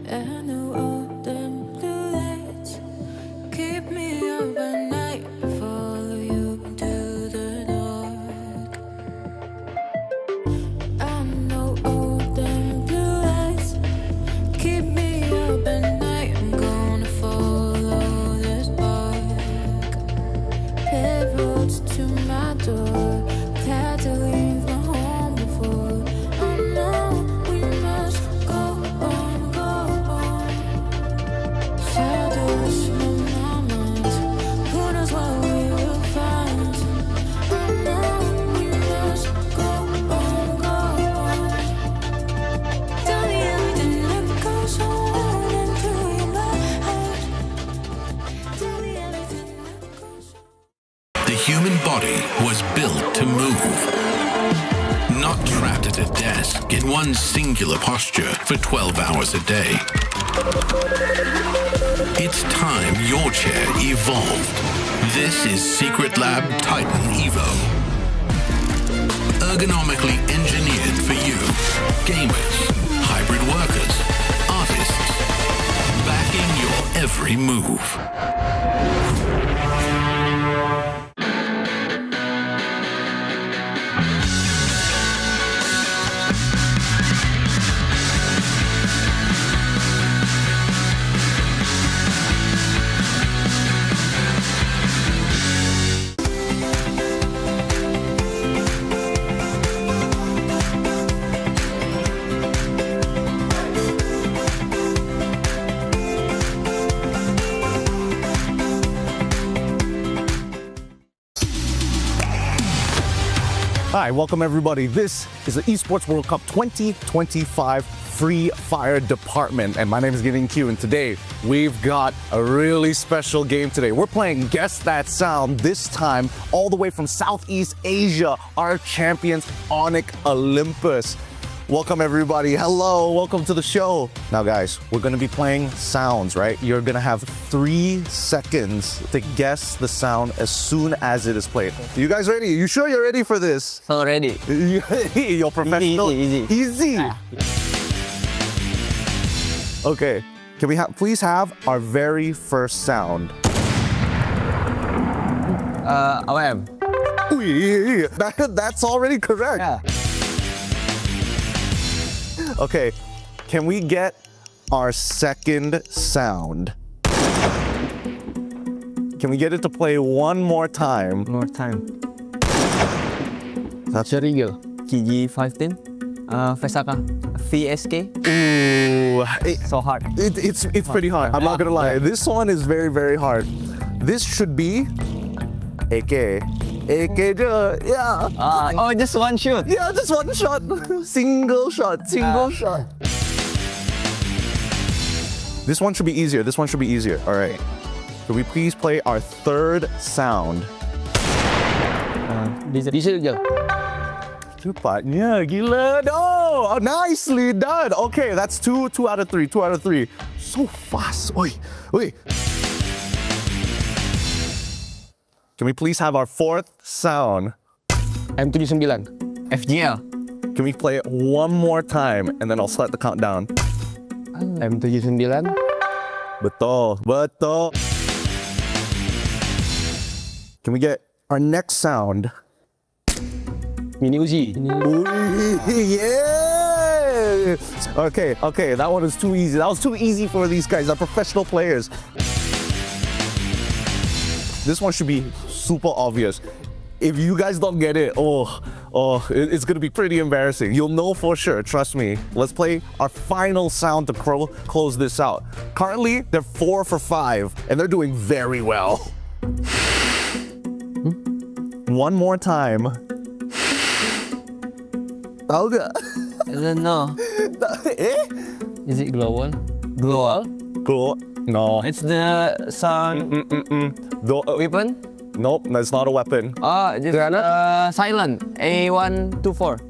And all them blue lights keep me up at night. Follow you to the dark. I know all them blue lights keep me up at night. I'm gonna follow this spark. Paved roads to my door. Had to leave my home before. I know we must go on, go on. Shadows from my mind. Who knows what we will find? I know we must go on, go on. Tell me everything that goes on into your mind. Tell me everything that goes on. The human body was built to move. Not trapped at a desk in one singular posture for 12 hours a day. It's time your chair evolved. This is Secret Lab Titan Evo. Ergonomically engineered for you, gamers, hybrid workers, artists, backing your every move. Hi, welcome everybody. This is the Esports World Cup 2025 Free Fire Department, and my name is Gideon Q, and today we've got a really special game today. We're playing Guess That Sound, this time all the way from Southeast Asia, our champions, Onyx Olympus. Welcome everybody. Hello, welcome to the show. Now guys, we're gonna be playing sounds, right? You're gonna have 3 seconds to guess the sound as soon as it is played. You guys ready? You sure you're ready for this? So ready. You're professional. Easy. Okay, can we please have our very first sound? OM. That's already correct. Yeah. Okay, can we get our second sound? Can we get it to play one more time? More time. That's Serigel. KG15. Vesaka. VSK. Ooh, So hard. it's pretty hard. I'm not gonna lie. This one is very, very hard. This should be AK. AK, yeah. Oh, just one shoot. Yeah, just one shot. Single shot. Single shot. This one should be easier. This one should be easier. All right. Could we please play our third sound? Serigel. Cepatnya, gila. No, oh, nicely done. Okay, that's two out of three. 2 out of 3. So fast. Oi. Can we please have our fourth sound? M79. FGL. Can we play it one more time and then I'll start the countdown? M79. Betul. Can we get our next sound? Mini Uzi. Yeah! Okay, that one is too easy. That was too easy for these guys. They're professional players. This one should be super obvious. If you guys don't get it, it's gonna be pretty embarrassing. You'll know for sure, trust me. Let's play our final sound to close this out. Currently, they're 4 for 5, and they're doing very well. One more time. Tahu gak? I don't know. Is it global? Global? Cool. No. It's the sound weapon? Nope, that's not a weapon. Just silent. A124.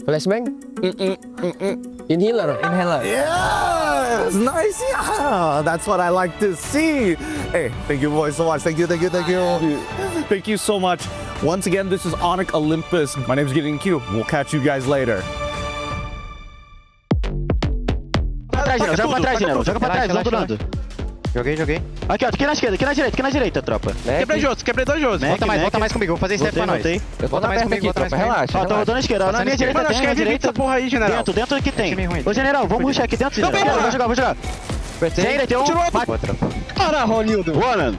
Flashbang? Inhaler. Yes! Nice! Yeah! That's what I like to see. Hey, thank you boys so much. Thank you. Thank you so much. Once again, this is Onyx Olympus. My name is Gideon Q. We'll catch you guys later. Joga pra trás, Nero. Joga pra trás, não do nada. Joguei. Aqui, ó, aqui na esquerda, aqui na direita, tropa. Quebrei dois Jotos. Volta mais comigo, vou fazer step pra nós. Volta mais comigo, relaxa. Ó, tô na esquerda, na minha direita, Mano, acho que é direita essa porra aí, general. Dentro aqui tem. Ô, general, vamos rushar aqui dentro, general. Vou jogar. Direita, tem um. Para, Ronildo. Boa, mano.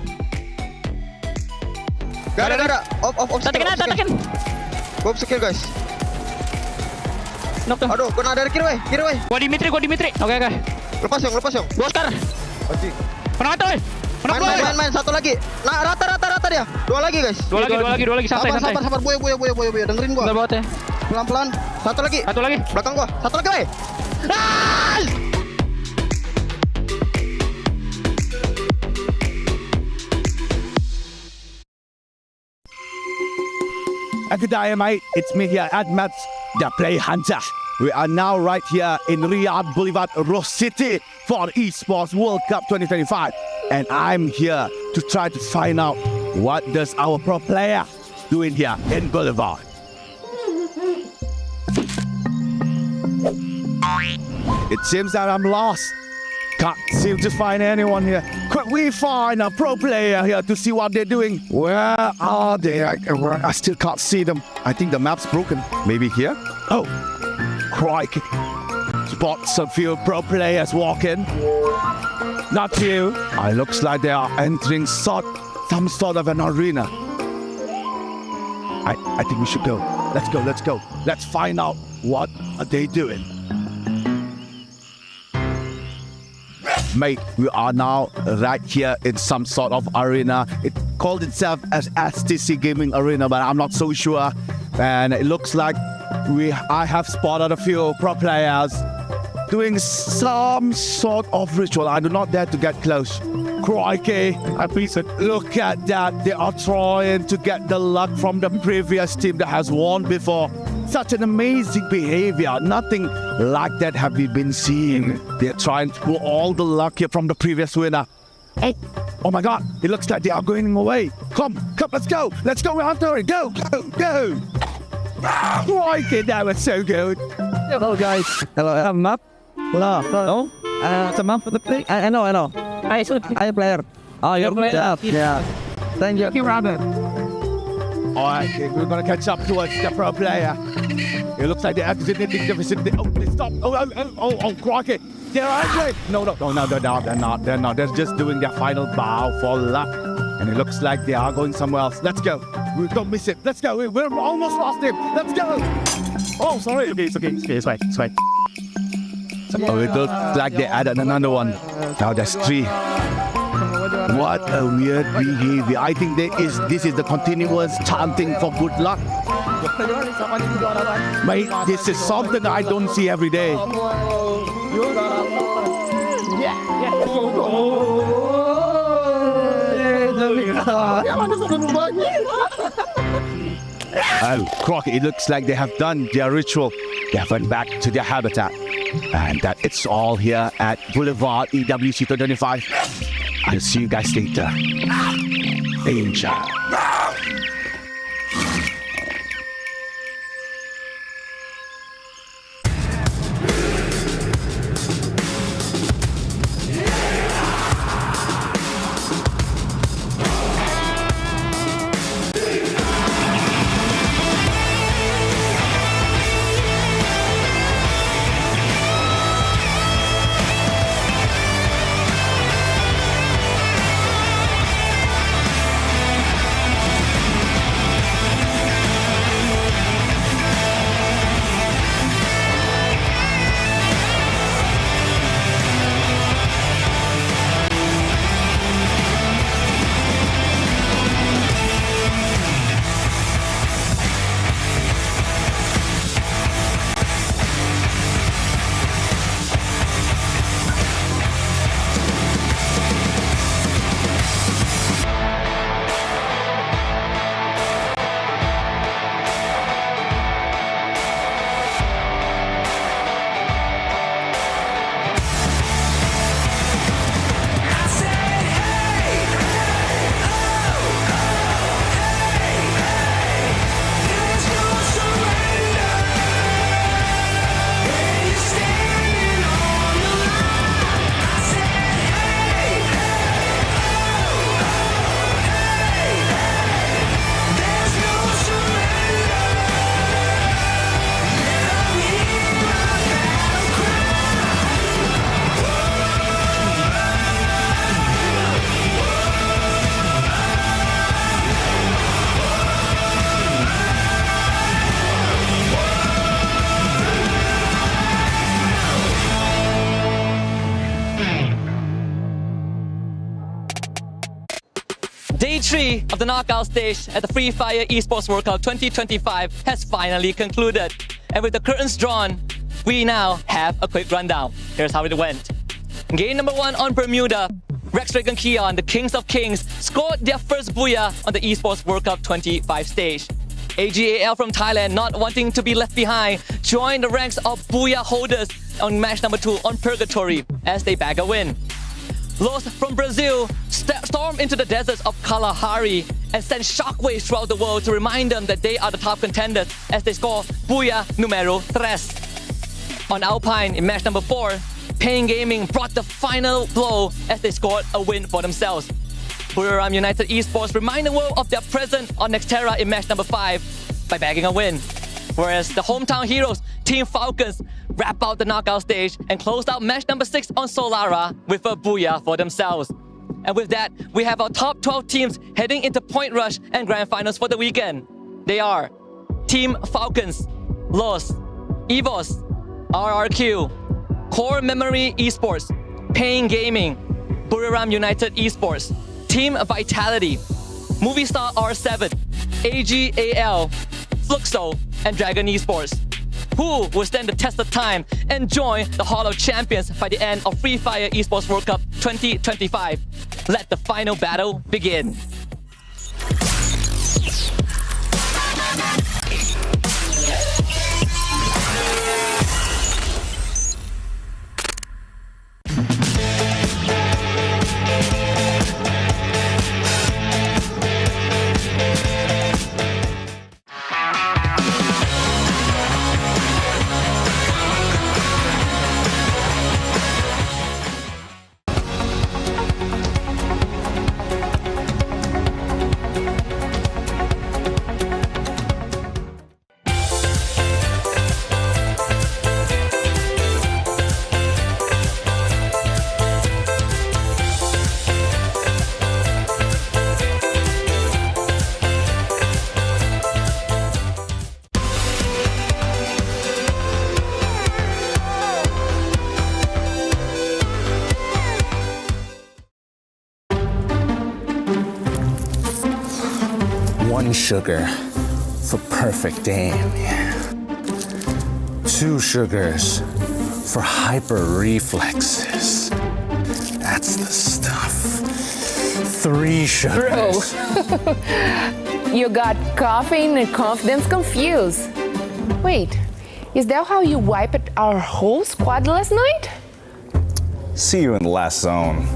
Gara. Off. Tá tekan. Gua bisa kill, guys. Aduh, kena dari kiri, weh. Gua Dimitri. Oke. Lepas, Yong. Gua Oscar. Pernah mati, weh. Main, satu lagi. Nah, rata dia. Dua lagi, guys. Dua lagi, santai. Sabar, boy. Dengerin gua. Udah bawah ya. Pelan-pelan. Satu lagi. Belakang gua. Satu lagi, weh. Good day, mate. It's me here, Admat, the Play Hunter. We are now right here in Riyadh, Boulevard, Ross City for Esports World Cup 2025. And I'm here to try to find out what does our pro player doing here in Boulevard. It seems that I'm lost. Can't seem to find anyone here. Could we find a pro player here to see what they're doing? Where are they? I still can't see them. I think the map's broken. Maybe here? Oh, crikey. Spots a few pro players walking. Not you. It looks like they are entering some sort of an arena. I think we should go. Let's go. Let's find out what are they doing. Mate, we are now right here in some sort of arena. It called itself as STC Gaming Arena, but I'm not so sure. And it looks like I have spotted a few pro players doing some sort of ritual. I do not dare to get close. Crikey, look at that. They are trying to get the luck from the previous team that has won before. Such an amazing behavior. Nothing like that have we been seeing. They're trying to pull all the luck here from the previous winner. Oh my God, it looks like they are going away. Come, let's go. Let's go, Hunter. Go. Crikey, that was so good. Hello, guys. Hello, map. Hello. It's a map for the play. I know. I'm player. Oh, you're player. Yeah. Thank you. Alright, we're gonna catch up towards the pro player. It looks like they are in the vicinity. Oh, they stopped. Oh, crikey. They're angry. No, they're not. They're just doing their final bow for luck. And it looks like they are going somewhere else. Let's go. We don't miss it. Let's go. We're almost lost him. Let's go. Oh, sorry. It's okay. It's fine. Oh, it looks like they added another one. Now there's 3. What a weird behavior. I think this is the continuous chanting for good luck. Mate, this is something I don't see every day. Oh, Crockett, it looks like they have done their ritual. They have went back to their habitat. And that it's all here at Boulevard EWC 2025. I'll see you guys later. Danger. Day 3 of the knockout stage at the Free Fire Esports World Cup 2025 has finally concluded. And with the curtains drawn, we now have a quick rundown. Here's how it went. Game number 1 on Bermuda, Rex Dragon Keon, the Kings of Kings, scored their first booyah on the Esports World Cup 25 stage. AG.AL from Thailand, not wanting to be left behind, joined the ranks of booyah holders on match number 2 on Purgatory as they bag a win. Los from Brazil stormed into the deserts of Kalahari and sent shockwaves throughout the world to remind them that they are the top contenders as they score booyah numero 3. On Alpine in match number 4, Pain Gaming brought the final blow as they scored a win for themselves. Boulevard United Esports remind the world of their presence on Nexterra in match number 5 by bagging a win. Whereas the hometown heroes, Team Falcons, wrap out the knockout stage and closed out match number 6 on Solara with a booyah for themselves. And with that, we have our top 12 teams heading into Point Rush and Grand Finals for the weekend. They are Team Falcons, Los, Evos, RRQ, Core Memory Esports, Pain Gaming, Buriram United Esports, Team Vitality, Movistar R7, AG.AL, Fluxo, and Dragon Esports. Who will stand the test of time and join the Hall of Champions by the end of Free Fire Esports World Cup 2025? Let the final battle begin. 1 sugar for perfect aim. 2 sugars for hyper reflexes. That's the stuff. 3 sugars. You got caffeine and confidence confused. Wait, is that how you wiped our whole squad last night? See you in the last zone.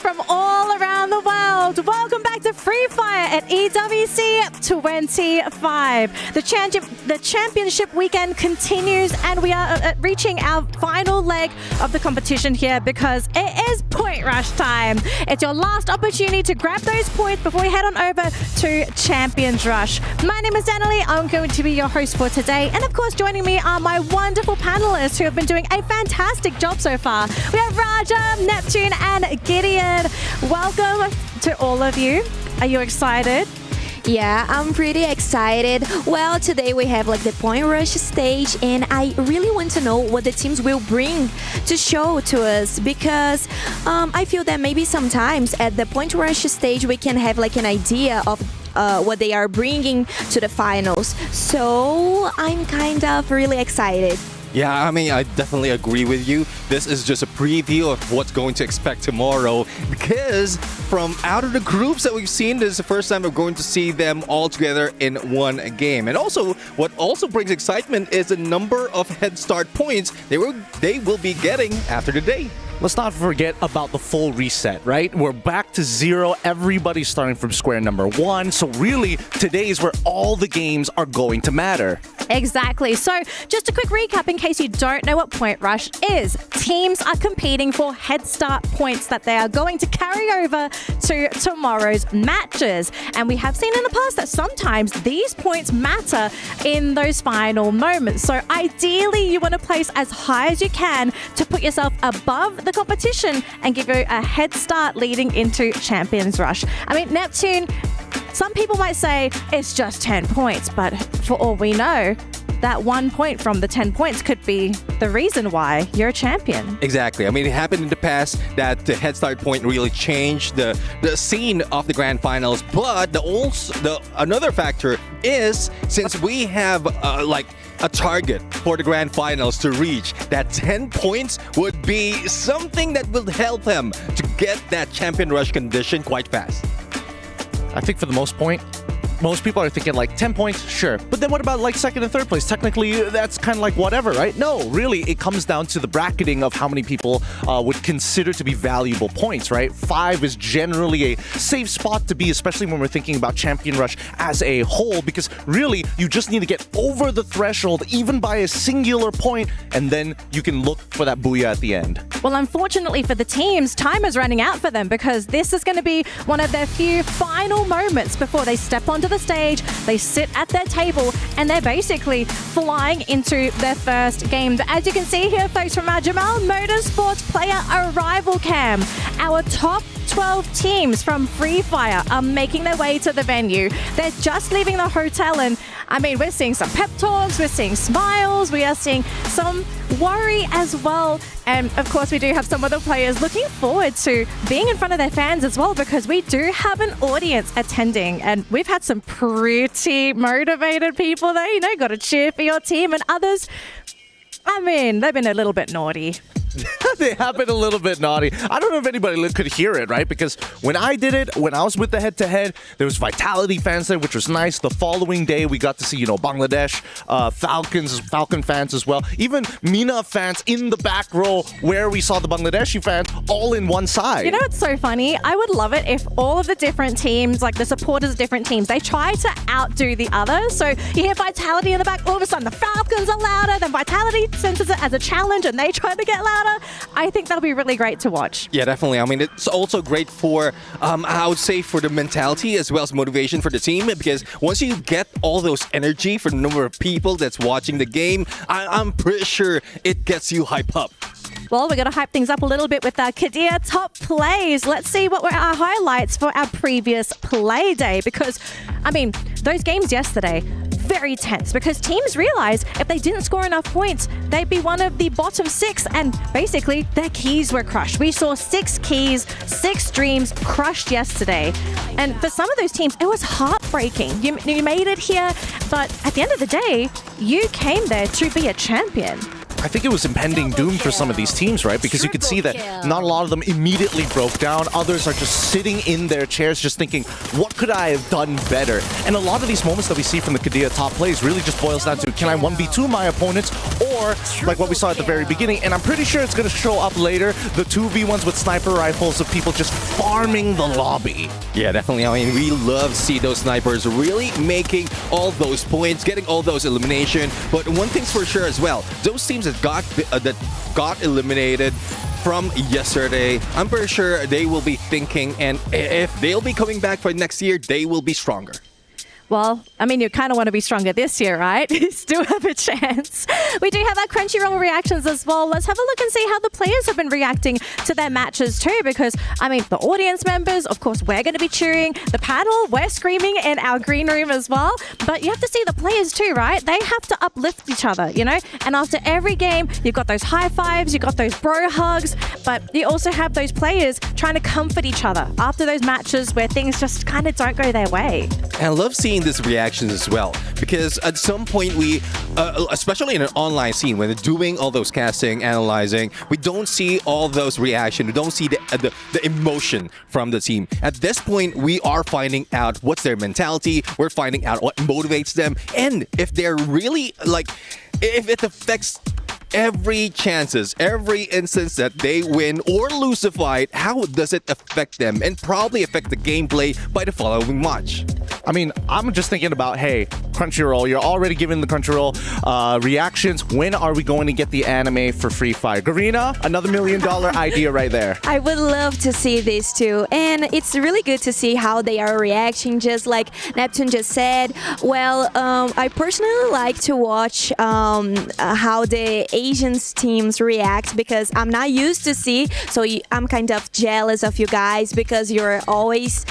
From all around the world, welcome back to Free Fire at EWC 25. The championship weekend continues, and we are reaching our final leg of the competition here because it is point rush time. It's your last opportunity to grab those points before we head on over to Champions Rush. My name is Danielle. I'm going to be your host for today, and of course joining me are my wonderful panelists who have been doing a fantastic job so far. We have Raja, Neptune, and Gideon. Welcome to all of you. Are you excited? Yeah, I'm pretty excited. Well, today we have like the point rush stage, and I really want to know what the teams will bring to show to us, because I feel that maybe sometimes at the point rush stage we can have like an idea of what they are bringing to the finals. So I'm kind of really excited. Yeah, I mean, I definitely agree with you. This is just a preview of what's going to expect tomorrow, because from out of the groups that we've seen, this is the first time we're going to see them all together in one game. And also, what also brings excitement is the number of head start points they will be getting after the day. Let's not forget about the full reset, right? We're back to 0. Everybody's starting from square number 1. So really, today is where all the games are going to matter. Exactly. So just a quick recap in case you don't know what Point Rush is. Teams are competing for head start points that they are going to carry over to tomorrow's matches. And we have seen in the past that sometimes these points matter in those final moments. So ideally, you want to place as high as you can to put yourself above the competition and give you a head start leading into Champions Rush. I mean, Neptune, some people might say it's just 10 points, but for all we know, that 1 point from the 10 points could be the reason why you're a champion. Exactly. I mean, it happened in the past that the head start point really changed the scene of the grand finals. But another factor is, since we have like a target for the grand finals to reach, that 10 points would be something that will help them to get that champion rush condition quite fast. I think for the most people are thinking like 10 points, sure. But then what about like second and third place? Technically, that's kind of like whatever, right? No, really, it comes down to the bracketing of how many people would consider to be valuable points, right? 5 is generally a safe spot to be, especially when we're thinking about Champion Rush as a whole, because really, you just need to get over the threshold, even by a singular point, and then you can look for that booyah at the end. Well, unfortunately for the teams, time is running out for them, because this is going to be one of their few final moments before they step onto the stage. They sit at their table and they're basically flying into their first game. But as you can see here, folks, from our Jamal Motorsports player arrival cam, our top 12 teams from Free Fire are making their way to the venue. They're just leaving the hotel, and I mean, we're seeing some pep talks, we're seeing smiles, we are seeing some worry as well. And of course, we do have some of the players looking forward to being in front of their fans as well, because we do have an audience attending, and we've had some pretty motivated people there, you know, got to cheer for your team, and others, I mean, they've been a little bit naughty. They have been a little bit naughty. I don't know if anybody could hear it, right? Because when I did it, when I was with the head-to-head, there was Vitality fans there, which was nice. The following day, we got to see, you know, Bangladesh, Falcon fans as well. Even MENA fans in the back row where we saw the Bangladeshi fans all in one side. You know what's so funny? I would love it if all of the different teams, like the supporters of different teams, they try to outdo the others. So you hear Vitality in the back, all of a sudden the Falcons are louder, then Vitality senses it as a challenge and they try to get louder. I think that'll be really great to watch. Yeah, definitely. I mean, it's also great for, I would say, for the mentality as well as motivation for the team, because once you get all those energy for the number of people that's watching the game, I'm pretty sure it gets you hyped up. Well, we're going to hype things up a little bit with our Kadir top plays. Let's see what were our highlights for our previous play day, because, I mean, those games yesterday, very tense, because teams realized if they didn't score enough points, they'd be one of the bottom 6, and basically their keys were crushed. We saw 6 keys, 6 dreams crushed yesterday, and for some of those teams, it was heartbreaking. You made it here, but at the end of the day, you came there to be a champion. I think it was impending doom for some of these teams, right? Because you could see that not a lot of them immediately broke down. Others are just sitting in their chairs just thinking, what could I have done better? And a lot of these moments that we see from the Kadir top plays really just boils down to, can I 1v2 my opponents? Or, like what we saw at the very beginning, and I'm pretty sure it's going to show up later, the 2v1s with sniper rifles of people just farming the lobby. Yeah, definitely. I mean, we love to see those snipers really making all those points, getting all those elimination. But one thing's for sure as well, those teams that got eliminated from yesterday, I'm pretty sure they will be thinking, and if they'll be coming back for next year, they will be stronger. Well, I mean, you kind of want to be stronger this year, right? You still have a chance. We do have our Crunchyroll reactions as well. Let's have a look and see how the players have been reacting to their matches too, because, I mean, the audience members, of course, we're going to be cheering. The panel, we're screaming in our green room as well. But you have to see the players too, right? They have to uplift each other, you know? And after every game, you've got those high fives, you've got those bro hugs, but you also have those players trying to comfort each other after those matches where things just kind of don't go their way. And I love seeing these reactions as well, because at some point we, especially in an online scene, when they're doing all those casting, analyzing, we don't see all those reactions, we don't see the emotion from the team. At this point, we are finding out what's their mentality, we're finding out what motivates them, and if they're really, like, if it affects every instance that they win or lose the fight, how does it affect them and probably affect the gameplay by the following match? I mean, I'm just thinking about, hey, Crunchyroll, you're already giving the Crunchyroll reactions. When are we going to get the anime for Free Fire? Garena, another $1 million idea right there. I would love to see this too, and it's really good to see how they are reacting, just like Neptune just said. Well, I personally like to watch how the Asian teams react, because I'm not used to see, so I'm kind of jealous of you guys because you're always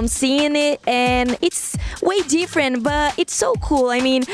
seeing it, and it's way different, but it's so cool. I mean,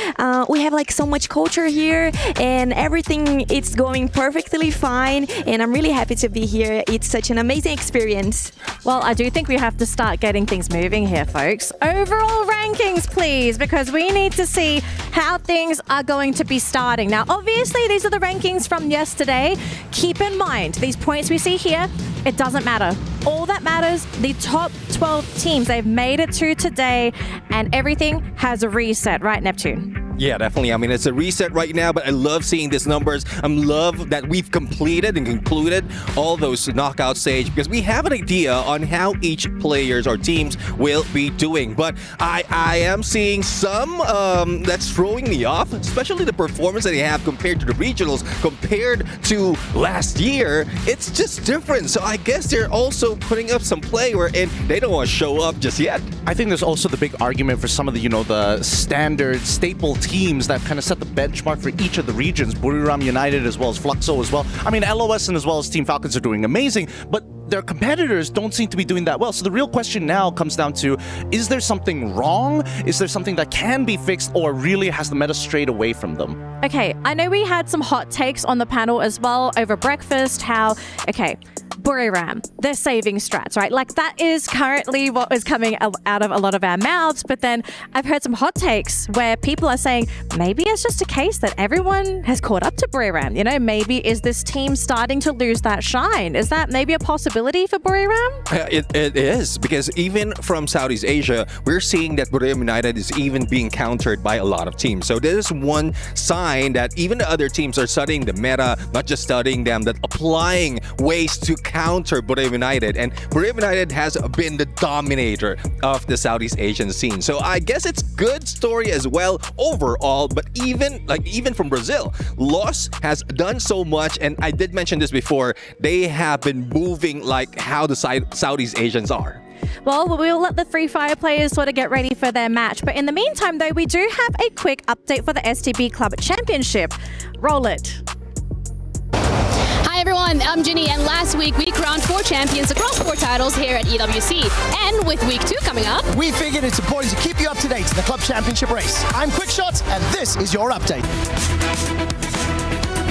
we have like so much culture here, and everything it's going perfectly fine, and I'm really happy to be here. It's such an amazing experience. Well, I do think we have to start getting things moving here, folks. Overall rankings, please, because we need to see how things are going to be starting. Now, obviously, these are the rankings from yesterday. Keep in mind, these points we see here, it doesn't matter. All that matters, the top 12 teams, they've made it to today, and everything has a reset, right, Neptune? Yeah, definitely. I mean, it's a reset right now, but I love seeing these numbers. I love that we've completed and concluded all those knockout stage, because we have an idea on how each players or teams will be doing. But I am seeing some that's throwing me off, especially the performance that they have compared to the regionals, compared to last year. It's just different. So I guess they're also putting up some play wherein they don't want to show up just yet. I think there's also the big argument for some of the, you know, the standard staple teams that kind of set the benchmark for each of the regions. Buriram United as well as Fluxo as well. I mean, LOS and as well as Team Falcons are doing amazing, but their competitors don't seem to be doing that well. So the real question now comes down to, is there something wrong? Is there something that can be fixed, or really has the meta strayed away from them? Okay, I know we had some hot takes on the panel as well over breakfast, how, okay, Buriram, they're saving strats, right? Like that is currently what is coming out of a lot of our mouths. But then I've heard some hot takes where people are saying maybe it's just a case that everyone has caught up to Buriram. You know, maybe is this team starting to lose that shine? Is that maybe a possibility for Buriram? It is, because even from Southeast Asia, we're seeing that Buriram United is even being countered by a lot of teams. So this is one sign that even the other teams are studying the meta, not just studying them, but applying ways to counter Buriram United. And Buriram United has been the dominator of the Southeast Asian scene. So I guess it's good story as well overall. But even from Brazil, Loss has done so much, and I did mention this before, they have been moving like how the Southeast Asians are. Well, we'll let the Free Fire players sort of get ready for their match. But in the meantime, though, we do have a quick update for the STB Club Championship. Roll it. Hi everyone, I'm Ginny, and last week we crowned 4 champions across 4 titles here at EWC. And with week 2 coming up, we figured it's important to keep you up to date in the club championship race. I'm Quickshot, and this is your update.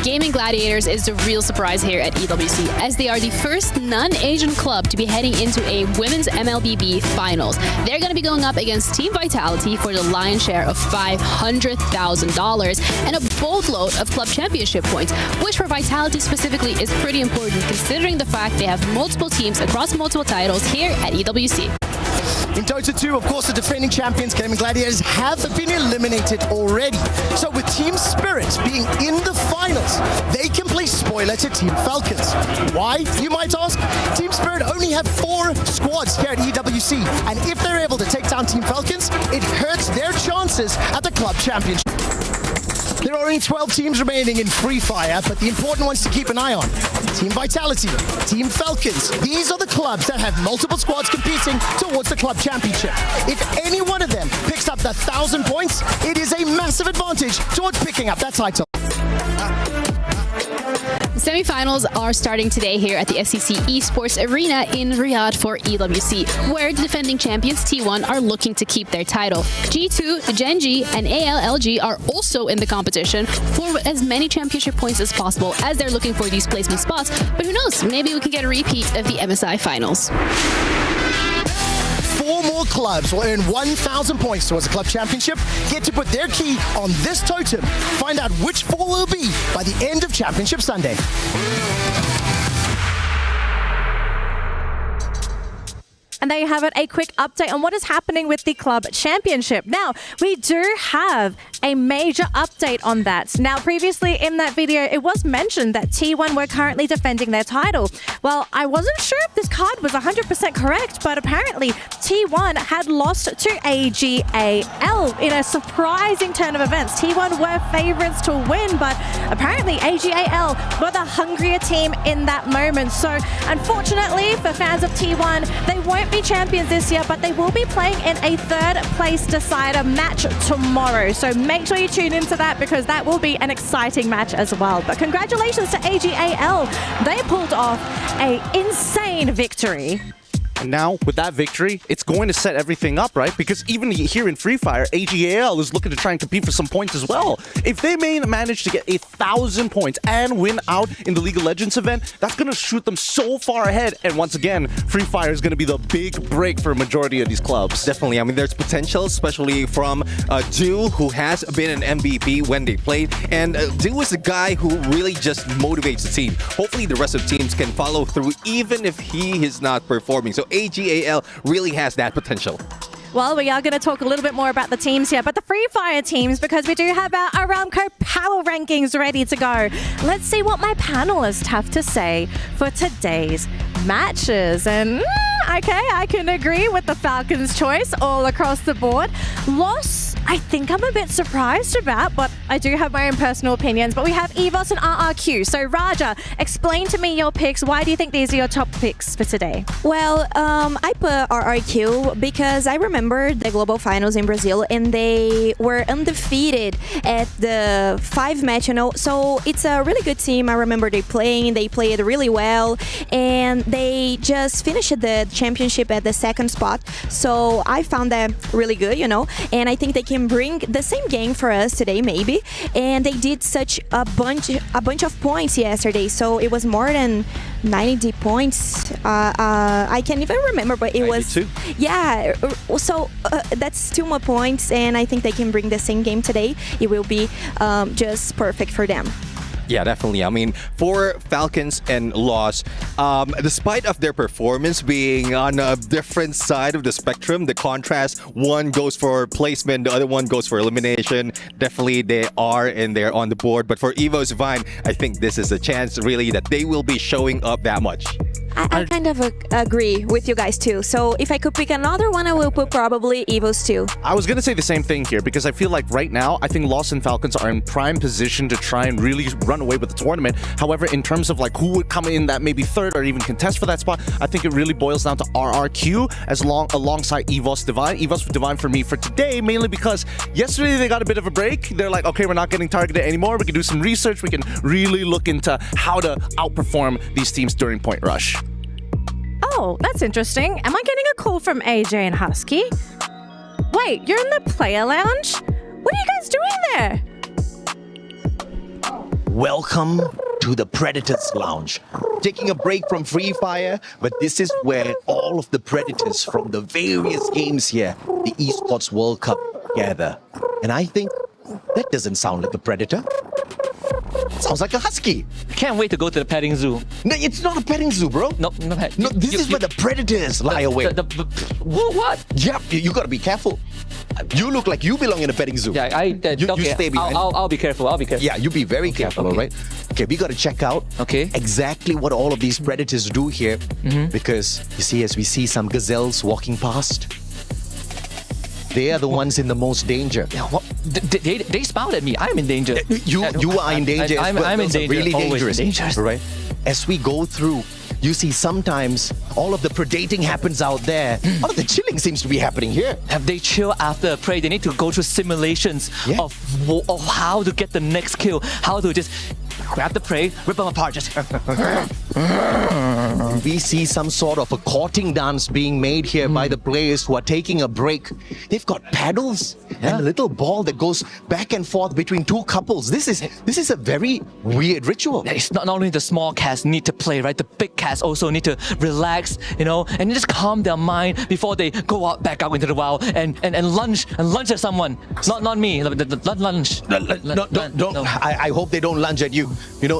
Gaming Gladiators is the real surprise here at EWC, as they are the first non-Asian club to be heading into a women's MLBB finals. They're going to be going up against Team Vitality for the lion's share of $500,000 and a boatload of club championship points, which for Vitality specifically is pretty important considering the fact they have multiple teams across multiple titles here at EWC. In Dota 2, of course, the defending champions, Gaming Gladiators, have been eliminated already. So with Team Spirit being in the finals, they can play spoiler to Team Falcons. Why, you might ask? Team Spirit only have 4 squads here at EWC, and if they're able to take down Team Falcons, it hurts their chances at the club championship. There are only 12 teams remaining in Free Fire, but the important ones to keep an eye on: Team Vitality, Team Falcons. These are the clubs that have multiple squads competing towards the club championship. If any one of them picks up the 1,000 points, it is a massive advantage towards picking up that title. Semi-finals are starting today here at the SCC Esports Arena in Riyadh for EWC, where the defending champions T1 are looking to keep their title. G2, Genji, and ALLG are also in the competition for as many championship points as possible, as they're looking for these placement spots. But who knows, maybe we can get a repeat of the MSI finals. 4 more clubs will earn 1,000 points towards the club championship, get to put their key on this totem, find out which 4 will be by the end of Championship Sunday. And there you have it, a quick update on what is happening with the club championship. Now, we do have a major update on that. Now, previously in that video, it was mentioned that T1 were currently defending their title. Well, I wasn't sure if this card was 100% correct, but apparently T1 had lost to AG.AL in a surprising turn of events. T1 were favorites to win, but apparently AG.AL were the hungrier team in that moment. So, unfortunately for fans of T1, they won't be champions this year, but they will be playing in a 3rd place decider match tomorrow. So make sure you tune into that, because that will be an exciting match as well. But congratulations to AG.AL. They pulled off an insane victory. And now, with that victory, it's going to set everything up, right? Because even here in Free Fire, AG.AL is looking to try and compete for some points as well. If they may manage to get 1,000 points and win out in the League of Legends event, that's going to shoot them so far ahead. And once again, Free Fire is going to be the big break for a majority of these clubs. Definitely. I mean, there's potential, especially from Do, who has been an MVP when they played. And Do is a guy who really just motivates the team. Hopefully, the rest of the teams can follow through, even if he is not performing. So AG.AL really has that potential. Well, we are going to talk a little bit more about the teams here, but the Free Fire teams, because we do have our Aramco Power Rankings ready to go. Let's see what my panelists have to say for today's matches. And okay, I can agree with the Falcons' choice all across the board. Loss I think I'm a bit surprised about, but I do have my own personal opinions. But we have Evos and RRQ. So Raja, explain to me your picks. Why do you think these are your top picks for today? Well, I put RRQ because I remember the global finals in Brazil and they were undefeated at the 5-match, so it's a really good team. I remember they played really well, and they just finished the championship at the 2nd spot. So I found that really good, and I think they can bring the same game for us today, maybe. And they did such a bunch of points yesterday, so it was more than 90 points. I can't even remember, but it was 92. Yeah. So that's 2 more points, and I think they can bring the same game today. It will be just perfect for them. Yeah, definitely. I mean, for Falcons and Lost, despite of their performance being on a different side of the spectrum, the contrast, one goes for placement, the other one goes for elimination. Definitely they are in there on the board. But for Evos Vine, I think this is a chance really that they will be showing up that much. I kind of agree with you guys too. So if I could pick another one, I will put probably Evos too. I was going to say the same thing here because I feel like right now, I think Lost and Falcons are in prime position to try and really run away with the tournament. However, in terms of like who would come in that maybe 3rd or even contest for that spot, I think it really boils down to RRQ alongside Evos Divine. Evos Divine for me for today, mainly because yesterday they got a bit of a break. They're like, okay, we're not getting targeted anymore. We can do some research. We can really look into how to outperform these teams during Point Rush. Oh, that's interesting. Am I getting a call from AJ and Husky? Wait, you're in the player lounge? What are you guys doing there? Welcome to the Predators Lounge. Taking a break from Free Fire, but this is where all of the Predators from the various games here, the Esports World Cup, gather. And I think that doesn't sound like a Predator. Sounds like a husky. I can't wait to go to the petting zoo. No, it's not a petting zoo, bro. No, this is where the predators lie away. What? Yeah, you gotta be careful. You look like you belong in a petting zoo. Yeah, you stay behind. I'll be careful. I'll be careful. Yeah, you be very careful, all right? Okay, we gotta check out exactly what all of these predators do here. Because you see, as we see some gazelles walking past, they are the ones in the most danger. Yeah, what? They smiled at me. I'm in danger. You are in danger. I'm in danger. Really Always dangerous. Right? As we go through, you see sometimes all of the predating happens out there. All of the chilling seems to be happening here. Have they chill after a prey? They need to go through simulations of how to get the next kill, how to just grab the prey, rip them apart, just... We see some sort of a courting dance being made here by the players who are taking a break. They've got paddles and a little ball that goes back and forth between 2 couples. This is a very weird ritual. It's not only the small cats need to play, right? The big cats also need to relax, and just calm their mind before they go back out into the wild and lunge at someone. Not me. Lunge. Don't. I hope they don't lunge at you.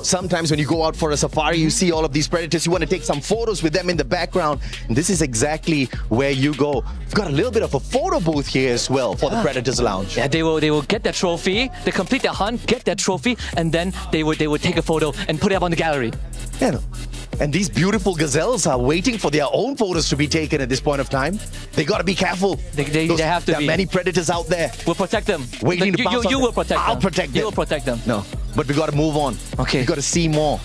Sometimes when you go out for a safari, you see all of these predators. You want to take some photos with them in the background. And this is exactly where you go. We've got a little bit of a photo booth here as well for the Predators Lounge. Yeah, they will get their trophy. They complete their hunt, get their trophy, and then they would take a photo and put it up on the gallery. Yeah. And these beautiful gazelles are waiting for their own photos to be taken at this point of time. They got to be careful. They have to there be. are many predators out there. We'll protect them. Waiting to bounce on you them. will protect them. I'll protect them. You will protect them. No, but we got to move on. Okay. We got to see more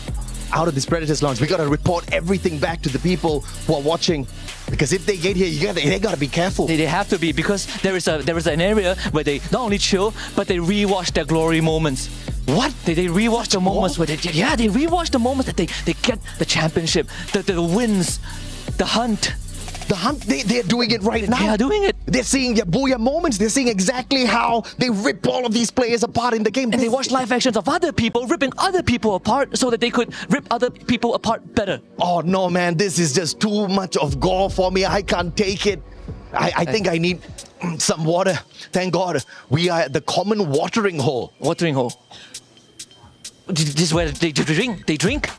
out of this Predators Lounge. We got to report everything back to the people who are watching. Because if they get here, they got to be careful. They have to be, because there is an area where they not only chill, but they rewatch their glory moments. What? They rewatch the moments where they rewatch the moments that they get the championship, the wins, the hunt. The hunt, they're doing it right now. They are doing it. They're seeing their booyah moments. They're seeing exactly how they rip all of these players apart in the game. And they watch live actions of other people ripping other people apart so that they could rip other people apart better. Oh no, man, this is just too much of gore for me. I can't take it. I think I need some water. Thank God we are at the common watering hole. Watering hole. This is where they drink. They drink.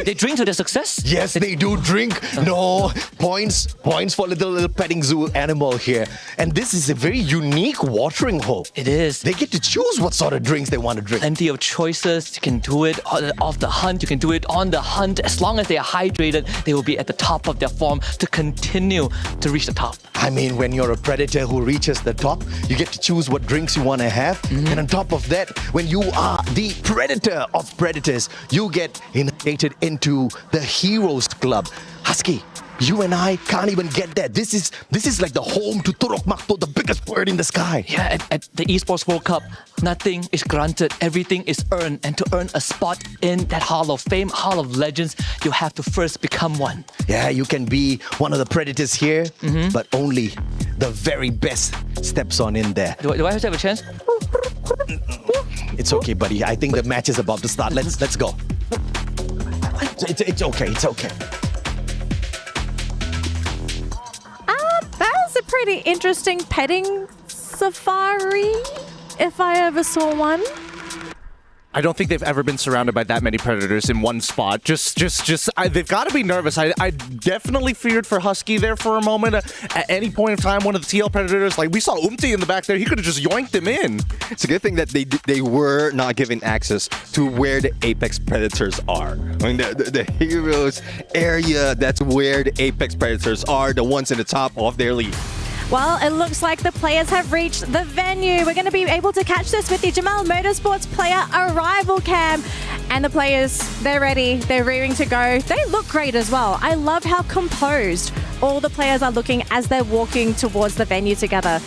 they drink to their success. Yes, they do drink. No, points for little petting zoo animal here. And this is a very unique watering hole. It is. They get to choose what sort of drinks they want to drink. Plenty of choices. You can do it off the hunt. You can do it on the hunt. As long as they are hydrated, they will be at the top of their form to continue to reach the top. I mean, when you're a predator who reaches the top, you get to choose what drinks you want to have. And on top of that, when you are the predator of predators, you get initiated into the Heroes Club. Husky, you and I can't even get that. This is like the home to Turok Makto, the biggest bird in the sky. Yeah, at the Esports World Cup, nothing is granted. Everything is earned. And to earn a spot in that Hall of Fame, Hall of Legends, you have to first become one. Yeah, you can be one of the predators here, but only the very best steps on in there. Do I have to have a chance? It's okay, buddy. I think the match is about to start. Let's go. It's okay. It's okay. That was a pretty interesting petting safari, if I ever saw one. I don't think they've ever been surrounded by that many predators in one spot. They've got to be nervous. I definitely feared for Husky there for a moment. At any point in time, one of the TL predators, like we saw Umti in the back there, he could have just yoinked him in. It's a good thing that they were not given access to where the apex predators are. I mean, the Heroes area, that's where the apex predators are, the ones in the top of their league. Well, it looks like the players have reached the venue. We're going to be able to catch this with the Jamal Motorsports player arrival cam. And the players, they're ready. They're rearing to go. They look great as well. I love how composed all the players are looking as they're walking towards the venue together.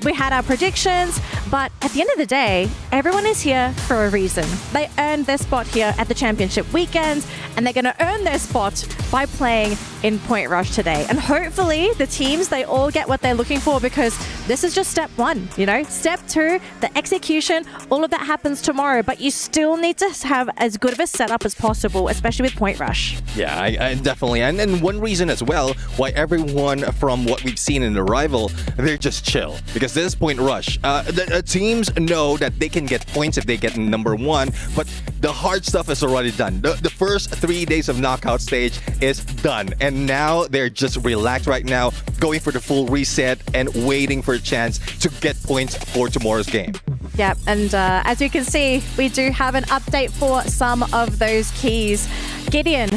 We had our predictions, but at the end of the day, everyone is here for a reason. They earned their spot here at the championship weekends, and they're going to earn their spot by playing in Point Rush today. And hopefully the teams, they all get what they're looking for, because this is just step one, you know? Step two, the execution, all of that happens tomorrow, but you still need to have as good of a setup as possible, especially with Point Rush. Yeah, I definitely. And one reason as well why everyone from what we've seen in the rival, they're just chill. Because this is Point Rush. The teams know that they can get points if they get number one, but the hard stuff is already done. The first 3 days of knockout stage is done. And now they're just relaxed right now, going for the full reset and waiting for a chance to get points for tomorrow's game. Yep, and as you can see, we do have an update for some of those keys. Gideon,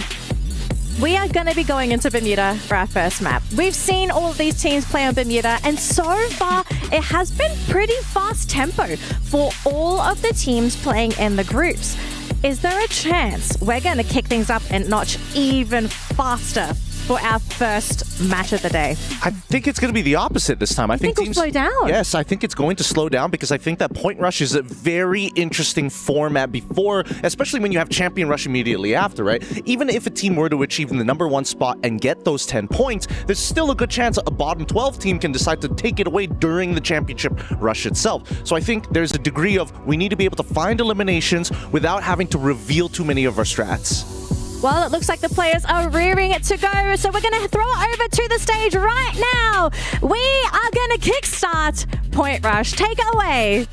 we are going to be going into Bermuda for our first map. We've seen all of these teams play on Bermuda, and so far it has been pretty fast tempo for all of the teams playing in the groups. Is there a chance we're going to kick things up a notch even faster for our first match of the day? I think it's going to be the opposite this time. I think it'll slow down? Yes, I think it's going to slow down, because I think that Point Rush is a very interesting format before, especially when you have Champion Rush immediately after, right? Even if a team were to achieve the number one spot and get those 10 points, there's still a good chance a bottom 12 team can decide to take it away during the Championship Rush itself. So I think there's a degree of we need to be able to find eliminations without having to reveal too many of our strats. Well, it looks like the players are rearing it to go, so we're going to throw it over to the stage right now. We are going to kickstart Point Rush. Take it away.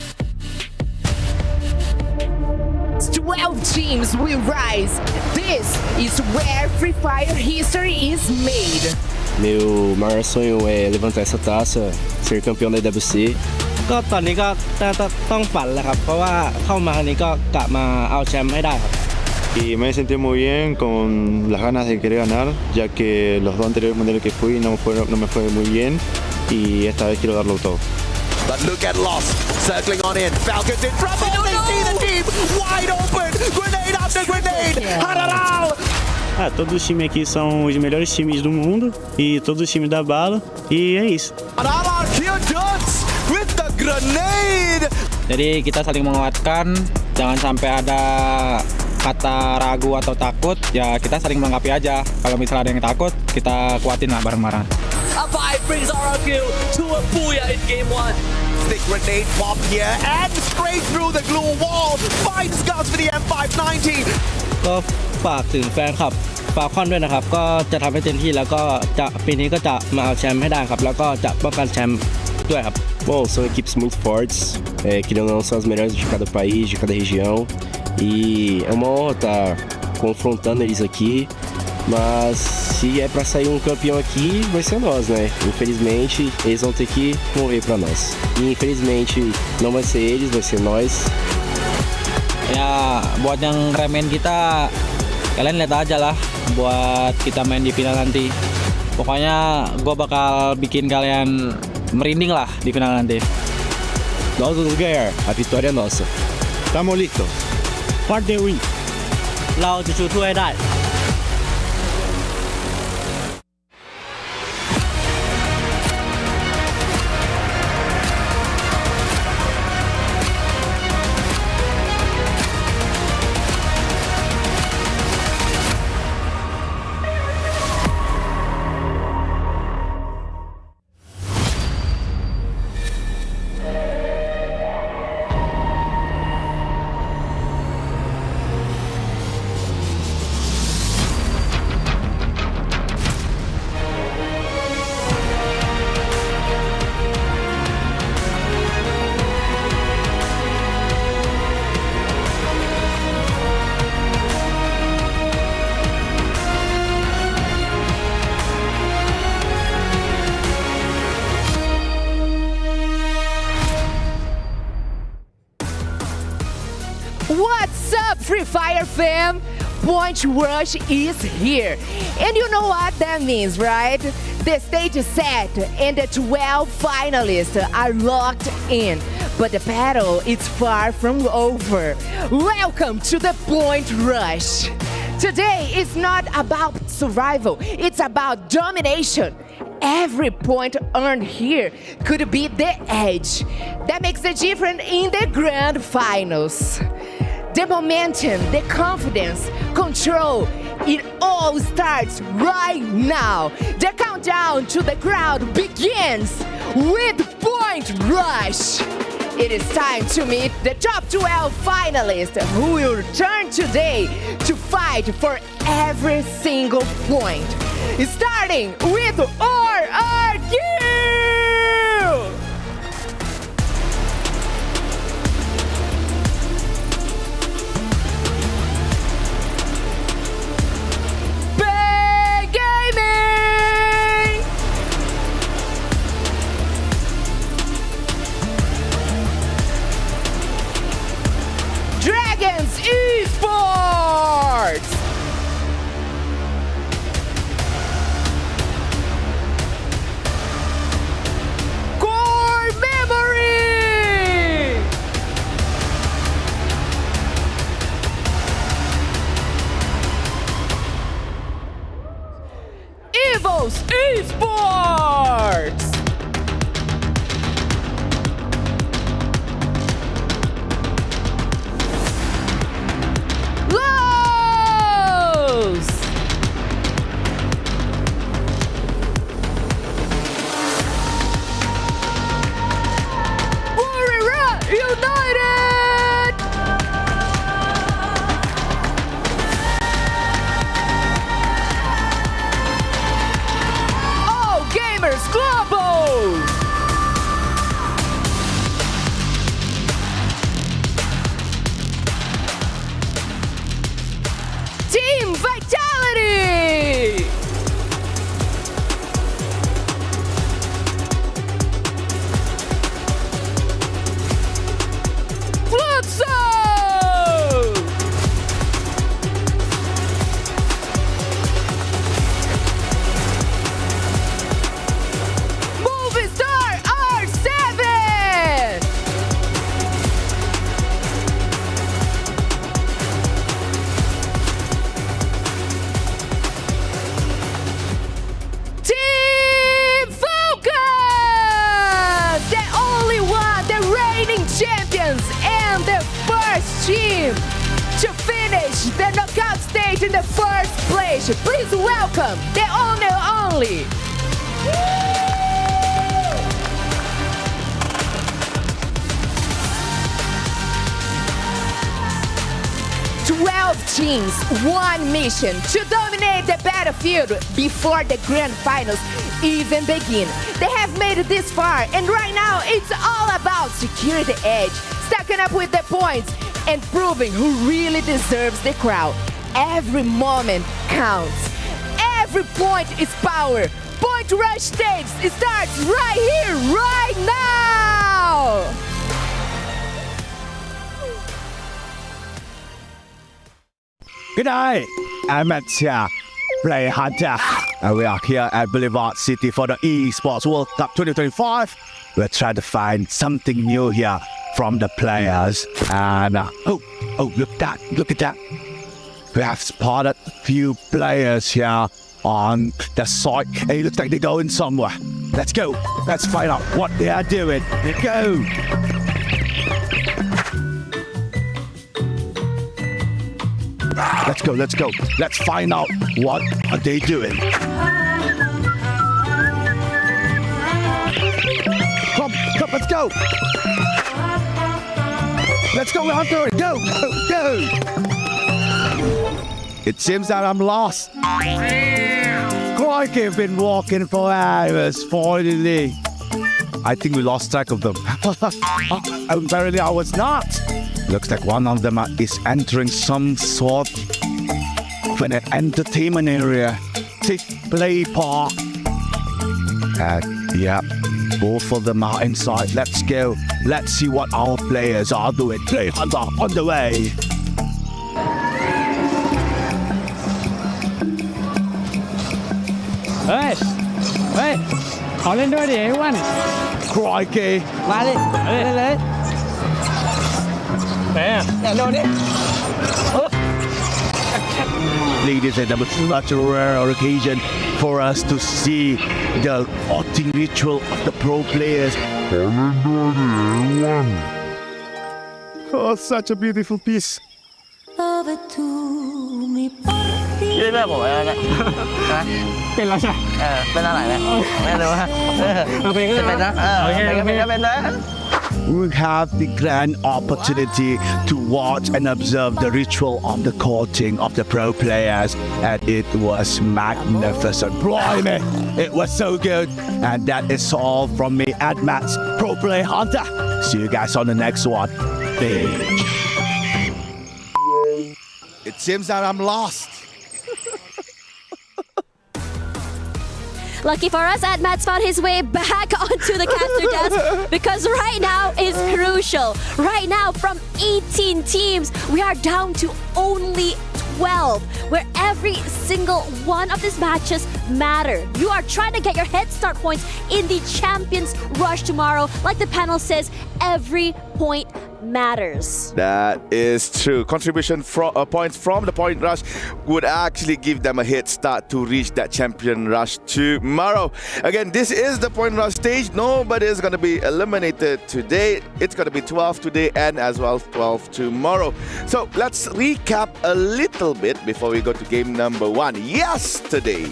12 teams will rise. This is where Free Fire history is made. Meu maior sonho é levantar essa taça, ser campeão da EWC. ก็ตอนนี้ก็ต้องฝันแหละครับเพราะว่าเข้ามาครั้งนี้ก็กะมาเอาแชมป์ให้ได้ครับ Y me sentí muy bien con las ganas de querer ganar, ya que los dos anteriores mundiales que fui no me fue muy bien y esta vez quiero darlo todo. But look at Lost circling on in. Falcons in front. Oh, they see the team wide open. Grenade after grenade. Hararau. Todos os times aqui são os melhores times do mundo e todos os times da bala e é isso. Hararau here does with the grenade. Jadi kita saling menguatkan, jangan sampai ada kata ragu atau takut, ya kita saling melengkapi aja. Kalau misalnya ada yang takut, kita kuatin lah bareng-bareng. Alpine brings our kill to a booyah in game 1. The grenade pop here and straight through the glue wall. 5 scouts for the M590. ก็ฝากถึงแฟนคลับฟาคอนด้วยนะครับก็จะทำให้เต็มที่แล้วก็จะปีนี้ก็จะมาเอาแชมป์ให้ได้ครับแล้วก็จะป้องกันแชมป์ด้วยครับ Bom, são equipes muito fortes, querendo ou não, são as melhores de cada país, de cada região. E é uma honra estar confrontando eles aqui. Mas se é pra sair um campeão aqui, vai ser nós, né? Infelizmente, eles vão ter que morrer pra nós. E infelizmente, não vai ser eles, vai ser nós. Ya, buat yang remen kita, kalian lihat aja lah buat kita main di final nanti. Pokoknya gue bakal bikin kalian merinding lah di final nanti. Nós vamos ganhar, a vitória é nossa. Tamo listo. Parte win. เราจะชูถ้วยได้ What's up, Free Fire fam? Point Rush is here. And you know what that means, right? The stage is set and the 12 finalists are locked in. But the battle is far from over. Welcome to the Point Rush. Today is not about survival, it's about domination. Every point earned here could be the edge that makes the difference in the grand finals. The momentum, the confidence, control, it all starts right now. The countdown to the crowd begins with Point Rush. It is time to meet the top 12 finalists who will return today to fight for every single point. Starting with RRQ! Esports! Core Memory! Evos Esports! Team Vitality! Fluxo! Movie Star R7! Champions and the first team to finish the knockout stage in the first place. Please welcome the owner only. 12 teams, one mission to dominate the battlefield before the grand finals even begin. They have made it this far, and right now it's all about securing the edge, stacking up with the points, and proving who really deserves the crown. Every moment counts. Every point is power. Point Rush stage starts right here, right now! Good night, amateur player hunter. And we are here at Boulevard City for the Esports World Cup 2025. We're trying to find something new here from the players. And look at that. We have spotted a few players here on the side. Hey, looks like they're going somewhere. Let's go. Let's find out what they are doing. Go. Let's go. Let's find out what are they doing. Come, let's go. Let's go, Hunter. Go. It seems that I'm lost. Crikey, I've been walking for hours, finally. I think we lost track of them. Apparently I was not. Looks like one of them is entering some sort of an entertainment area. Play park. Yeah, both of them are inside. Let's go. Let's see what our players are doing. Play Hunter on the way. Hey, ขอเล่นด้วยดิไอ้อ้วน Crikey มาเลยไหนอ่ะอย่าโดนดิ Ladies and gentlemen, such a rare occasion for us to see the outing ritual of the pro players. Oh, such a beautiful piece. ยืดแบบผมอะไรเนี่ยเป็นอะไรใช่เป็นอะไรเนี่ยไม่รู้ฮะเป็นนะเป็นนะ We have the grand opportunity to watch and observe the ritual of the courting of the pro players, and it was magnificent. Blimey, it was so good. And that is all from me at Matt's Pro Play Hunter. See you guys on the next one. Bitch. It seems that I'm lost. Lucky for us, Matt's found his way back onto the caster desk because right now is crucial. Right now, from 18 teams, we are down to only 12, where every single one of these matches matter. You are trying to get your head start points in the Champions Rush tomorrow. Like the panel says, every point matters. That is true. Contribution points from the point rush would actually give them a head start to reach that champion rush tomorrow. Again, this is the point rush stage. Nobody is going to be eliminated today. It's going to be 12 today and as well 12 tomorrow. So let's recap a little bit before we go to game number 1. Yesterday,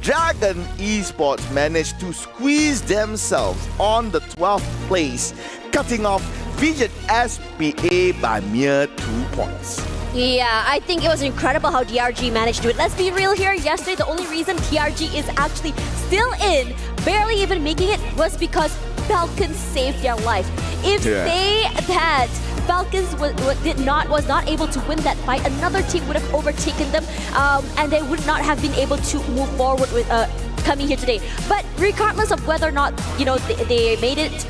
Dragon Esports managed to squeeze themselves on the 12th place, cutting off Vision SPA by mere 2 points. Yeah, I think it was incredible how DRG managed to do it. Let's be real here. Yesterday, the only reason DRG is actually still in, barely even making it, was because Falcons saved their life. If they had Falcons was not able to win that fight, another team would have overtaken them, and they would not have been able to move forward with coming here today. But regardless of whether or not they made it,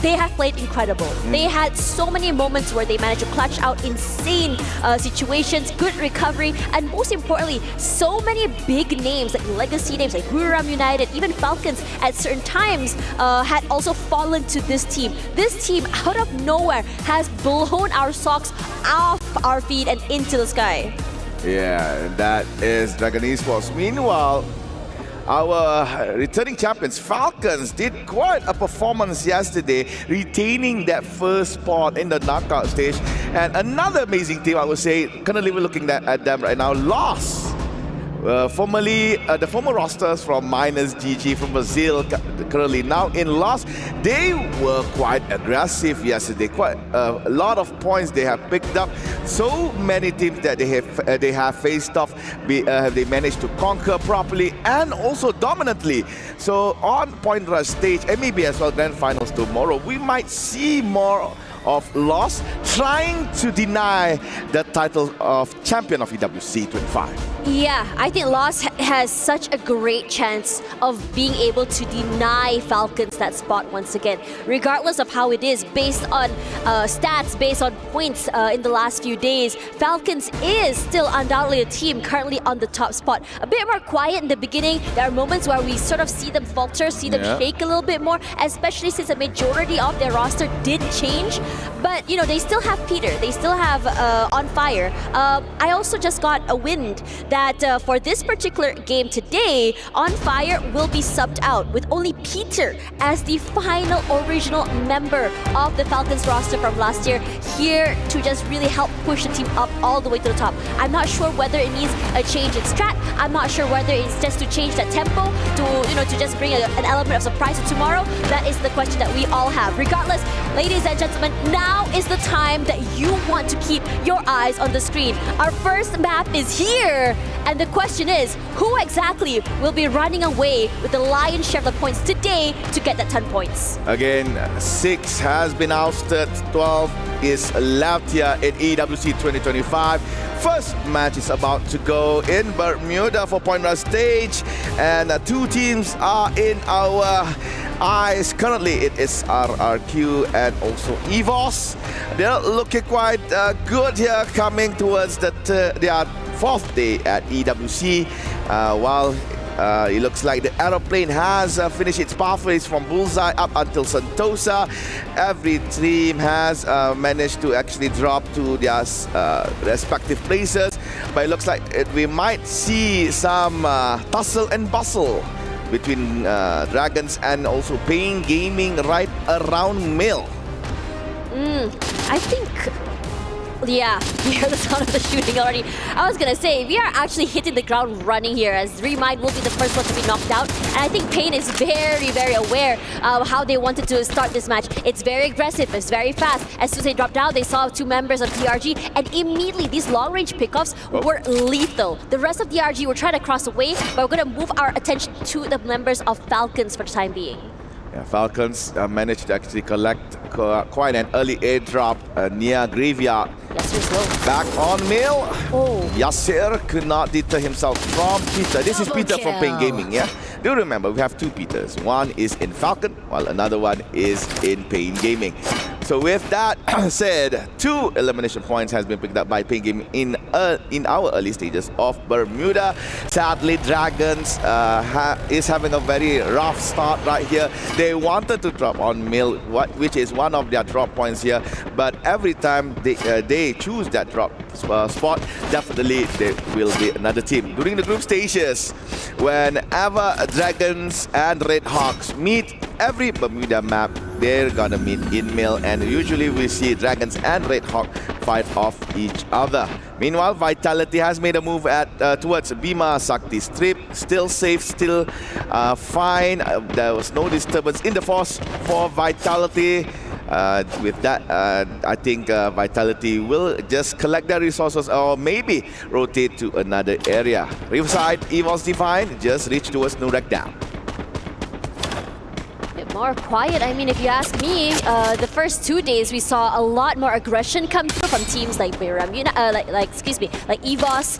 they have played incredible. They had so many moments where they managed to clutch out insane situations, good recovery, and most importantly, so many big names, like legacy names like Buram United, even Falcons at certain times had also fallen to this team. This team, out of nowhere, has blown our socks off our feet and into the sky. Yeah, that is Dragon Esports. Meanwhile, our returning champions, Falcons, did quite a performance yesterday, retaining that first spot in the knockout stage. And another amazing team, I would say, currently we're looking at them right now, lost Formerly, the former rosters from Miners GG from Brazil, currently now in loss, they were quite aggressive yesterday. Quite a lot of points they have picked up. So many teams that they have faced off, they managed to conquer properly and also dominantly. So on Point Rush stage and maybe as well Grand Finals tomorrow, we might see more of loss trying to deny the title of champion of EWC 25. Yeah, I think Loss has such a great chance of being able to deny Falcons that spot once again, regardless of how it is, based on stats, based on points in the last few days. Falcons is still undoubtedly a team currently on the top spot. A bit more quiet in the beginning. There are moments where we sort of see them falter, see them shake a little bit more, especially since a majority of their roster did change. But, you know, they still have Peter. They still have On Fire. I also just got a wind that for this particular game today, On Fire will be subbed out with only Peter as the final original member of the Falcons roster from last year, here to just really help push the team up all the way to the top. I'm not sure whether it means a change in strat. I'm not sure whether it's just to change that tempo, to, you know, to just bring an element of surprise to tomorrow. That is the question that we all have. Regardless, ladies and gentlemen, now is the time that you want to keep your eyes on the screen. Our first map is here, and the question is, who exactly will be running away with the lion's share of the points today to get that 10 points? Again, 6 has been ousted, 12 is left here in EWC 2025. First match is about to go in Bermuda for Point Rush stage, and 2 teams are in our eyes. Currently, it is RRQ and also Evos. They're looking quite good here, coming towards their 4th day at EWC, while it looks like the aeroplane has finished its pathways from Bullseye up until Sentosa. Every team has managed to actually drop to their respective places, but it looks like we might see some tussle and bustle between Dragons and also Pain Gaming right around Mill. I think... Yeah, you hear the sound of the shooting already. I was gonna say, we are actually hitting the ground running here, as Remind will be the first one to be knocked out. And I think Pain is very, very aware of how they wanted to start this match. It's very aggressive, it's very fast. As soon as they dropped down, they saw 2 members of DRG, and immediately these long-range pickoffs were lethal. The rest of DRG were trying to cross away, but we're gonna move our attention to the members of Falcons for the time being. Yeah, Falcons managed to actually collect quite an early airdrop near Graveyard. Back on Mill. Yasser could not deter himself from Peter. This is Peter from Pain Gaming, yeah? Do remember, we have 2 Peters. One is in Falcon, while another one is in Pain Gaming. So with that said, 2 elimination points has been picked up by Pain Gaming in our early stages of Bermuda. Sadly, Dragons is having a very rough start right here. They wanted to drop on Mill, which is one of their drop points here, but every time they choose that drop spot, definitely there will be another team. During the group stages, whenever Dragons and Red Hawks meet, every Bermuda map, they're gonna meet in Mill, and usually we see Dragons and Red Hawk fight off each other. Meanwhile, Vitality has made a move towards Bima Sakti Strip. Still safe, still fine. There was no disturbance in the force for Vitality. With that, I think Vitality will just collect their resources or maybe rotate to another area. Riverside, Evos Divine just reached towards Nurak Dam. More quiet. I mean, if you ask me, the first 2 days we saw a lot more aggression come through from teams like Bermuda, like Evos.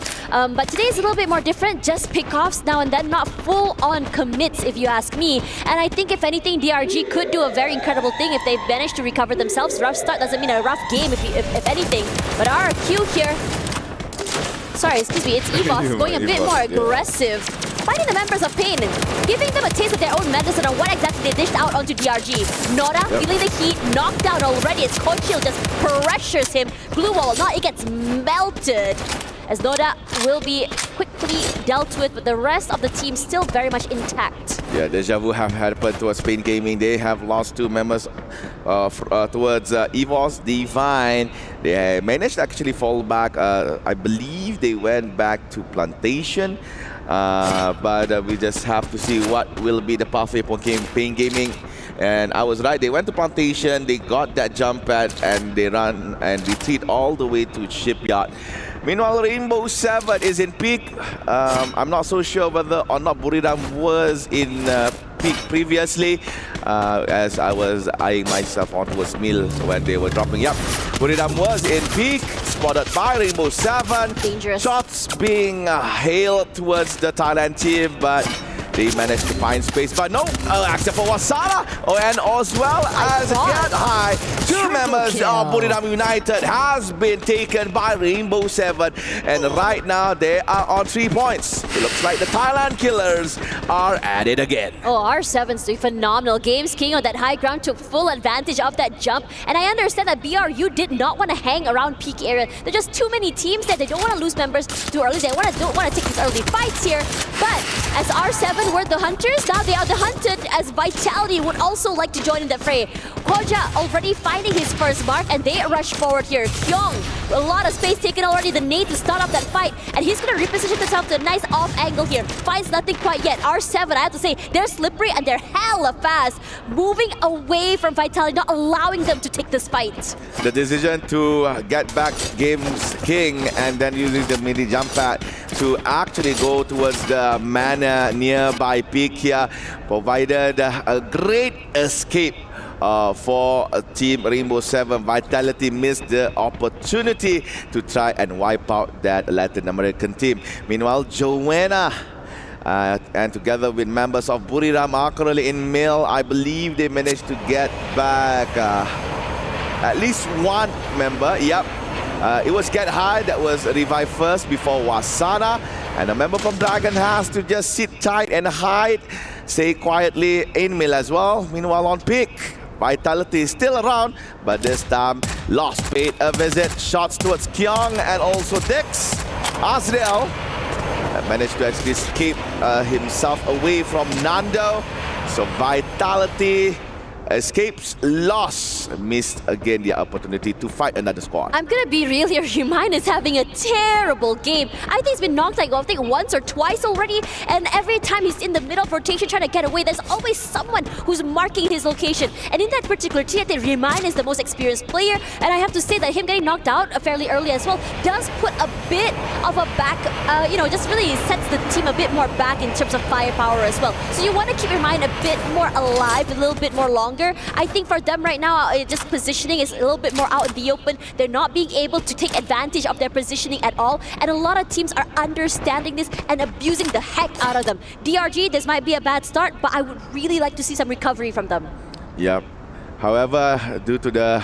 But today is a little bit more different. Just pickoffs now and then, not full-on commits, if you ask me. And I think if anything, DRG could do a very incredible thing if they manage to recover themselves. Rough start doesn't mean a rough game, if anything. But RRQ here. Sorry, excuse me. It's Evos going a bit more aggressive. Finding the members of Pain, giving them a taste of their own medicine on what exactly they dished out onto DRG. Nora feeling the heat, knocked down already as Kochil just pressures him. Glue wall, now it gets melted. As Noda will be quickly dealt with, but the rest of the team still very much intact. Yeah, deja vu have happened towards Pain Gaming. They have lost 2 members towards Evos Divine. They managed to actually fall back. I believe they went back to Plantation. but we just have to see what will be the pathway for Pain Gaming. And I was right, they went to Plantation, they got that jump pad, and they run and retreat all the way to Shipyard. Meanwhile, Rainbow 7 is in peak. I'm not so sure whether or not Buriram was in peak previously, as I was eyeing myself on towards Mill when they were dropping. Yep, Buriram was in peak, spotted by Rainbow 7. Dangerous. Shots being hailed towards the Thailand team, but they managed to find space, but no, except for Wasara, and as well as Get High. Two members of Buriram United has been taken by Rainbow 7, and right now they are on 3 points. It looks like the Thailand Killers are at it again. Oh, R7's doing phenomenal. Games King on that high ground took full advantage of that jump, and I understand that BRU did not want to hang around peak area. There are just too many teams that they don't want to lose members too early. They don't want to take these early fights here, but as R7 were the hunters, now they are the hunted, as Vitality would also like to join in the fray. Koja already finding his first mark, and they rush forward here. Kyung, a lot of space taken already, the nade to start off that fight, and he's going to reposition himself to a nice off angle here. Finds nothing quite yet. R7, I have to say, they're slippery and they're hella fast, moving away from Vitality, not allowing them to take this fight. The decision to get back Games King and then using the mini jump pad to actually go towards the mana nearby peak here provided a great escape for Team Rainbow 7. Vitality missed the opportunity to try and wipe out that Latin American team. Meanwhile, Joanna and together with members of Buriram are currently in Mill. I believe they managed to get back at least one member. Yep. It was Get High that was revived first before Wasana, and a member from Dragon has to just sit tight and hide, stay quietly in Mill as well. Meanwhile on peak, Vitality is still around, but this time Lost paid a visit. Shots towards Kyung and also Dix. Azrael managed to actually escape himself away from Nando. So Vitality escapes, lost, missed again the opportunity to fight another squad. I'm gonna be real here. Humine is having a terrible game. I think he's been knocked like, I think once or twice already, and every time he's in the middle of rotation trying to get away, there's always someone who's marking his location. And in that particular team, I think Humine is the most experienced player, and I have to say that him getting knocked out fairly early as well does put a bit of a back, just really sets the team a bit more back in terms of firepower as well. So you want to keep Humine a bit more alive, a little bit more longer. I think for them right now, just positioning is a little bit more out in the open. They're not being able to take advantage of their positioning at all, and a lot of teams are understanding this and abusing the heck out of them. DRG, this might be a bad start, but I would really like to see some recovery from them. Yep. However, due to the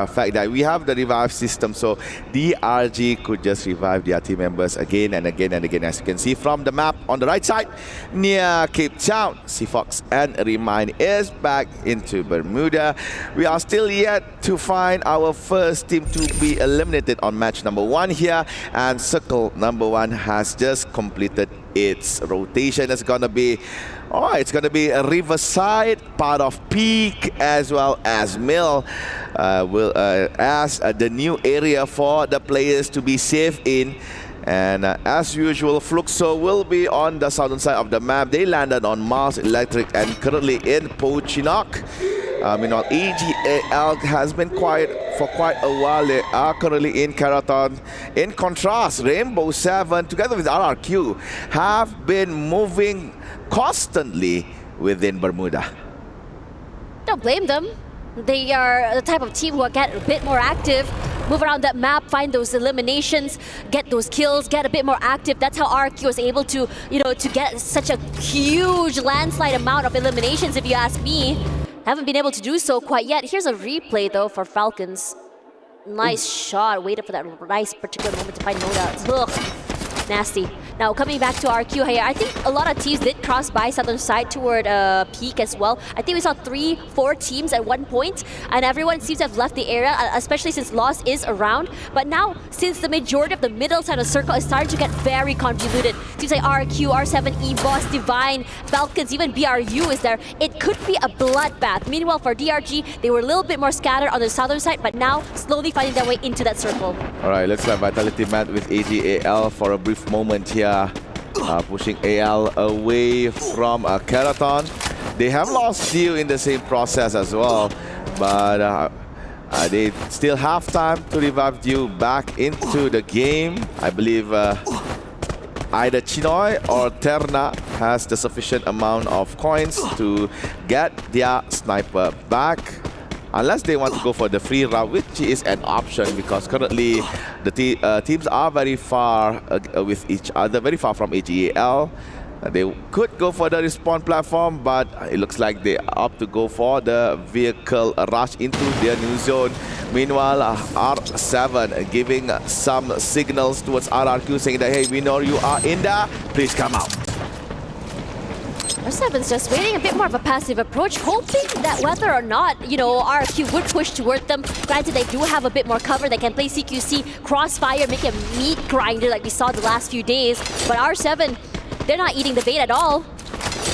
fact that we have the revive system, so DRG could just revive their team members again and again and again. As you can see from the map on the right side, near Cape Town, Seafox and Remind is back into Bermuda. We are still yet to find our first team to be eliminated on match number 1 here, and Circle number 1 has just completed its rotation. It's gonna be a Riverside, part of Peak, as well as Mill, as the new area for the players to be safe in. And as usual, Fluxo will be on the southern side of the map. They landed on Mars Electric and currently in Pochinock. Meanwhile, AG.AL has been quiet for quite a while. They are currently in Karaton. In contrast, Rainbow 7, together with RRQ, have been moving constantly within Bermuda. Don't blame them. They are the type of team who get a bit more active, move around that map, find those eliminations, get those kills, get a bit more active. That's how RQ was able to, to get such a huge landslide amount of eliminations, if you ask me. Haven't been able to do so quite yet. Here's a replay though for Falcons. Nice shot. Waited for that nice particular moment to find no doubts. Ugh, nasty. Now coming back to RQ here, I think a lot of teams did cross by southern side toward Peak as well. I think we saw 3-4 teams at one point, and everyone seems to have left the area, especially since Lost is around. But now, since the majority of the middle side of the circle is starting to get very convoluted, teams like RQ, R7, Evos, Divine, Falcons, even BRU is there, it could be a bloodbath. Meanwhile, for DRG, they were a little bit more scattered on the southern side, but now slowly finding their way into that circle. Alright, looks like Vitality met with AG.AL for a brief moment here. pushing AL away from Keraton. They have lost Dio in the same process as well, but they still have time to revive Dio back into the game. I believe either Chinoy or Terna has the sufficient amount of coins to get their sniper back. Unless they want to go for the free route, which is an option because currently the teams are very far with each other, very far from AG.AL. They could go for the respawn platform, but it looks like they opt to go for the vehicle rush into their new zone. Meanwhile, R7 giving some signals towards RRQ saying that, hey, we know you are in there, please come out. R7's just waiting, a bit more of a passive approach, hoping that whether or not, RRQ would push toward them. Granted, they do have a bit more cover. They can play CQC, crossfire, make a meat grinder like we saw the last few days. But R7, they're not eating the bait at all.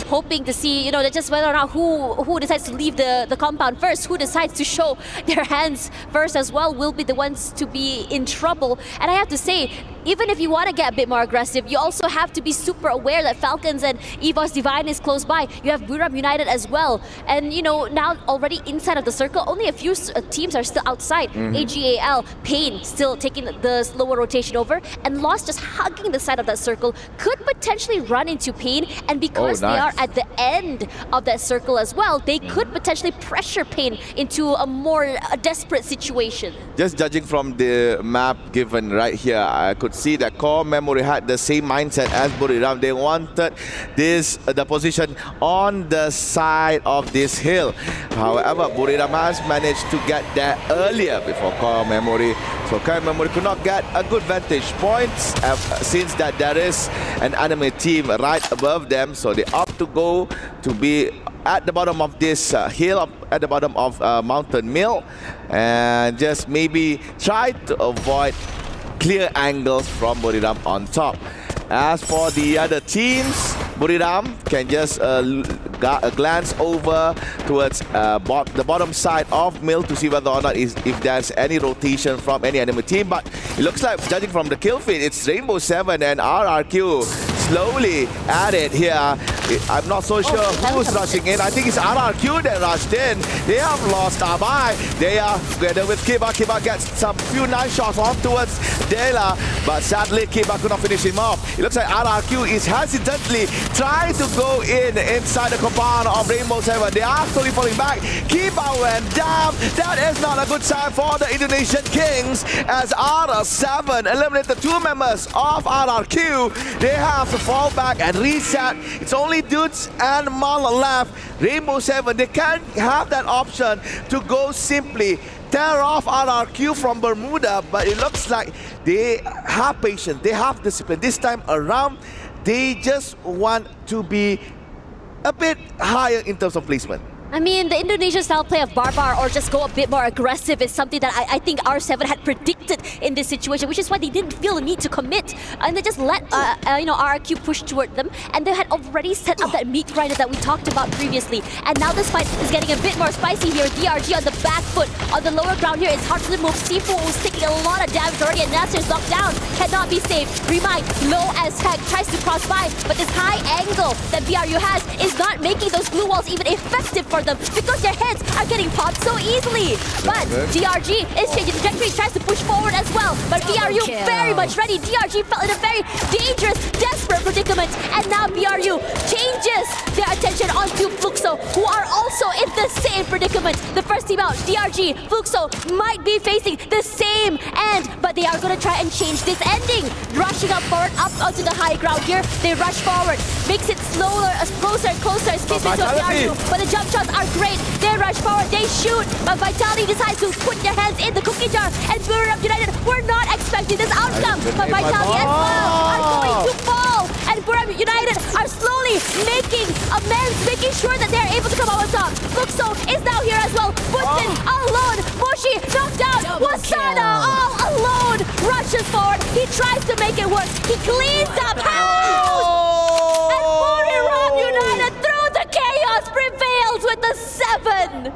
Hoping to see, just whether or not who decides to leave the compound first, who decides to show their hands first as well, will be the ones to be in trouble. And I have to say, even if you want to get a bit more aggressive, you also have to be super aware that Falcons and Evos Divine is close by. You have Buram United as well. And, now already inside of the circle, only a few teams are still outside. AG.AL, Pain still taking the slower rotation over, and Lost just hugging the side of that circle could potentially run into Pain. And because they are at the end of that circle as well, they could potentially pressure Pain into a more desperate situation. Just judging from the map given right here, I could see that Core Memory had the same mindset as Buriram. They wanted the position on the side of this hill. However, Buriram has managed to get there earlier before Core Memory. So Core Memory could not get a good vantage point since that there is an enemy team right above them. So they opt to go to be at the bottom of this hill, at the bottom of Mountain Mill, and just maybe try to avoid clear angles from Buriram on top. As for the other teams, Buriram can just glance over towards the bottom side of Mill to see whether or not if there's any rotation from any enemy team. But it looks like, judging from the kill feed, it's Rainbow 7 and RRQ slowly at it here. I'm not so sure who's rushing in. I think it's RRQ that rushed in. They have lost Abai. They are together with Kiba. Kiba gets some few nice shots off towards Dela, but sadly Kiba could not finish him off. It looks like RRQ is hesitantly trying to go inside the compound of Rainbow 7. They are slowly falling back. Kiba went down. That is not a good sign for the Indonesian Kings, as R7 eliminated 2 members of RRQ. They have to fall back and reset. It's only Dudes and Mala left. Rainbow 7, they can't have that option to go simply tear off RRQ from Bermuda, but it looks like they have patience, they have discipline. This time around, they just want to be a bit higher in terms of placement. I mean, the Indonesian style play of Barbar or just go a bit more aggressive is something that I think R7 had predicted in this situation, which is why they didn't feel the need to commit. And they just let RRQ push toward them, and they had already set up that meat grinder that we talked about previously. And now this fight is getting a bit more spicy here. DRG on the back foot, on the lower ground here. It's hard to move. Sifu was taking a lot of damage already, and Nasir's knocked down. Cannot be saved. Remind, low as heck, tries to cross by, but this high angle that BRU has is not making those glue walls even effective for them because their heads are getting popped so easily. But DRG is changing trajectory, tries to push forward as well. But BRU very much ready. DRG fell in a very dangerous, desperate predicament. And now BRU changes their attention onto Fluxo, who are also in the same predicament. The first team out, DRG, Fluxo, might be facing the same end, but they are going to try and change this ending. Rushing up forward, up onto the high ground here. They rush forward, makes it slower, closer and closer, escaping to BRU. But the jump shots are great. They rush forward, they shoot, but Vitality decides to put their hands in the cookie jar, and Buram United were not expecting this outcome, but Vitality as well are going to fall, and Buram United are slowly making amends, making sure that they're able to come out on top. Fluxo is now here as well. Butin alone, Bushi knocked down, Wasana all alone, rushes forward, he tries to make it work, he cleans up house, and Buram United through the chaos prevails with the 7.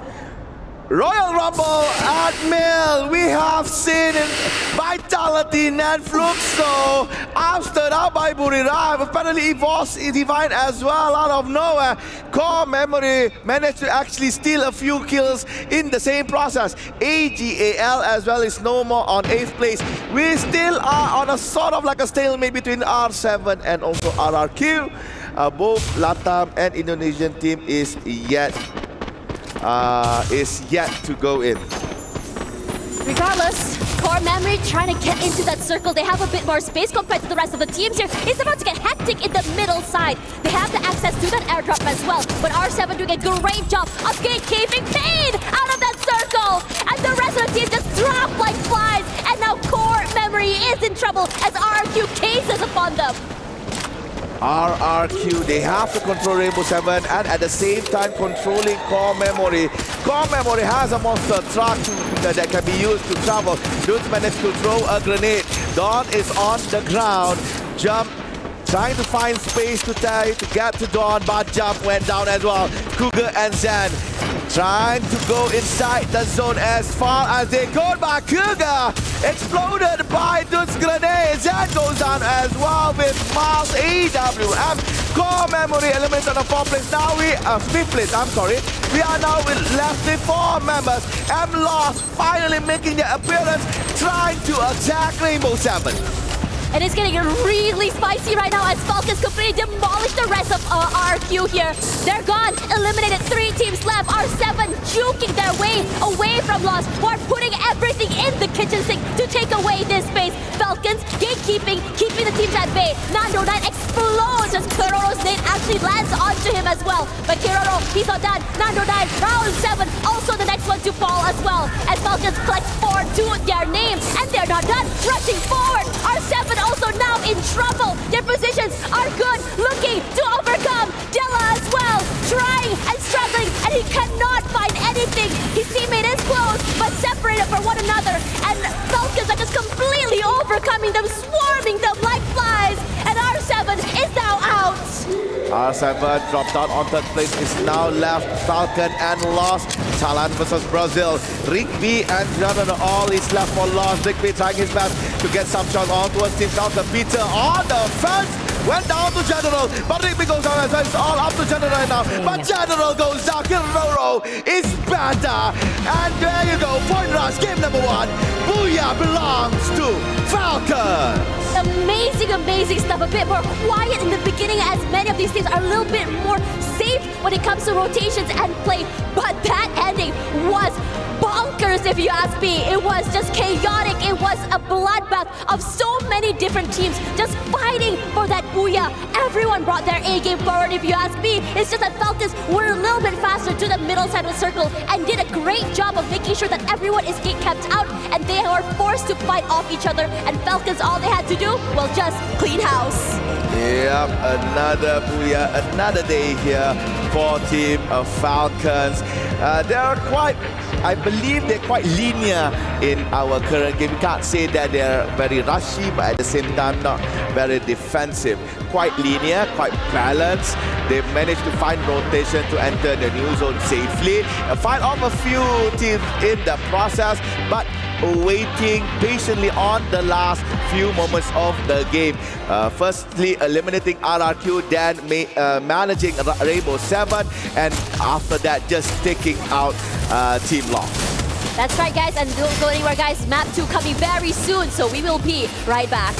Royal Rumble at Mill. We have seen it by Vitality and Fluxo after out by Boulevard. Apparently Evos is divine as well out of nowhere. Core Memory managed to actually steal a few kills in the same process. AG.AL as well is no more on 8th place. We still are on a sort of like a stalemate between R7 and also RRQ. Both Latam and Indonesian team is yet to go in. Regardless, Core Memory trying to get into that circle. They have a bit more space compared to the rest of the teams here. It's about to get hectic in the middle side. They have the access to that airdrop as well. But R7 doing a great job of gatekeeping Pain out of that circle. And the rest of the team just drop like flies. And now Core Memory is in trouble as RRQ cases upon them. RRQ, they have to control Rainbow 7 and at the same time controlling Core Memory. Core Memory has a monster truck that can be used to travel. Dudes managed to throw a grenade. Dawn is on the ground. Jump, trying to find space to get to Dawn, but Jump went down as well. Cougar and Zen trying to go inside the zone as far as they go, but Cougar exploded by Dude's grenade. Zen goes down as well with Miles AWM. Core Memory eliminated on the 4th place. Now we 5th place, I'm sorry. We are now left with 4 members. M-Lost finally making their appearance, trying to attack Rainbow 7. And it's getting really spicy right now as Falcons completely demolish the rest of RQ here. They're gone. Eliminated 3 teams left. R7 juking their way away from Lost, who are putting everything in the kitchen sink to take away this space. Falcons gatekeeping, keeping the teams at bay. Nando 9 explodes as Kiroro's nade actually lands onto him as well. But Kiroro, he's not done. Nando 9, round 7, also the next one to fall as well. As Falcons collect 4 to their name, and they're not done. Rushing forward. R7 also now in trouble. Their positions are good, looking to overcome. Della as well, trying and struggling, and he cannot find anything. His teammate is close, but separated from one another. And Falcons are just completely overcoming them, swarming them like flies. And R7 is now out. R7 dropped out on 3rd place, is now left Falcon and Lost. Thailand versus Brazil. Rigby and Jonathan all is left for Lost. Rigby trying his best to get some shots on towards Team Counter. Peter on the fence. Went down to General, but Rigby goes down as well. It's all up to General now. But General goes down. Kiroro is better. And there you go. Point rush, game number 1. Booyah belongs to Falcons. Amazing, amazing stuff. A bit more quiet in the beginning as many of these teams are a little bit more safe when it comes to rotations and play. But that ending was bonkers if you ask me. It was just chaotic. It was a bloodbath of so many different teams just fighting for that booyah. Everyone brought their A game forward if you ask me. It's just that Falcons were a little bit faster to the middle side of the circle and did a great job of making sure that everyone is gate kept out and they were forced to fight off each other. And Falcons, all they had to do, well, just clean house. Yep, another booyah, another day here for Team Falcons. They're quite, I believe they're quite linear in our current game. We can't say that they're very rushy, but at the same time not very defensive. Quite linear, quite balanced. They've managed to find rotation to enter the new zone safely. Fight off a few teams in the process, but waiting patiently on the last few moments of the game. Firstly, eliminating RRQ, then managing Rainbow 7, and after that, just taking out Team Lost. That's right, guys, and don't go anywhere, guys. Map 2 coming very soon, so we will be right back.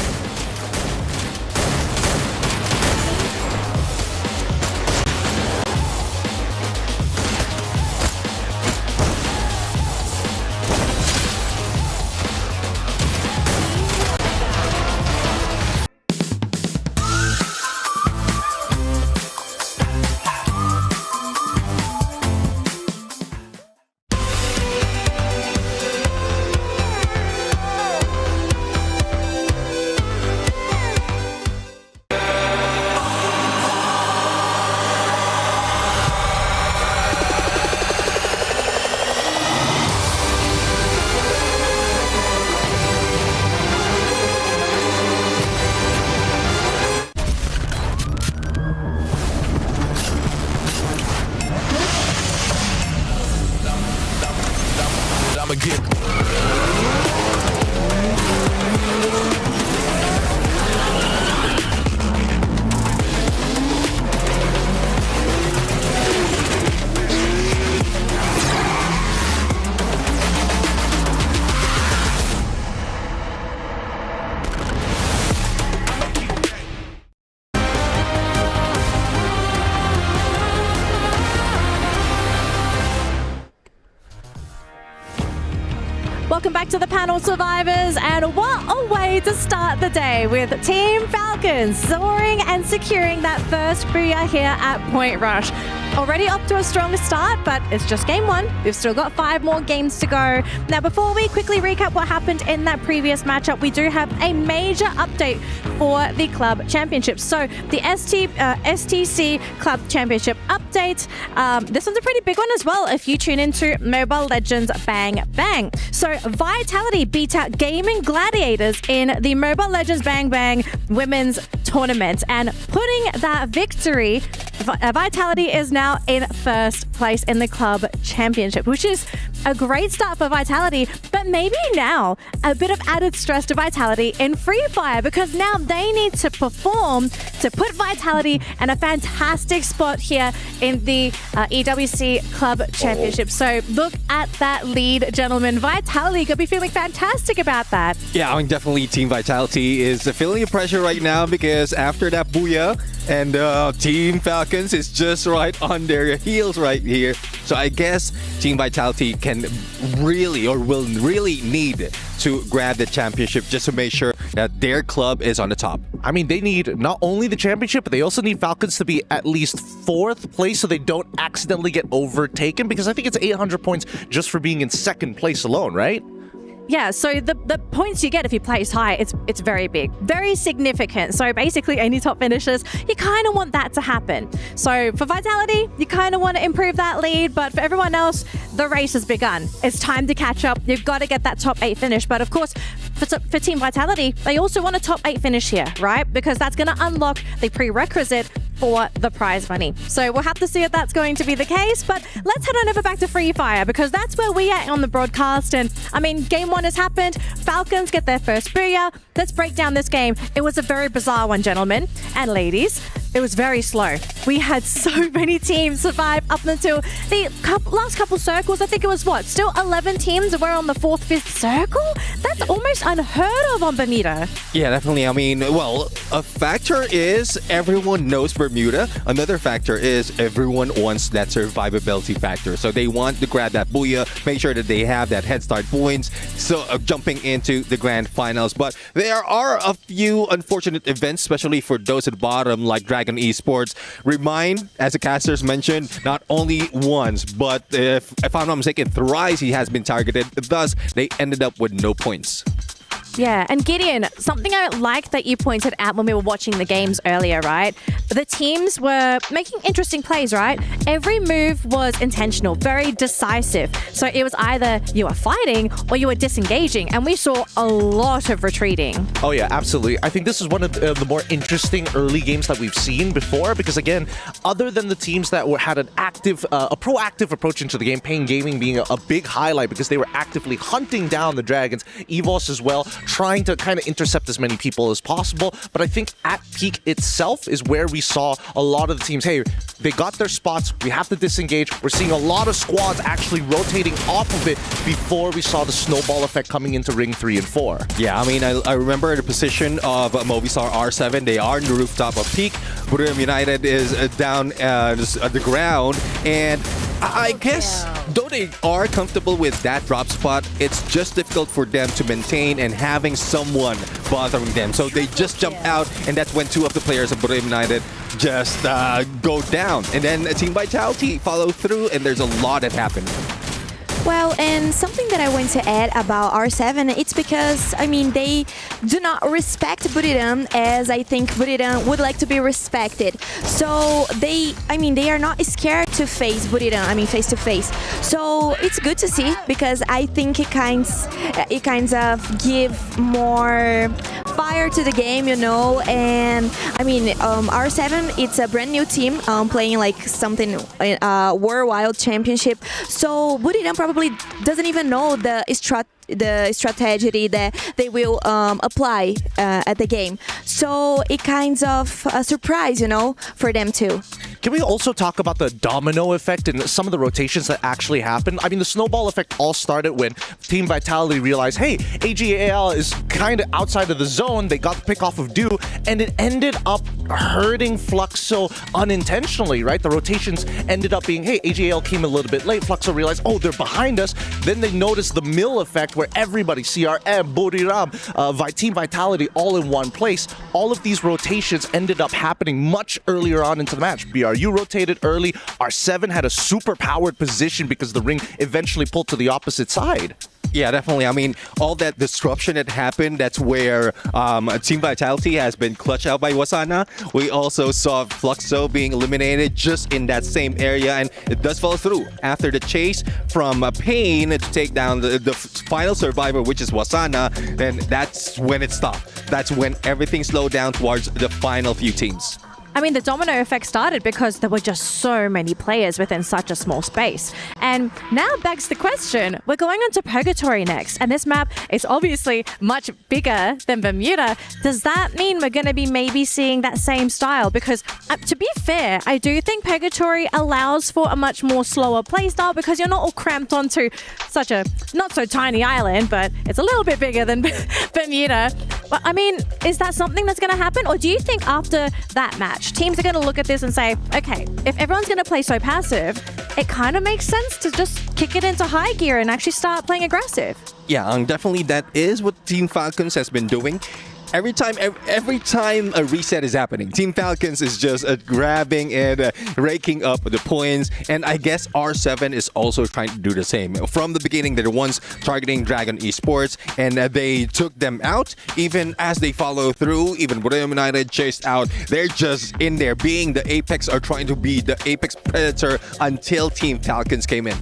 back to the panel survivors, and what a way to start the day with Team Falcons soaring and securing that first booyah here at Point Rush. Already off to a strong start, but it's just game one. We've still got 5 more games to go. Now, before we quickly recap what happened in that previous matchup, we do have a major update for the Club Championship. So the STC Club Championship update. This one's a pretty big one as well if you tune into Mobile Legends Bang Bang. So Vitality beat out Gaming Gladiators in the Mobile Legends Bang Bang Women's Tournament, and putting that victory, Vitality is now in first place in the Club Championship, which is a great start for Vitality, but maybe now a bit of added stress to Vitality in Free Fire, because now they need to perform to put Vitality in a fantastic spot here in the EWC Club Championship. So look at that lead, gentlemen. Vitality could be feeling fantastic about that. Yeah, I mean, definitely Team Vitality is feeling the pressure right now, because after that booyah, and Team Falcons is just right on their heels right here. So I guess Team Vitality can really, or will really need to grab the championship just to make sure that their club is on the top. I mean, they need not only the championship, but they also need Falcons to be at least 4th place so they don't accidentally get overtaken, because I think it's 800 points just for being in 2nd place alone, right? Yeah, so the points you get if you place high, it's very big, very significant. So basically, any top finishers, you kind of want that to happen. So for Vitality, you kind of want to improve that lead, but for everyone else, the race has begun. It's time to catch up. You've got to get that top 8 finish. But of course, for Team Vitality, they also want a top 8 finish here, right? Because that's going to unlock the prerequisite for the prize money. So we'll have to see if that's going to be the case, but let's head on over back to Free Fire, because that's where we are on the broadcast. And I mean, game 1 has happened. Falcons get their first booyah. Let's break down this game. It was a very bizarre one, gentlemen and ladies. It was very slow. We had so many teams survive up until the last couple circles. I think it was still 11 teams were on the 4th, 5th circle? That's almost unheard of on Bermuda. Yeah, definitely. I mean, well, a factor is everyone knows Bermuda. Another factor is everyone wants that survivability factor. So they want to grab that booyah, make sure that they have that head start points, so jumping into the grand finals. But there are a few unfortunate events, especially for those at the bottom, like Dragon Esports. Remind, as the casters mentioned, not only once, but if I'm not mistaken, thrice he has been targeted. Thus, they ended up with no points. Yeah, and Gideon, something I like that you pointed out when we were watching the games earlier, right? The teams were making interesting plays, right? Every move was intentional, very decisive. So it was either you were fighting or you were disengaging, and we saw a lot of retreating. Oh yeah, absolutely. I think this is one of the more interesting early games that we've seen before, because again, other than the teams that had an active, a proactive approach into the game, Pain Gaming being a big highlight because they were actively hunting down the Dragons, Evos as well, trying to kind of intercept as many people as possible. But I think at peak itself is where we saw a lot of the teams, hey, they got their spots, we have to disengage. We're seeing a lot of squads actually rotating off of it before we saw the snowball effect coming into Ring 3 and 4. Yeah, I mean, I remember the position of Movistar R7. They are in the rooftop of peak. Buram United is down just at the ground. And I guess, though they are comfortable with that drop spot, it's just difficult for them to maintain and having someone bothering them. So they just jump out, and that's when 2 of the players of Buram United just go down. And then Team Vitality follow through, and there's a lot that happened. Well, and something that I want to add about R7, it's because, I mean, they do not respect Buriram as I think Buriram would like to be respected. So they are not scared to face Buriram, I mean, face to face. So it's good to see, because I think it kinds of give more fire to the game, you know. And I mean, R7, it's a brand new team playing like something worldwide championship. So Buriram probably doesn't even know the strategy that they will apply at the game. So it kinds of a surprise, you know, for them too. Can we also talk about the domino effect and some of the rotations that actually happened? I mean, the snowball effect all started when Team Vitality realized, hey, AG.AL is kind of outside of the zone. They got the pick off of Do, and it ended up hurting Fluxo unintentionally, right? The rotations ended up being, hey, AG.AL came a little bit late. Fluxo realized, oh, they're behind us. Then they noticed the mill effect where everybody, CRM, Buriram, Team Vitality, all in one place. All of these rotations ended up happening much earlier on into the match. BRU rotated early. R7 had a super powered position because the ring eventually pulled to the opposite side. Yeah, definitely. I mean, all that disruption that happened, that's where Team Vitality has been clutched out by Wasana. We also saw Fluxo being eliminated just in that same area, and it does fall through. After the chase from Pain to take down the final survivor, which is Wasana, then that's when it stopped. That's when everything slowed down towards the final few teams. I mean, the domino effect started because there were just so many players within such a small space. And now begs the question, we're going on to Purgatory next, and this map is obviously much bigger than Bermuda. Does that mean we're going to be maybe seeing that same style? Because to be fair, I do think Purgatory allows for a much more slower playstyle because you're not all cramped onto such a not so tiny island, but it's a little bit bigger than Bermuda. But I mean, is that something that's going to happen? Or do you think after that match, teams are going to look at this and say, okay, if everyone's going to play so passive, it kind of makes sense to just kick it into high gear and actually start playing aggressive? Yeah, definitely that is what Team Falcons has been doing. Every time a reset is happening, Team Falcons is just grabbing and raking up the points. And I guess R7 is also trying to do the same. From the beginning, they're the ones targeting Dragon Esports, and they took them out. Even as they follow through, even Boulevard United chased out, they're just in there being the Apex, or trying to be the Apex Predator until Team Falcons came in.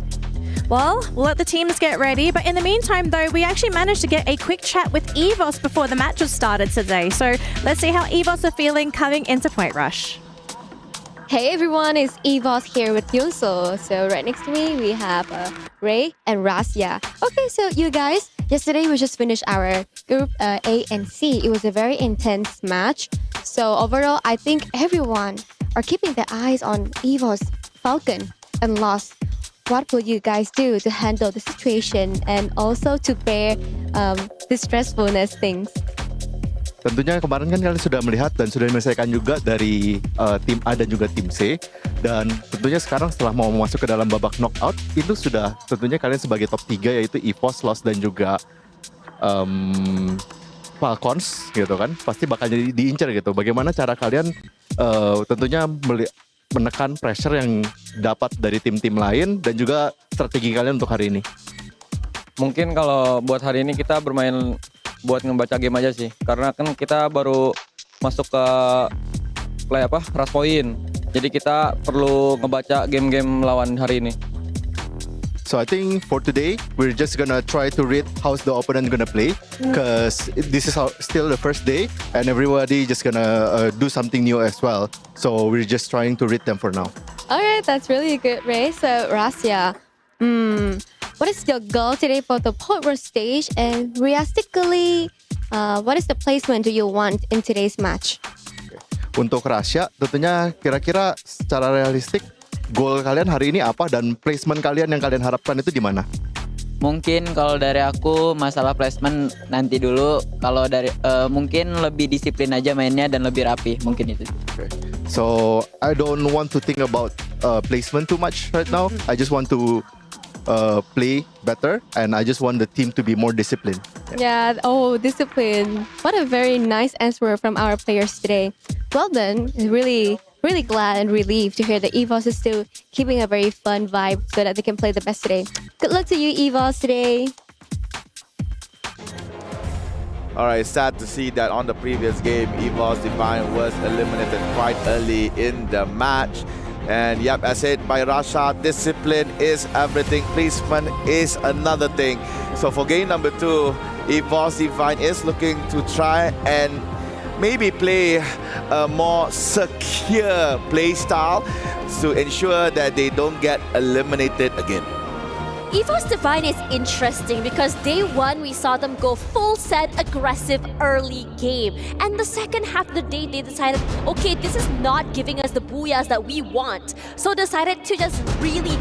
Well, we'll let the teams get ready. But in the meantime, though, we actually managed to get a quick chat with Evos before the matches started today. So let's see how Evos are feeling coming into Point Rush. Hey everyone, it's Evos here with Yunso. So right next to me, we have Ray and Rasya. Okay, so you guys, yesterday we just finished our Group A and C. It was a very intense match. So overall, I think everyone are keeping their eyes on Evos, Falcon, and Lost. What will you guys do to handle the situation and also to bear the stressfulness things? Tentunya kemarin kan kalian sudah melihat dan sudah menyelesaikan juga dari tim A dan juga tim C. Dan tentunya sekarang setelah mau masuk ke dalam babak knockout, itu sudah tentunya kalian sebagai top 3 yaitu Evos, Lost dan juga Falcons gitu kan. Pasti bakal jadi diincar gitu. Bagaimana cara kalian tentunya menekan pressure yang dapat dari tim-tim lain dan juga strategi kalian untuk hari ini? Mungkin kalau buat hari ini kita bermain buat ngebaca game aja sih, karena kan kita baru masuk ke rush point, jadi kita perlu ngebaca game-game lawan hari ini. So I think for today, we're just gonna try to read how's the opponent gonna play, because this is still the first day, and everybody just gonna do something new as well. So we're just trying to read them for now. Alright, that's really good, Ray. So Rasya, what is your goal today for the Point Rush stage, and realistically, what is the placement do you want in today's match? Untuk Rasya, tentunya kira-kira secara realistik, goal kalian hari ini apa dan placement kalian yang kalian harapkan itu di mana? Mungkin kalau dari aku masalah placement nanti dulu. Kalau dari mungkin lebih disiplin aja mainnya dan lebih rapi, mungkin itu. Okay. So I don't want to think about placement too much right now. I just want to play better, and I just want the team to be more disciplined. Yeah, discipline. What a very nice answer from our players today. Well done. Really glad and relieved to hear that Evos is still keeping a very fun vibe so that they can play the best today. Good luck to you, Evos, today. Alright, sad to see that on the previous game, Evos Divine was eliminated quite early in the match. And yep, as said by Rasha, discipline is everything. Placement is another thing. So for game number 2, Evos Divine is looking to try and maybe play a more secure play style to ensure that they don't get eliminated again. Evos Divine is interesting because day one we saw them go full set aggressive early game, and the second half of the day they decided, okay, this is not giving us the booyahs that we want, so decided to just really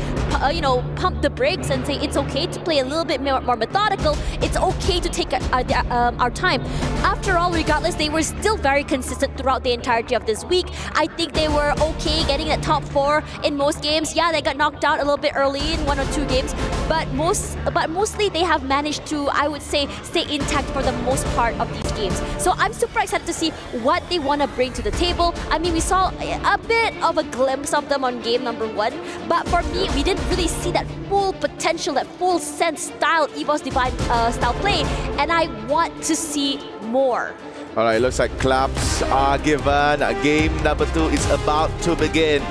pump the brakes and say it's okay to play a little bit more methodical, it's okay to take our time. After all, regardless, they were still very consistent throughout the entirety of this week. I think they were okay getting at top 4 in most games. Yeah, they got knocked out a little bit early in 1 or 2 games, but mostly they have managed to, I would say, stay intact for the most part of these games. So I'm super excited to see what they want to bring to the table. I mean, we saw a bit of a glimpse of them on game number 1, but for me, we didn't really see that full potential, that full sense style, Evos Divine style play, and I want to see more. All right, looks like claps are given. Game number 2 is about to begin.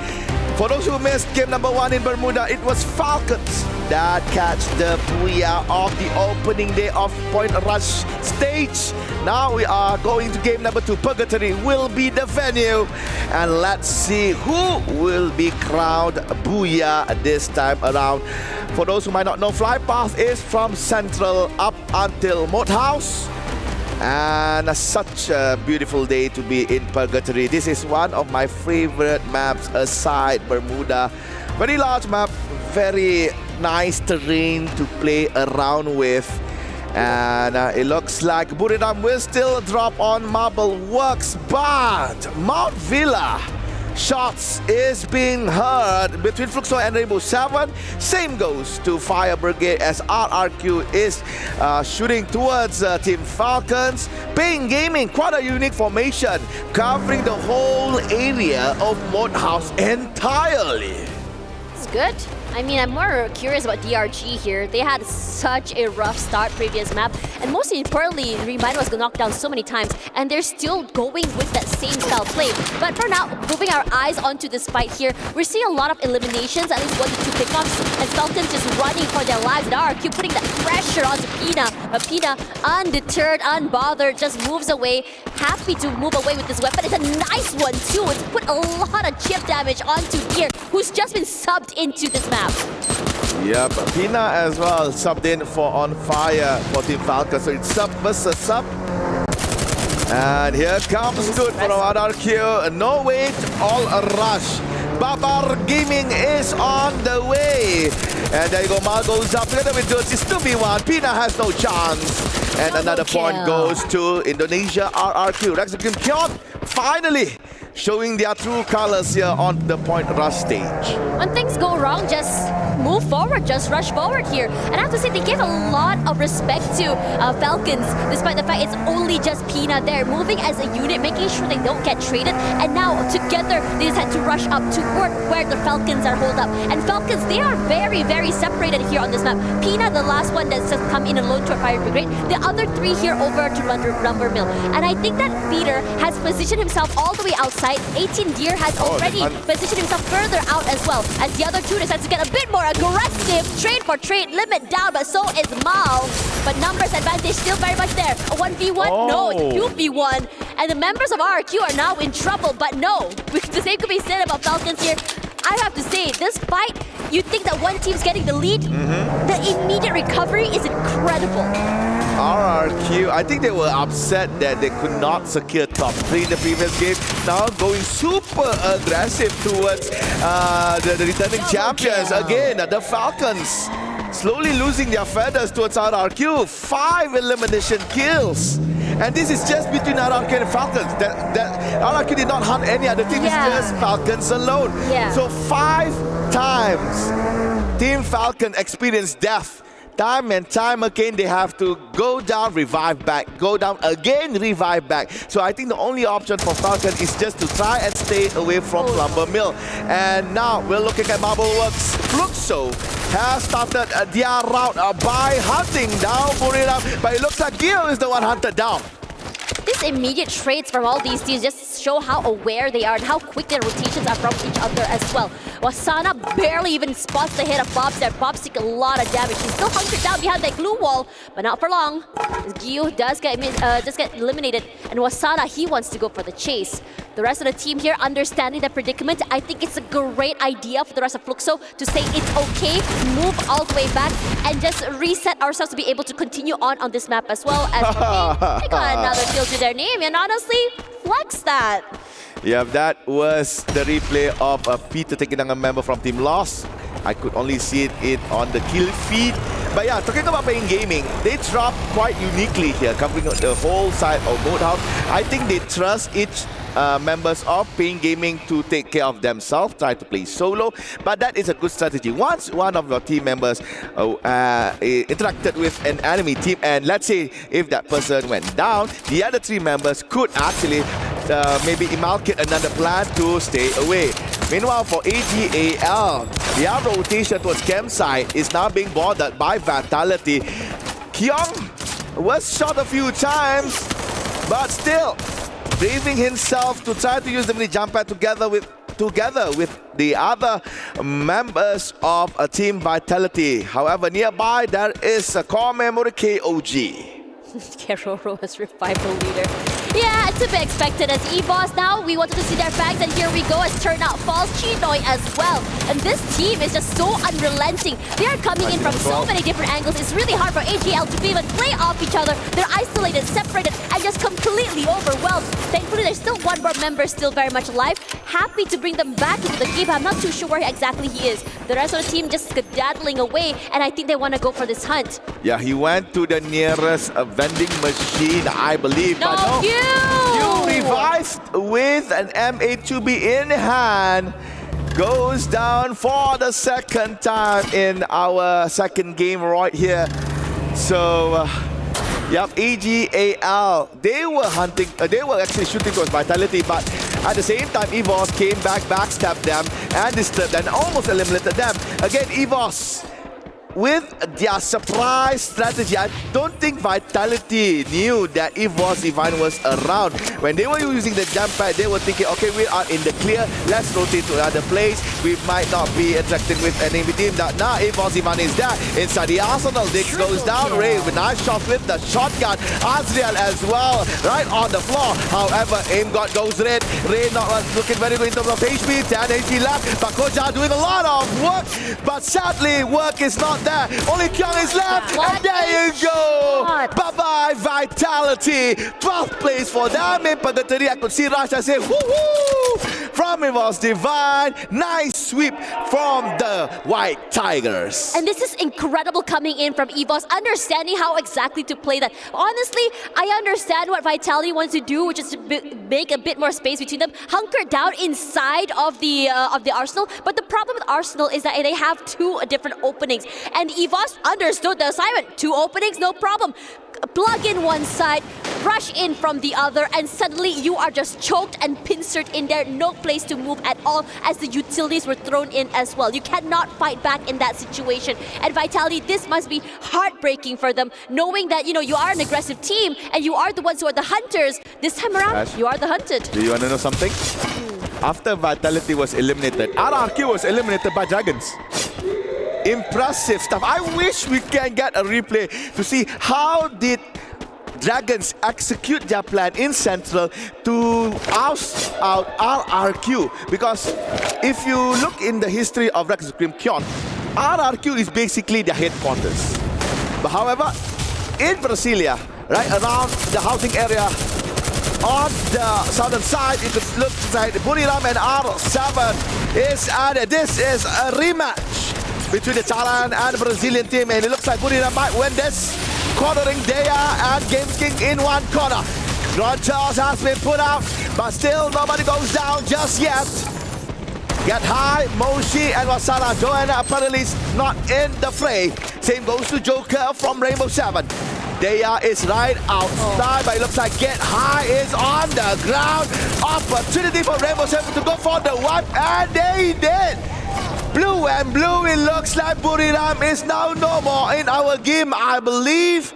For those who missed game number 1 in Bermuda, it was Falcons that catch the booyah of the opening day of Point Rush stage. Now we are going to game number 2. Purgatory will be the venue. And let's see who will be crowned booyah this time around. For those who might not know, Fly Path is from Central up until Moat House. And such a beautiful day to be in Purgatory. This is one of my favorite maps aside Bermuda. Very large map, very nice terrain to play around with. And it looks like Buridam will still drop on Marble Works, but Mount Villa shots is being heard between Fluxo and Rainbow 7. Same goes to Fire Brigade as RRQ is shooting towards Team Falcons. Paying Gaming, quite a unique formation, covering the whole area of Moat House entirely. It's good. I mean, I'm more curious about DRG here. They had such a rough start previous map, and most importantly, Remind was knocked down so many times, and they're still going with that same style play. But for now, moving our eyes onto this fight here, we're seeing a lot of eliminations, at least 1 to 2 pickups, and Falcons just running for their lives, and RRQ putting that pressure onto Pina. But Pina, undeterred, unbothered, just moves away, happy to move away with this weapon. It's a nice one too. It's put a lot of chip damage onto Gear, who's just been subbed into this map. Yep, Pina as well subbed in for On Fire for Team Falcons. So it's sub versus sub. And here comes good from RRQ. No wait, all a rush. Babar Gaming is on the way. And there you go, Mal goes up together with Dutz. It's 2v1. Pina has no chance. And another point goes to Indonesia RRQ. Rexicum Kyon finally showing their true colors here on the Point Rush stage. When things go wrong, just move forward, just rush forward here. And I have to say, they give a lot of respect to Falcons, despite the fact it's only just Pina there, moving as a unit, making sure they don't get traded. And now, together, they just had to rush up toward where the Falcons are holed up. And Falcons, they are very, very separated here on this map. Pina, the last one that's just come in alone to a Fire Brigade. The other 3 here over to Lumber Mill. And I think that Peter has positioned himself all the way outside. 18 Deer has already positioned himself further out as well, as the other 2 decides to get a bit more aggressive. Trade for trade, limit down, but so is Mal. But numbers advantage still very much there. A 1v1? No, it's 2v1. And the members of RRQ are now in trouble, but no. The same could be said about Falcons here. I have to say, this fight, you think that one team's getting the lead? The immediate recovery is incredible. RRQ, I think they were upset that they could not secure top 3 in the previous game. Now going super aggressive towards the returning champions. Again, the Falcons slowly losing their feathers towards RRQ. 5 elimination kills. And this is just between RRQ and Falcons. RRQ did not hunt any other team, it's just Falcons alone. So 5 times Team Falcon experienced death. Time and time again, they have to go down, revive back, go down again, revive back. So I think the only option for Falcon is just to try and stay away from Lumber Mill. And now we're looking at Marble Works. Fluxo has started their route by hunting down Buridam, but it looks like Gio is the one hunted down. This just immediate trades from all these teams just show how aware they are and how quick their rotations are from each other as well. Wasana barely even spots the hit of Bobs there. Bobs take a lot of damage. He's still hunkered down behind that glue wall, but not for long. Gyu does get eliminated, and Wasana, he wants to go for the chase. The rest of the team here understanding the predicament. I think it's a great idea for the rest of Fluxo to say it's okay, move all the way back, and just reset ourselves to be able to continue on this map as well. As for me, they got another kill to their name, and honestly, flex that. Yeah, that was the replay of Peter taking down a member from Team Lost. I could only see it on the kill feed. But yeah, talking about playing gaming, they dropped quite uniquely here, covering the whole side of Modehouse. I think they trust each members of Paying Gaming to take care of themselves, try to play solo, but that is a good strategy. Once one of your team members interacted with an enemy team, and let's say if that person went down, the other 3 members could actually maybe inculcate another plan to stay away. Meanwhile, for AG.AL, their rotation towards campsite is now being bothered by Vitality. Kyung was shot a few times, but still braving himself to try to use the mini jump pad together with the other members of a Team Vitality. However, nearby there is a core memory KOG. Keroro has revived the leader. Yeah, to be expected as Evos. Now we wanted to see their bags, and here we go as turnout falls Chinoy as well. And this team is just so unrelenting. They are coming in from so many different angles. It's really hard for AG.AL to even play off each other. They're isolated, separated, and just completely overwhelmed. Thankfully, there's still one more member still very much alive. Happy to bring them back into the game. I'm not too sure where exactly he is. The rest of the team just skedaddling away, and I think they want to go for this hunt. Yeah, he went to the nearest vending machine, I believe. No, but no, you revised with an M82B in hand. Goes down for the second time in our second game right here. So, yep, AG.AL, they were hunting, they were actually shooting towards Vitality, but at the same time, Evos came back, backstabbed them, and disturbed them, and almost eliminated them. Again, Evos, with their surprise strategy, I don't think Vitality knew that Evos Divine was around. When they were using the jump pad, they were thinking, okay, we are in the clear, let's rotate to another place. We might not be interacting with an enemy team. Now Evos Divine is there. Inside the arsenal, Dix goes down. Ray with nice shot with the shotgun. Azriel as well, right on the floor. However, aim god goes red. Ray not looking very good in terms of HP. 10 HP left. Bakoja doing a lot of work, but sadly, work is not there. Only Kyung is left, and there you go. Bye-bye, Vitality. 12th place for them in Purgatory. I could see Rasha say, woo-hoo! From Evos Divine. Nice sweep from the White Tigers. And this is incredible coming in from Evos, understanding how exactly to play that. Honestly, I understand what Vitality wants to do, which is to make a bit more space between them, hunker down inside of the Arsenal. But the problem with Arsenal is that they have 2 different openings. And Evos understood the assignment. 2 openings, no problem. Plug in one side, rush in from the other, and suddenly you are just choked and pincered in there. No place to move at all, as the utilities were thrown in as well. You cannot fight back in that situation. And Vitality, this must be heartbreaking for them, knowing that, you know, you are an aggressive team and you are the ones who are the hunters. This time around, Ash, you are the hunted. do you want to know something? After Vitality was eliminated, RRQ was eliminated by Dragons. Impressive stuff. I wish we can get a replay to see how did Dragons execute their plan in Central to oust out RRQ. Because if you look in the history of Rex Supreme Kyon, RRQ is basically their headquarters. But however, in Brasilia, right around the housing area, on the southern side, you could look inside Buriram and R7 is added. This is a rematch between the Thailand and Brazilian team, and it looks like Buriram might win this, cornering Daya and Games King in one corner. Grand Charles has been put out, but still nobody goes down just yet. Get high, Moshi and Wasana. Joanna apparently is not in the fray. Same goes to Joker from Rainbow 7. Daya is right outside, but it looks like Get High is on the ground. Opportunity for Rainbow 7 to go for the wipe, and they did. Blue and blue, it looks like Buriram is now no more in our game. I believe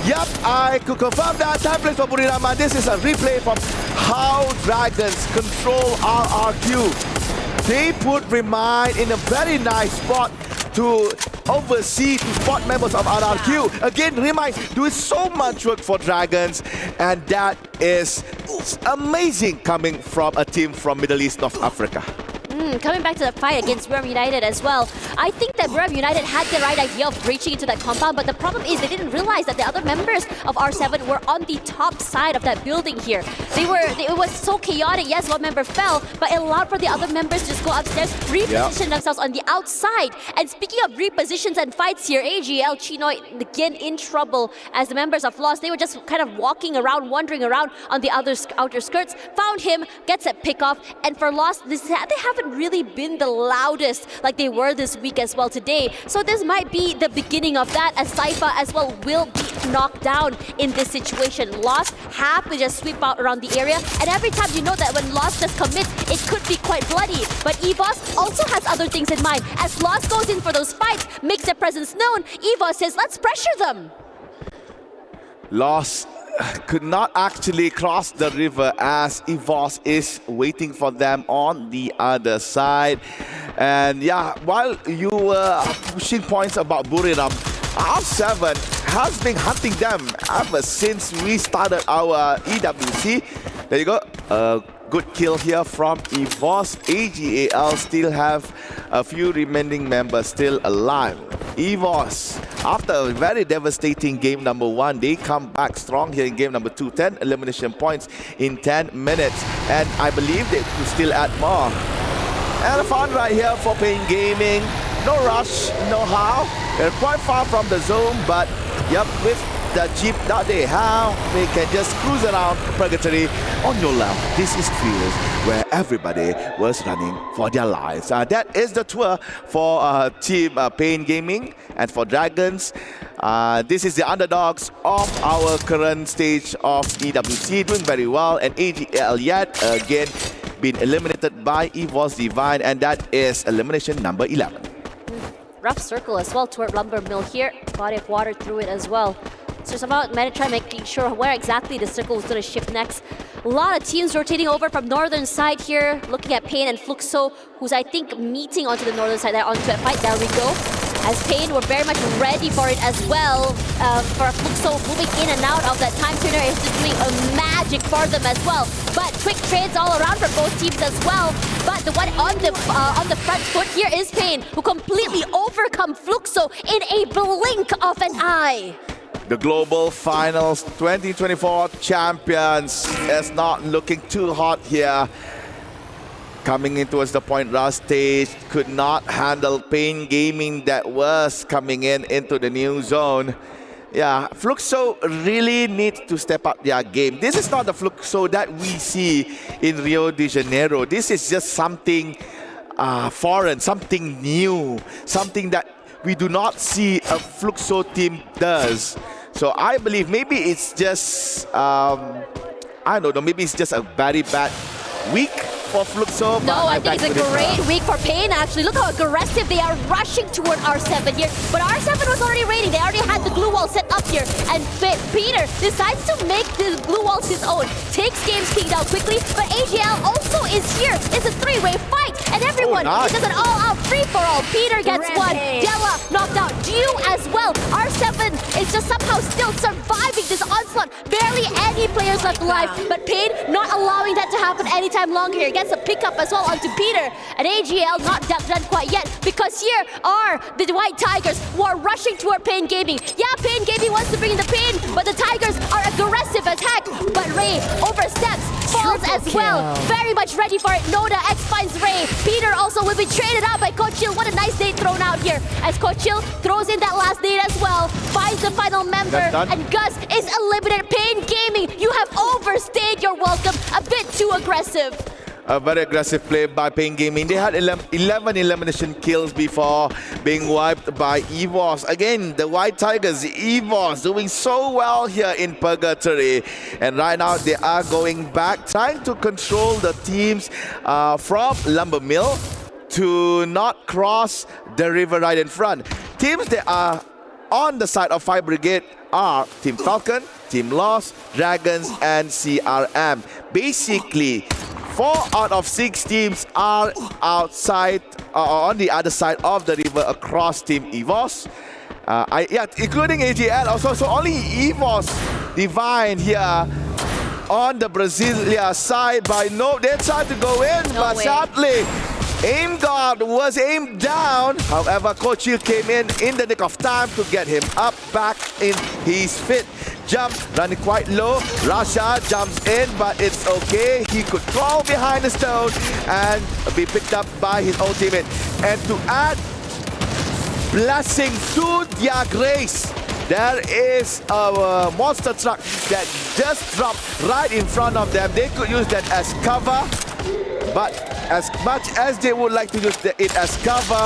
Yep, I could confirm that. Time plays for Buriram, and this is a replay from how Dragons control RRQ. They put Remind in a very nice spot to oversee, to spot members of RRQ. Again, Remind doing so much work for Dragons, and that is amazing coming from a team from Middle East, North Africa. Coming back to the fight against Buriram United as well, I think that Buriram United had the right idea of breaching into that compound, but the problem is they didn't realize that the other members of R7 were on the top side of that building here. It was so chaotic. Yes, one member fell, but it allowed for the other members to just go upstairs, reposition themselves on the outside. And speaking of repositions and fights here, AG.AL, Chinoy again in trouble as the members of Lost. They were just kind of walking around, wandering around on the outer skirts. Found him, gets a pick off, and for Lost, they haven't really been the loudest like they were this week as well today. So this might be the beginning of that, as Saifa as well will be knocked down in this situation. Lost have to just sweep out around the area, and every time you know that when Lost just commits, it could be quite bloody. But Evos also has other things in mind. As Lost goes in for those fights, makes their presence known, Evos says, let's pressure them. Lost could not actually cross the river as Evos is waiting for them on the other side. And yeah, while you were pushing points about Buriram, R7 has been hunting them ever since we started our EWC. There you go. Good kill here from Evos. AG.AL still have a few remaining members still alive. Evos, after a very devastating game number 1, they come back strong here in game number 2. 10 elimination points in 10 minutes. And I believe they could still add more. And fun right here for Pain Gaming. No rush, no how. They're quite far from the zone, but yep, with the jeep that they have, they can just cruise around Purgatory. On your left, this is fields where everybody was running for their lives. That is the tour for team Pain Gaming, and for Dragons. This is the underdogs of our current stage of EWC, doing very well, and AG.AL yet again been eliminated by Evos Divine, and that is elimination number 11. Rough circle as well toward Lumber Mill here. Body of water through it as well. So it's about Metatron making sure where exactly the circle was going to shift next. A lot of teams rotating over from northern side here, looking at Pain and Fluxo, who's I think meeting onto the northern side there onto a fight. There we go. As Pain were very much ready for it as well. For Fluxo moving in and out of that time turner is just doing a magic for them as well. But quick trades all around for both teams as well. But the one on the front foot here is Pain, who completely overcome Fluxo in a blink of an eye. The Global Finals 2024 champions is not looking too hot here. Coming in towards the point rush stage, could not handle Pain Gaming that was coming into the new zone. Yeah, Fluxo really needs to step up their game. This is not the Fluxo that we see in Rio de Janeiro. This is just something foreign, something new, something that we do not see a Fluxo team does. So I believe maybe it's just, I don't know, maybe it's just a very bad week for Fluxo. No, I think it's a great week for Pain actually. Look how aggressive they are rushing toward R7 here. But R7 was already raiding. They already had the glue wall set up here. And Peter decides to make the glue walls his own. Takes Games King down quickly. But AG.AL also is here. It's a three-way fight. And everyone, it does an all-out free-for-all. Peter gets one. Della knocked out. Dew as well. R7 is just somehow still surviving this onslaught. Barely any players left alive. But Pain not allowing that to happen anytime longer here. Gets a pickup as well onto Peter. And AG.AL not done quite yet, because here are the White Tigers who are rushing toward Pain Gaming. Yeah, Pain Gaming wants to bring in the Pain, but the Tigers are aggressive as heck. But Ray oversteps, falls as well. Very much ready for it. Noda X finds Ray. Peter also will be traded out by Coach Chill. What a nice nade thrown out here, as Coach Chill throws in that last nade as well. Finds the final member, and Gus is eliminated. Pain Gaming, you have overstayed your welcome. A bit too aggressive. A very aggressive play by Pain Gaming. They had 11 elimination kills before being wiped by Evos. Again, the White Tigers, Evos, doing so well here in Purgatory. And right now, they are going back, trying to control the teams from Lumber Mill to not cross the river right in front. Teams that are on the side of Fire Brigade are Team Falcon, Team Lost, Dragons, and CRM. Basically, 4 out of 6 teams are outside, on the other side of the river across Team Evos. Including AG.AL also. So only Evos Divine here on the Brasilia side. By no, they tried to go in, but sadly, aim guard was aimed down. However, Coach Hill came in the nick of time to get him up back in his feet. Jump, running quite low. Rasha jumps in, but it's okay. He could crawl behind the stone and be picked up by his own teammate. And to add blessing to their grace, there is a monster truck that just dropped right in front of them. They could use that as cover, but as much as they would like to use it as cover,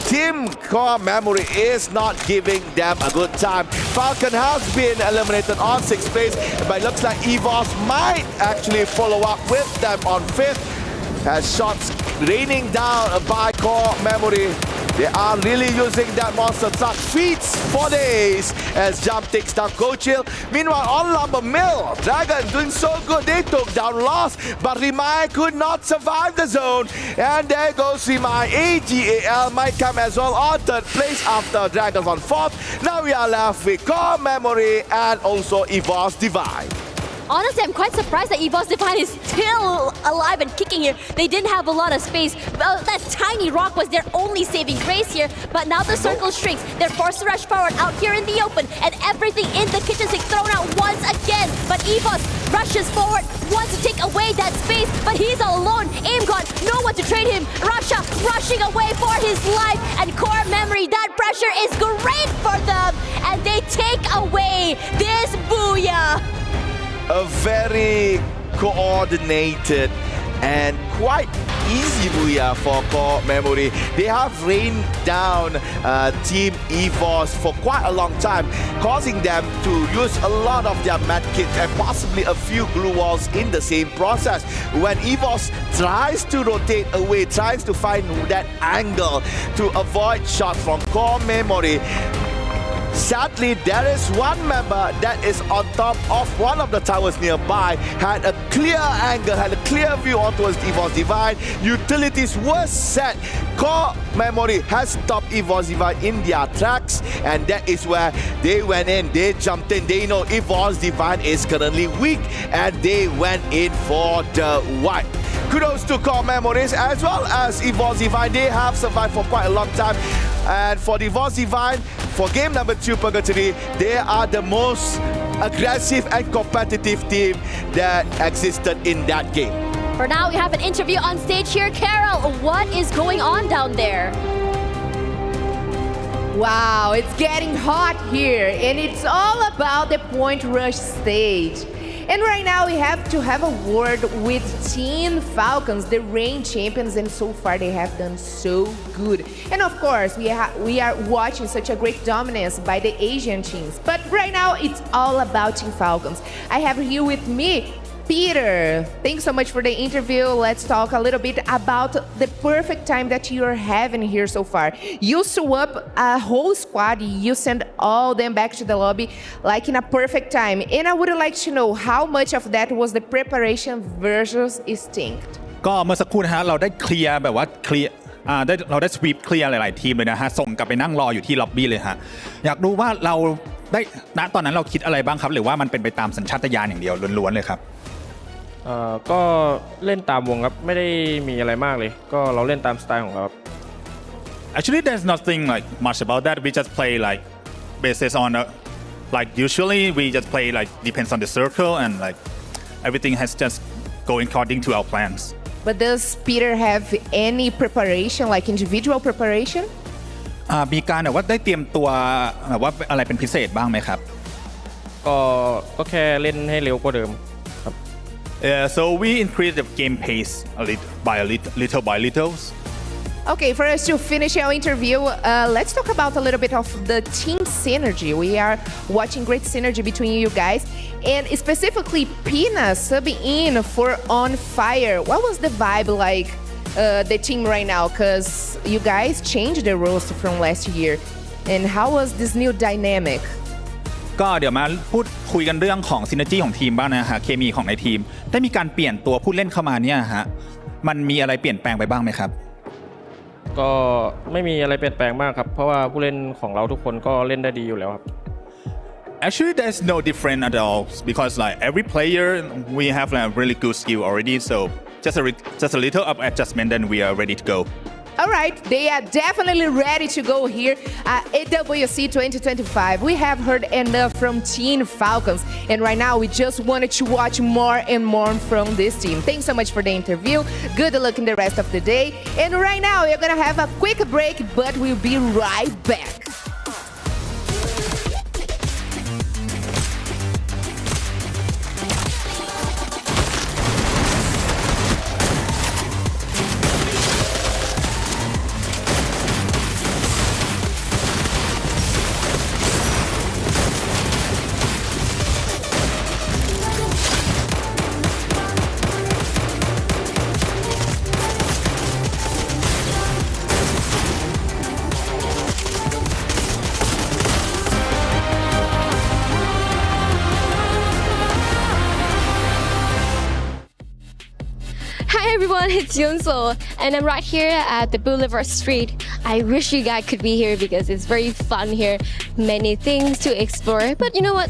Team Core Memory is not giving them a good time. Falcon has been eliminated on 6th place, but it looks like Evos might actually follow up with them on 5th. As shots raining down by Core Memory. They are really using that monster truck feats for days as Jump takes down Coach Hill. Meanwhile, on Lumber Mill, Dragon doing so good. They took down Lost, but Rimai could not survive the zone. And there goes Rimai. AG.AL might come as well on 3rd place after Dragons on 4th. Now we are left with Core Memory and also Evos Divine. Honestly, I'm quite surprised that Evos Divine is still alive and kicking here. They didn't have a lot of space. Well, that tiny rock was their only saving grace here, but now the circle shrinks. They're forced to rush forward out here in the open, and everything in the kitchen sink thrown out once again. But Evos rushes forward, wants to take away that space, but he's all alone. Aim God, no one to trade him. Rasha rushing away for his life, and Core Memory, that pressure is great for them, and they take away this booyah. A very coordinated and quite easy booyah for Core Memory. They have rained down Team Evos for quite a long time, causing them to use a lot of their med kits and possibly a few glue walls in the same process. When Evos tries to rotate away, tries to find that angle to avoid shots from Core Memory, sadly, there is one member that is on top of one of the towers nearby, had a clear angle, had a clear view onto Evos Divine. Utilities were set. Core Memory has stopped Evos Divine in their tracks, and that is where they went in, they jumped in. They know Evos Divine is currently weak, and they went in for the wipe. Kudos to Core Memories as well as Evos Divine. They have survived for quite a long time. And for the Evos Divine, for game number 2, Purgatory, they are the most aggressive and competitive team that existed in that game. For now, we have an interview on stage here. Carol, what is going on down there? Wow, it's getting hot here, and it's all about the point rush stage. And right now we have to have a word with Team Falcons, the reigning champions, and so far they have done so good. And of course, we are watching such a great dominance by the Asian teams. But right now, it's all about Team Falcons. I have here with me Peter. Thanks so much for the interview. Let's talk a little bit about the perfect time that you're having here so far. You swap a whole squad, you send all them back to the lobby like in a perfect time. And I would like to know how much of that was the preparation versus instinct. ก็เมื่อสักครู่นะฮะเราได้เคลียร์แบบว่าเคลียร์เราได้สวีปเคลียร์หลายๆทีมเลยนะฮะส่งกลับไปนั่งรออยู่ที่ล็อบบี้เลยฮะอยากรู้ว่าเราได้ณตอนนั้นเราคิดอะไรบ้างครับหรือว่ามันเป็นไปตามสัญชาตญาณอย่างเดียวล้วนๆเลยครับก็เล่นตามวงครับไม่ได้มีอะไรมากเลยก็เราเล่นตามสไตล์ของเราครับ Actually there's nothing like much about that. We just play like basis on like usually we just play like depends on the circle and like everything has just going according to our plans. But does Peter have any preparation, like individual preparation? มีการแบบว่าได้เตรียมตัวแบบว่าอะไรเป็นพิเศษบ้างไหมครับก็แค่เล่นให้เร็วกว่าเดิมครับ So we increase the game pace little by little. Okay, for us to finish our interview, let's talk about a little bit of the team synergy. We are watching great synergy between you guys, and specifically Pina subbing in for On Fire. What was the vibe like, the team right now? Because you guys changed the roster from last year, and how was this new dynamic? ก็เดี๋ยวมาพูดคุยกันเรื่องของซินเนอร์จี้ของทีมบ้างนะฮะเคมีของในทีมได้มีการเปลี่ยนตัวผู้เล่นเข้ามาเนี่ยฮะมันมีอะไรเปลี่ยนแปลงไปบ้างไหมครับก็ไม่มีอะไรเปลี่ยนแปลงมากครับเพราะว่าผู้เล่นของเราทุกคนก็เล่นได้ดีอยู่แล้วครับ Actually, there's no difference at all because like every player we have like really good skill already. So just a little of adjustment, then we are ready to go. All right, they are definitely ready to go here at EWC 2025. We have heard enough from Team Falcons, and right now we just wanted to watch more and more from this team. Thanks so much for the interview. Good luck in the rest of the day. And right now we're gonna have a quick break, but we'll be right back. Hi everyone, it's Yunso, and I'm right here at the Boulevard Street. I wish you guys could be here because it's very fun here. Many things to explore, but you know what?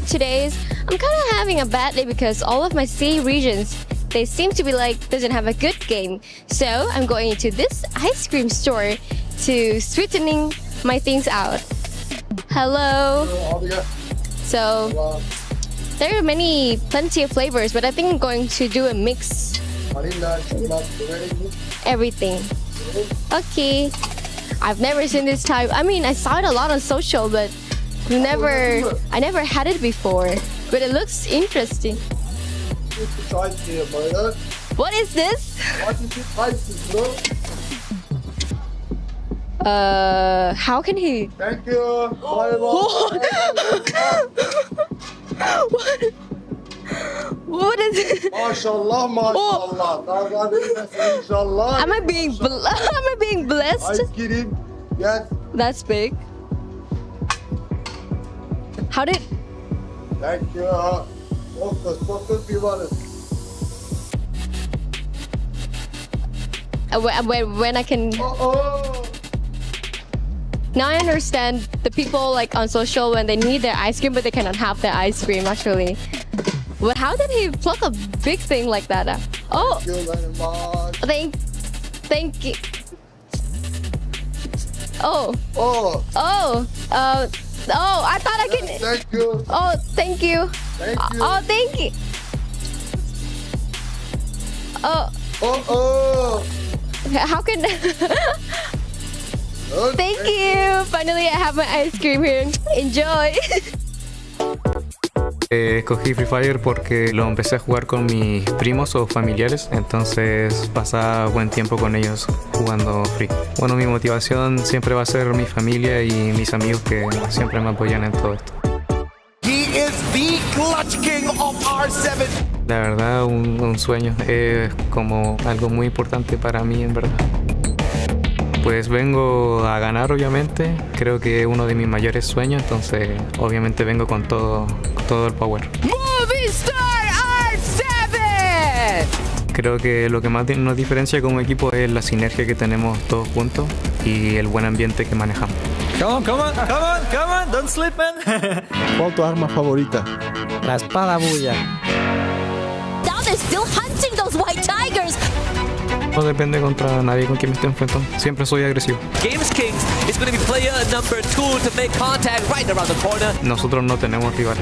I'm kind of having a bad day because all of my city regions, they seem to be like doesn't have a good game. So I'm going into this ice cream store to sweetening my things out. Hello. So there are plenty of flavors, but I think I'm going to do a mix. Everything. Okay. I've never seen this type. I mean, I saw it a lot on social, but I never had it before. But it looks interesting. What is this? How can he? Thank you. What is it? MashaAllah, MashaAllah. Am I being blessed? Ice cream. Yes. That's big. How did? Thank you. Focus, be honest. When I can. Now I understand the people like on social when they need their ice cream, but they cannot have their ice cream actually. But how did he pluck a big thing like that? Oh, thank you. Oh, I thought I can. Thank you. Oh, thank you. Thank you. Oh, thank you. How can? Thank you. Finally, I have my ice cream here. Enjoy. Escogí Free Fire porque lo empecé a jugar con mis primos o familiares, entonces pasaba buen tiempo con ellos jugando Free. Bueno, mi motivación siempre va a ser mi familia y mis amigos que siempre me apoyan en todo esto. He is the clutch king of R7. La verdad, un sueño, es como algo muy importante para mí en verdad. Pues vengo a ganar obviamente, creo que es uno de mis mayores sueños, entonces obviamente vengo con todo el power. Movistar R7! Creo que lo que más nos diferencia como equipo es la sinergia que tenemos todos juntos y el buen ambiente que manejamos. Come on, don't sleep, man. ¿Cuál tu arma favorita? La espada bulla. Now they're still hunting those white tigers. No depende contra nadie con quien me esté enfrentando. Siempre soy agresivo. Games Kings is going to be player number 2 to make contact right around the corner. Nosotros no tenemos rivales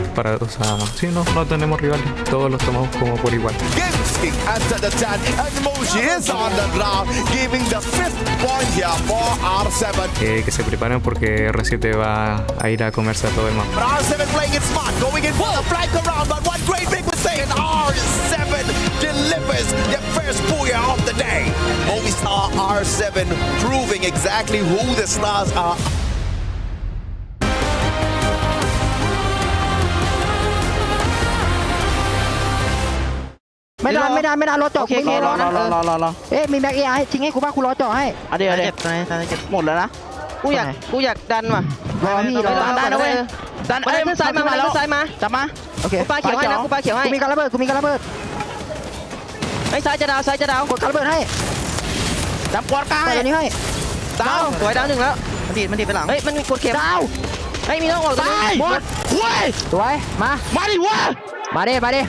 no tenemos rivales. Todos los tomamos como por igual. Games King entered the chat and Moshi is on the ground, giving the 5th point here for R7. Que se preparen porque R7 va a ir a comerse a todo el mapa. But R7 playing it smart, going in for the flank around, but one great big mistake, and R7 delivers their first booyah of the day. Movistar R7 proving exactly who the stars are.ไม่ได้รถจอดเครอเอ๊ะมีแม็กเอไอทิ้งให้กูบ้างกูรอจอดให้เดี๋ยวหมดแล้วนะ กูอยากดันว่ะรอพี่รอดันนะเว้ยดันขึ้นซ้ายมาขึ้นซ้ายมาจับมาโอเคปลาเขียวให้นะกูปลาเขียวให้กูมีการระเบิดไอ้ซ้ายจะดาวกดการระเบิดให้จับกวาดกลางตัวนี้ให้ดาวสวยดาว1แล้วมันดีไปหลังเฮ้ยมันกดเข็มดาวเฮ้ยมีต้องออกตัวนี้หมดเว้ยสวยมาดิวะมาดิ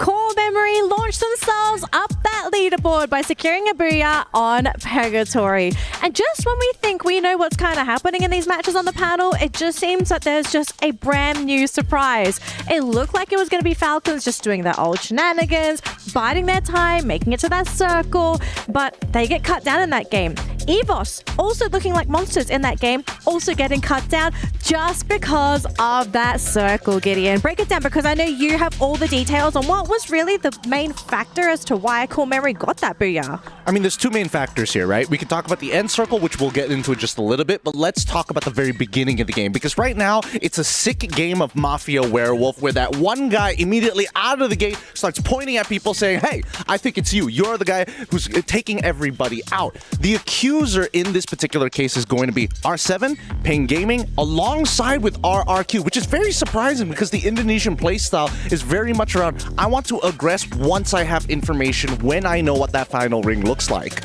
Core Memory launched themselves up that leaderboard by securing a booyah on Purgatory. And just when we think we know what's kind of happening in these matches on the panel, it just seems that there's just a brand new surprise. It looked like it was going to be Falcons just doing their old shenanigans, biding their time, making it to that circle, but they get cut down in that game. Evos also looking like monsters in that game, also getting cut down just because of that circle, Gideon. Break it down because I know you have all the details on what was really the main factor as to why Core Memory got that booyah. I mean, there's two main factors here, right? We can talk about the end circle, which we'll get into in just a little bit, but let's talk about the very beginning of the game, because right now, it's a sick game of Mafia Werewolf, where that one guy immediately out of the gate starts pointing at people saying, hey, I think it's you. You're the guy who's taking everybody out. The accuser in this particular case is going to be R7, Pain Gaming, alongside with RRQ, which is very surprising because the Indonesian playstyle is very much around, I want to aggress once I have information, when I know what that final ring looks like.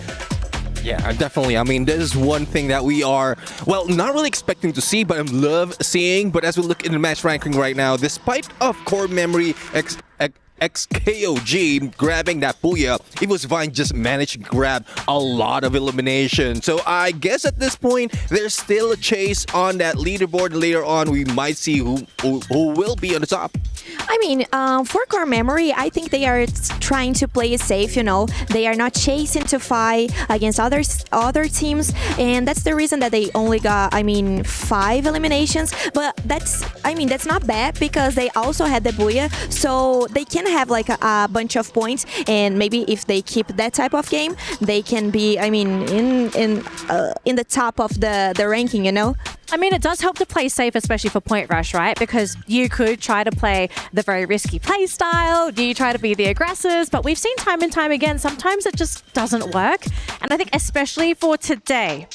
Yeah, definitely. I mean, this is one thing that we are, well, not really expecting to see, but I love seeing. But as we look in the match ranking right now, despite of Core Memory XKOG grabbing that booyah, Evos Vine just managed to grab a lot of elimination. So I guess at this point, there's still a chase on that leaderboard. Later on, we might see who will be on the top. I mean, for Core Memory, I think they are trying to play it safe, you know. They are not chasing to fight against other teams, and that's the reason that they only got, 5 eliminations. But that's not bad because they also had the booyah, so they can have like a bunch of points, and maybe if they keep that type of game, they can be, in the top of the ranking, you know. I mean, it does help to play safe, especially for Point Rush, right? Because you could try to play the very risky play style, you try to be the aggressors, but we've seen time and time again, sometimes it just doesn't work. And I think especially for today,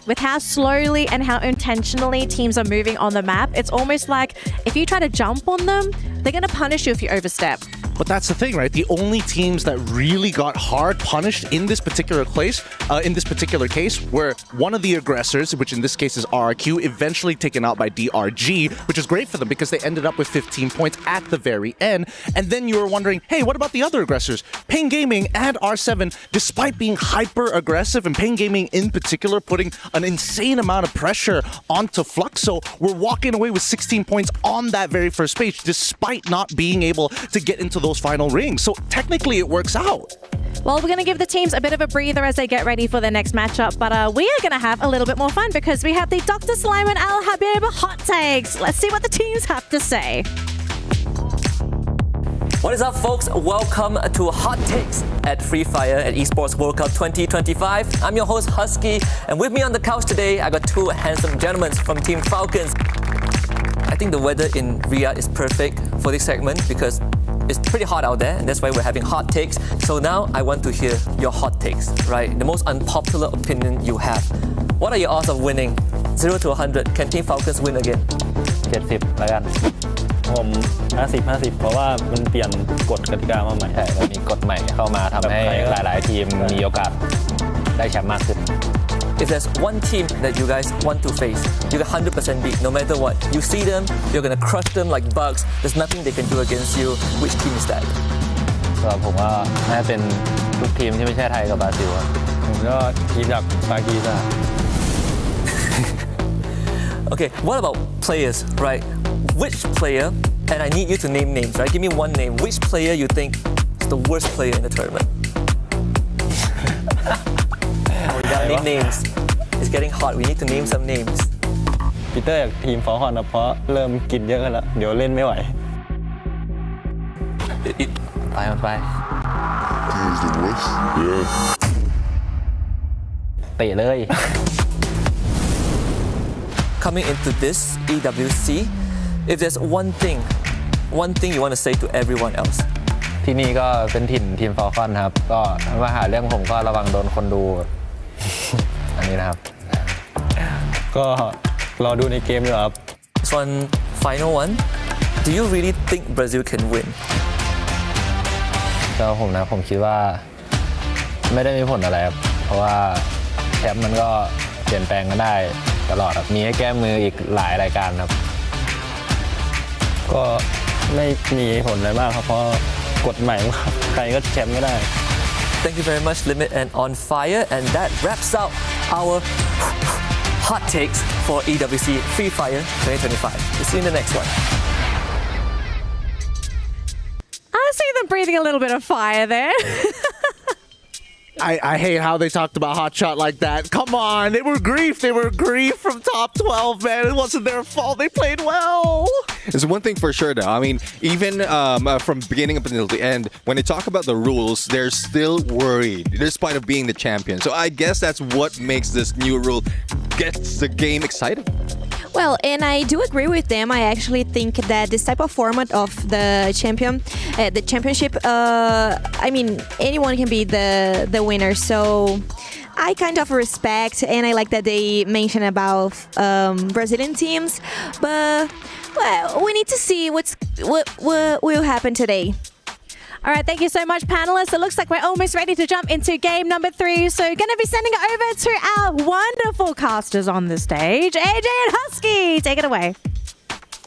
with how slowly and how intentionally teams are moving on the map, it's almost like if you try to jump on them, they're going to punish you if you overstep. But that's the thing, right? The only teams that really got hard punished in this particular case, were one of the aggressors, which in this case is RRQ, eventually taken out by DRG, which is great for them because they ended up with 15 points at the very end. And then you were wondering, hey, what about the other aggressors? Pain Gaming and R7, despite being hyper aggressive, and Pain Gaming in particular putting an insane amount of pressure onto Fluxo, we're walking away with 16 points on that very first page, despite not being able to get into those final rings. So technically it works out. Well, we're going to give the teams a bit of a breather as they get ready for their next matchup, but we are going to have a little bit more fun because we have the Dr. Slime and Al Habib hot takes. Let's see what the teams have to say. What is up, folks? Welcome to Hot Takes at Free Fire at Esports World Cup 2025. I'm your host, Husky, and with me on the couch today, I got two handsome gentlemen from Team Falcons. I think the weather in Riyadh is perfect for this segment because it's pretty hot out there, and that's why we're having hot takes. So now I want to hear your hot takes, right? The most unpopular opinion you have. What are your odds of winning? 0 to 100. Can Team Falcons win again? 70 แล้วกันผม50-50 เพราะว่ามันเปลี่ยนกฎกติกามาใหม่แล้วมีกฎใหม่เข้ามาทำให้หลายๆทีมมีโอกาสได้แชมป์มากขึ้น If there's one team that you guys want to face, you can 100% beat no matter what. You see them, you're gonna crush them like bugs. There's nothing they can do against you. Which team is that? สำหรับผมว่าน่าจะเป็นทุกทีมที่ไม่ใช่ไทยกับบราซิลผมก็คิดจากปากีสถาน Okay, what about players, right? Which player, and I need you to name names, right? Give me one name. Which player you think is the worst player in the tournament? We gotta name names. It's getting hot. We need to name some names. ปีเตอร์จากทีมฟอลคอนนะเพราะเริ่มกินเยอะกันแล้วเดี๋ยวเล่นไม่ไหวไปมันไปเตะเลย Coming into this EWC, if there's one thing you want to say to everyone else. ที่นี่ก็เป็นถิ่นทีมฟอลคอนครับก็มาหาเรื่องผมก็ระวังโดนคนดู อันนี้นะครับ ก็รอดูในเกมดีกว่าครับ This one, final one. Do you really think Brazil can win? ก็ผมนะผมคิดว่าไม่ได้มีผลอะไรครับเพราะว่าแชมป์มันก็เปลี่ยนแปลงกันได้ตลอดครับมีให้แก้มืออีกหลายรายการครับก็ไม่มีผลอะไรมากครับเพราะกฎใหม่ว่าใครก็แชมป์ก็ได้ Thank you very much, Limit and On Fire. And that wraps up our hot takes for EWC Free Fire 2025. We'll see you in the next one. I see them breathing a little bit of fire there. I hate how they talked about Hot Shot like that. Come on, they were grief. They were grief from top 12, man. It wasn't their fault. They played well. There's one thing for sure, though. I mean, even from beginning up until the end, when they talk about the rules, they're still worried, despite of being the champion. So I guess that's what makes this new rule gets the game exciting. Well, and I do agree with them. I actually think that this type of format of the championship, I mean, anyone can be the winner. So I kind of respect, and I like that they mention about Brazilian teams. But well, we need to see what will happen today. All right, thank you so much, panelists. It looks like we're almost ready to jump into game number 3. So going to be sending it over to our wonderful casters on the stage, AJ and Husky. Take it away.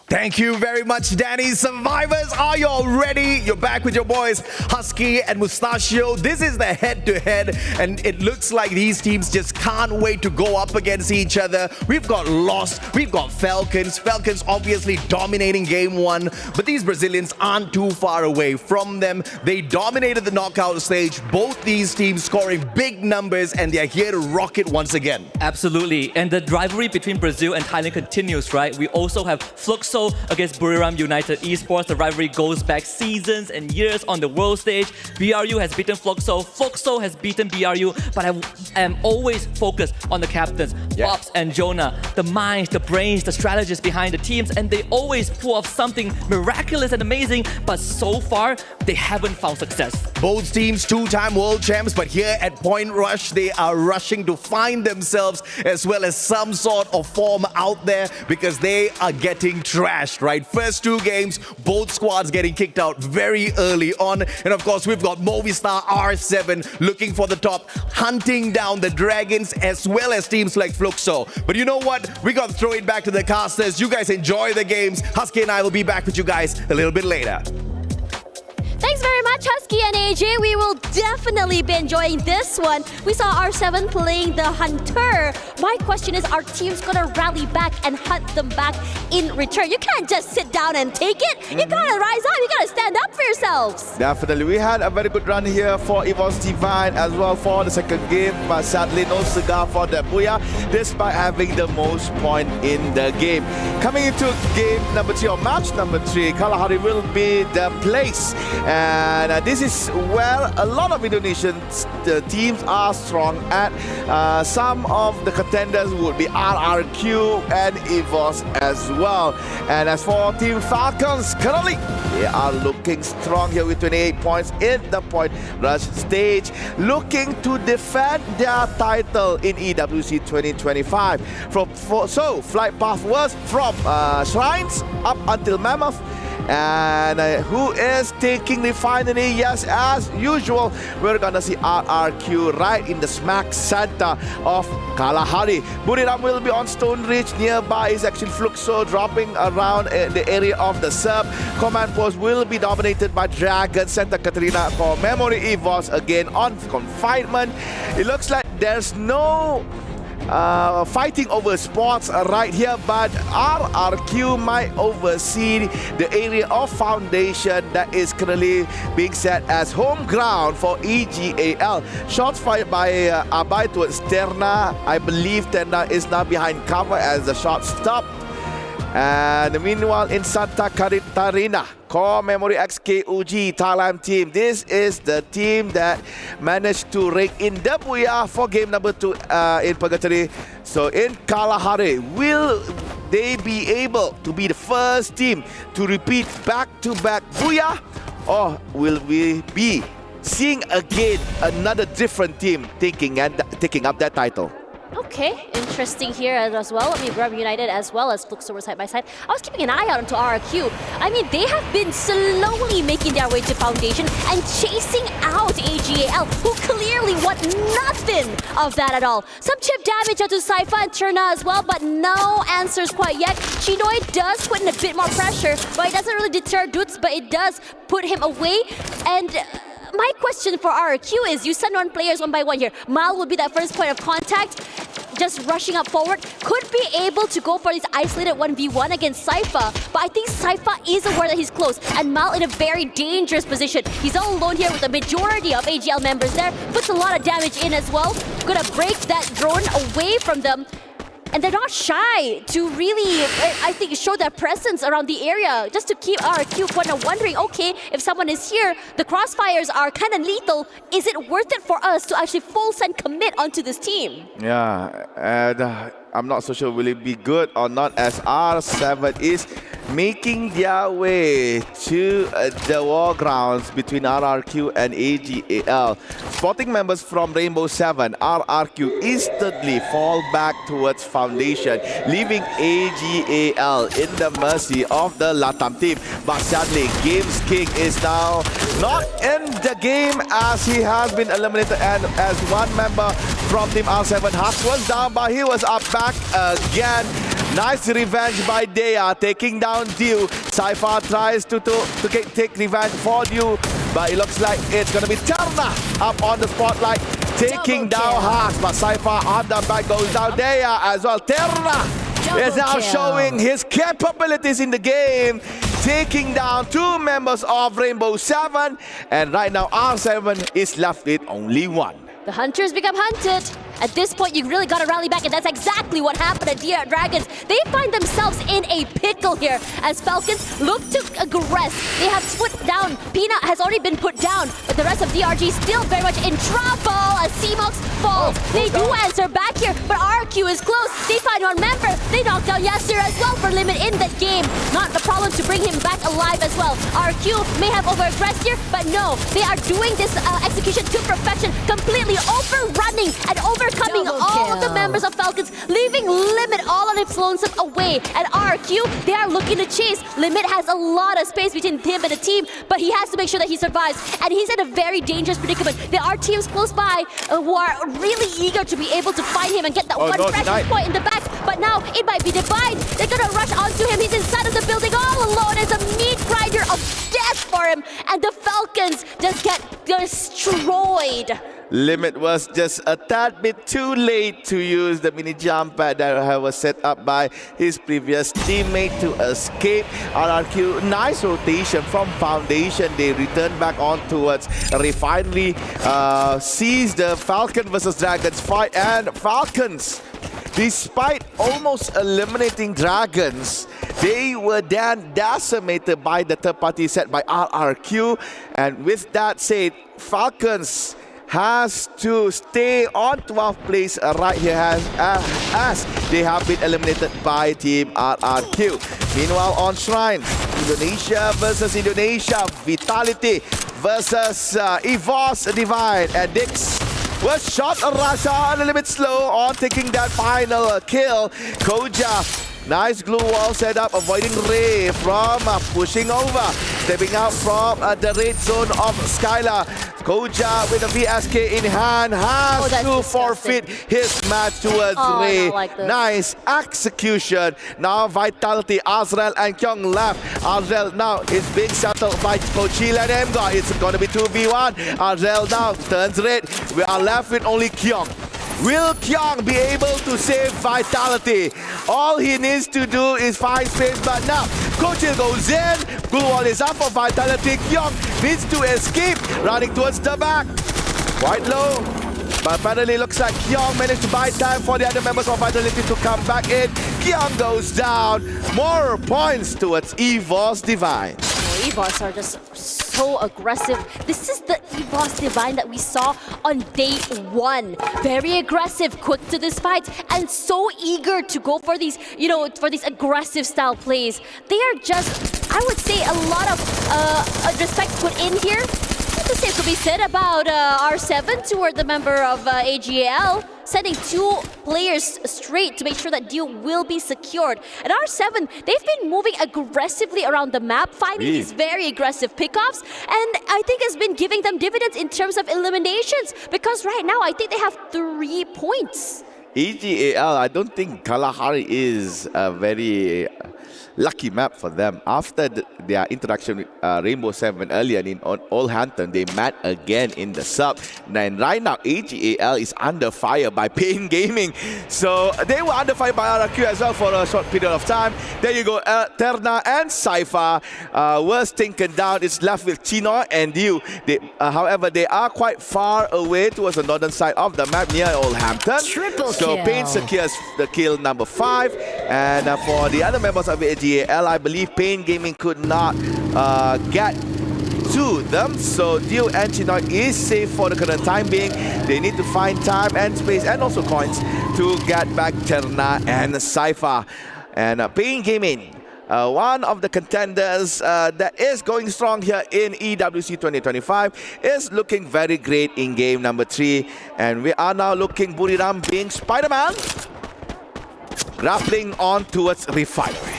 Thank you very much, Danny. Survivors, are you all ready? You're back with your boys, Husky and Mustachio. This is the head-to-head, and it looks like these teams just can't wait to go up against each other. We've got Lost, we've got Falcons. Falcons obviously dominating game 1, but these Brazilians aren't too far away from them. They dominated the knockout stage. Both these teams scoring big numbers, and they're here to rock it once again. Absolutely. And the rivalry between Brazil and Thailand continues, right? We also have Fluxo against Buriram United Esports. The rivalry goes back seasons and years on the world stage. BRU has beaten Fluxo. Fluxo has beaten BRU. But I am always focused on the captains, Bobs and Jonah, the minds, the brains, the strategists behind the teams. And they always pull off something miraculous and amazing. But so far, they haven't found success. Both teams 2-time world champs, but here at Point Rush, they are rushing to find themselves as well as some sort of form out there because they are getting trashed, right? First 2 games, both squads getting kicked out very early on. And of course, we've got Movistar R7 looking for the top, hunting down the Dragons as well as teams like Fluxo. But you know what? We got to throw it back to the casters. You guys enjoy the games. Husky and I will be back with you guys a little bit later. Thanks very much, Husky and AJ. We will definitely be enjoying this one. We saw R7 playing the Hunter. My question is, are teams gonna rally back and hunt them back in return? You can't just sit down and take it. You gotta rise up. You gotta stand up for yourselves. Definitely. We had a very good run here for Evos Divine as well for the second game, but sadly no cigar for the Booyah despite having the most point in the game. Coming into game number 3 or match number 3, Kalahari will be the place. And this is where a lot of Indonesian teams are strong at. Some of the contenders would be RRQ and Evos as well. And as for Team Falcons, currently they are looking strong here with 28 points in the Point Rush stage, looking to defend their title in EWC 2025. So flight path was from Shrines up until Mammoth. And who is taking the finally? Yes, as usual, we're gonna see RRQ right in the smack center of Kalahari. Buriram will be on Stone Ridge. Nearby is actually Fluxo dropping around the area of the sub. Command post will be dominated by Dragon. Santa Catarina for Memory Evos again on confinement. It looks like there's no fighting over spots right here, but RRQ might oversee the area of foundation that is currently being set as home ground for AG.AL. Shots fired by Abai towards Terna. I believe Terna is now behind cover as the shot stopped. And meanwhile in Santa Catarina, Core Memory XKUG Thailand team. This is the team that managed to rake in the Booyah for game number 2 in Purgatory. So in Kalahari, will they be able to be the first team to repeat back-to-back Booyah? Or will we be seeing again another different team taking up that title. Okay, interesting here as well. I mean, Bermuda United as well as Flux over side by side. I was keeping an eye out onto RRQ. I mean, they have been slowly making their way to Foundation and chasing out AG.AL, who clearly want nothing of that at all. Some chip damage onto Saifa and Turna as well, but no answers quite yet. Chinoy does put in a bit more pressure, but it doesn't really deter Dutz, but it does put him away. And my question for RRQ is, you send on players one by one here. Mal will be that first point of contact, just rushing up forward. Could be able to go for this isolated 1v1 against Saifa, but I think Saifa is aware that he's close, and Mal in a very dangerous position. He's all alone here with the majority of AG.AL members there. Puts a lot of damage in as well. Gonna break that drone away from them. And they're not shy to really, I think, show their presence around the area, just to keep RRQ kind of wondering, okay, if someone is here, the crossfires are kind of lethal. Is it worth it for us to actually full send commit onto this team? Yeah, and I'm not so sure will it be good or not, as R7 is making their way to the war grounds between RRQ and AG.AL. Spotting members from Rainbow 7, RRQ instantly fall back towards Foundation, leaving AG.AL in the mercy of the Latam team. But sadly, Games King is now not in the game, as he has been eliminated, and as one member from Team R7, Hux was down, but he was up back again. Nice revenge by Dea, taking down Dew. Saifa tries to take revenge for Dew, but it looks like it's going to be Terna up on the spotlight, taking down Hux. But Saifa on the back goes down. Dea as well. Terna is now showing his capabilities in the game, taking down two members of Rainbow 7. And right now, R7 is left with only one. The hunters become hunted. At this point, you really got to rally back, and that's exactly what happened at DR Dragons. They find themselves in a pickle here as Falcons look to aggress. They have put down, Peanut has already been put down, but the rest of DRG still very much in trouble as CMOX falls. They do answer back here, but RQ is close. They find one member. They knock down Yasir as well for Limit in that game. Not the problem to bring him back alive as well. RQ may have over-aggressed here, but no, they are doing this execution to perfection, completely overrunning and overcoming all of the members of Falcons, leaving Limit all on its lonesome away. And RQ, they are looking to chase. Limit has a lot of space between him and the team, but he has to make sure that he survives. And he's in a very dangerous predicament. There are teams close by who are really eager to be able to find him and get that one precious point in the back. But now it might be Divine. They're gonna rush onto him. He's inside of the building all alone. It's a meat grinder of death for him. And the Falcons just get destroyed. Limit was just a tad bit too late to use the mini jump pad that was set up by his previous teammate to escape. RRQ, nice rotation from Foundation. They return back on towards Refinery, sees the Falcon versus Dragons fight, and Falcons, despite almost eliminating Dragons, they were then decimated by the third party set by RRQ. And with that said, Falcons has to stay on 12th place right here as they have been eliminated by Team RRQ. Meanwhile, on Shrine, Indonesia versus Indonesia, Vitality versus Evos Divine, and Dix was shot Rasa a little bit slow on taking that final kill. Koja, nice glue wall setup, avoiding Ray from pushing over. Stepping out from the red zone of Skylar. Koja with a VSK in hand has to forfeit his match towards Ray. Nice execution. Now Vitality, Azrael and Kyung left. Azrael now is being settled by Kochil and Emga. It's going to be 2v1. Azrael now turns red. We are left with only Kyung. Will Kyung be able to save Vitality? All he needs to do is find space, but now Kochil goes in. Blue wall is up for Vitality. Kyung needs to escape, running towards the back. Quite low, but apparently looks like Kyung managed to buy time for the other members of Vitality to come back in. Kyung goes down. More points towards Evos Divine. Evos are just so aggressive. This is the Evos Divine that we saw on day one. Very aggressive, quick to this fight, and so eager to go for these, for these aggressive style plays. They are just, I would say, a lot of respect put in here. The the same could be said about R7 toward the member of AG.AL, sending 2 players straight to make sure that deal will be secured. And R7, they've been moving aggressively around the map, finding these very aggressive pickoffs, and I think it's been giving them dividends in terms of eliminations, because right now I think they have 3 points. AG.AL, I don't think Kalahari is a very lucky map for them. After their interaction with Rainbow 7 earlier in Oldhampton, they met again in the sub. And right now, AG.AL is under fire by Pain Gaming. So they were under fire by RRQ as well for a short period of time. There you go, Terna and Saifa were taken down. It's left with Chino and Dew. However, they are quite far away towards the northern side of the map near Oldhampton. So Pain secures the kill number 5. And for the other members of AG.AL, I believe Pain Gaming could not get to them. So Dio and Chinoy is safe for the current time being. They need to find time and space and also coins to get back Terna and Saifa. And Pain Gaming, one of the contenders that is going strong here in EWC 2025, is looking very great in game number 3. And we are now looking Buriram being Spider-Man, grappling on towards Refinery.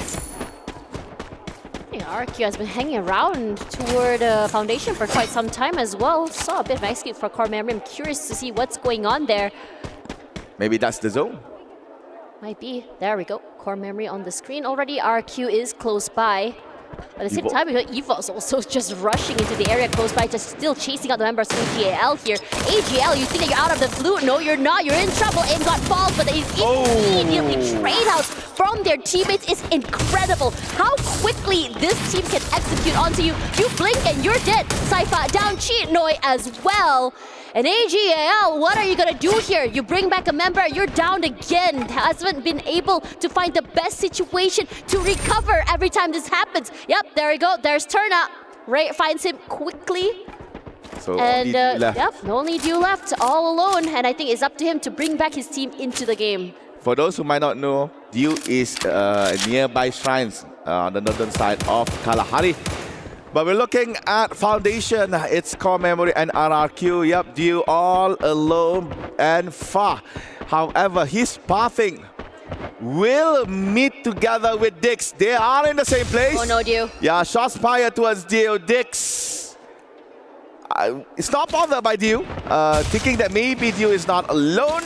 RQ has been hanging around toward Foundation for quite some time as well. Saw a bit of an escape for Core Memory. I'm curious to see what's going on there. Maybe that's the zone. Might be. There we go. Core Memory on the screen already. RQ is close by. But at the same time, we got Evos also just rushing into the area close by, just still chasing out the members of AG.AL here. AG.AL, you think that you're out of the blue? No, you're not. You're in trouble. And got falls, but they immediately trade outs from their teammates is incredible. How quickly this team can execute onto you. You blink and you're dead. Saifa down, Chinoy as well. And AG.AL, what are you gonna do here? You bring back a member, you're down again. Hasn't been able to find the best situation to recover every time this happens. Yep, there we go. There's Terna. Ray finds him quickly. So and only left. yep, only Dew left, all alone. And I think it's up to him to bring back his team into the game. For those who might not know, Dew is nearby shrines on the northern side of Kalahari. But we're looking at Foundation. It's Core Memory and RRQ. Yep, Dew all alone and far. However, his pathing will meet together with Dix. They are in the same place. Oh no, Dew. Yeah, shots fired towards Dew. Dix. It's not bothered by Dew, thinking that maybe Dew is not alone.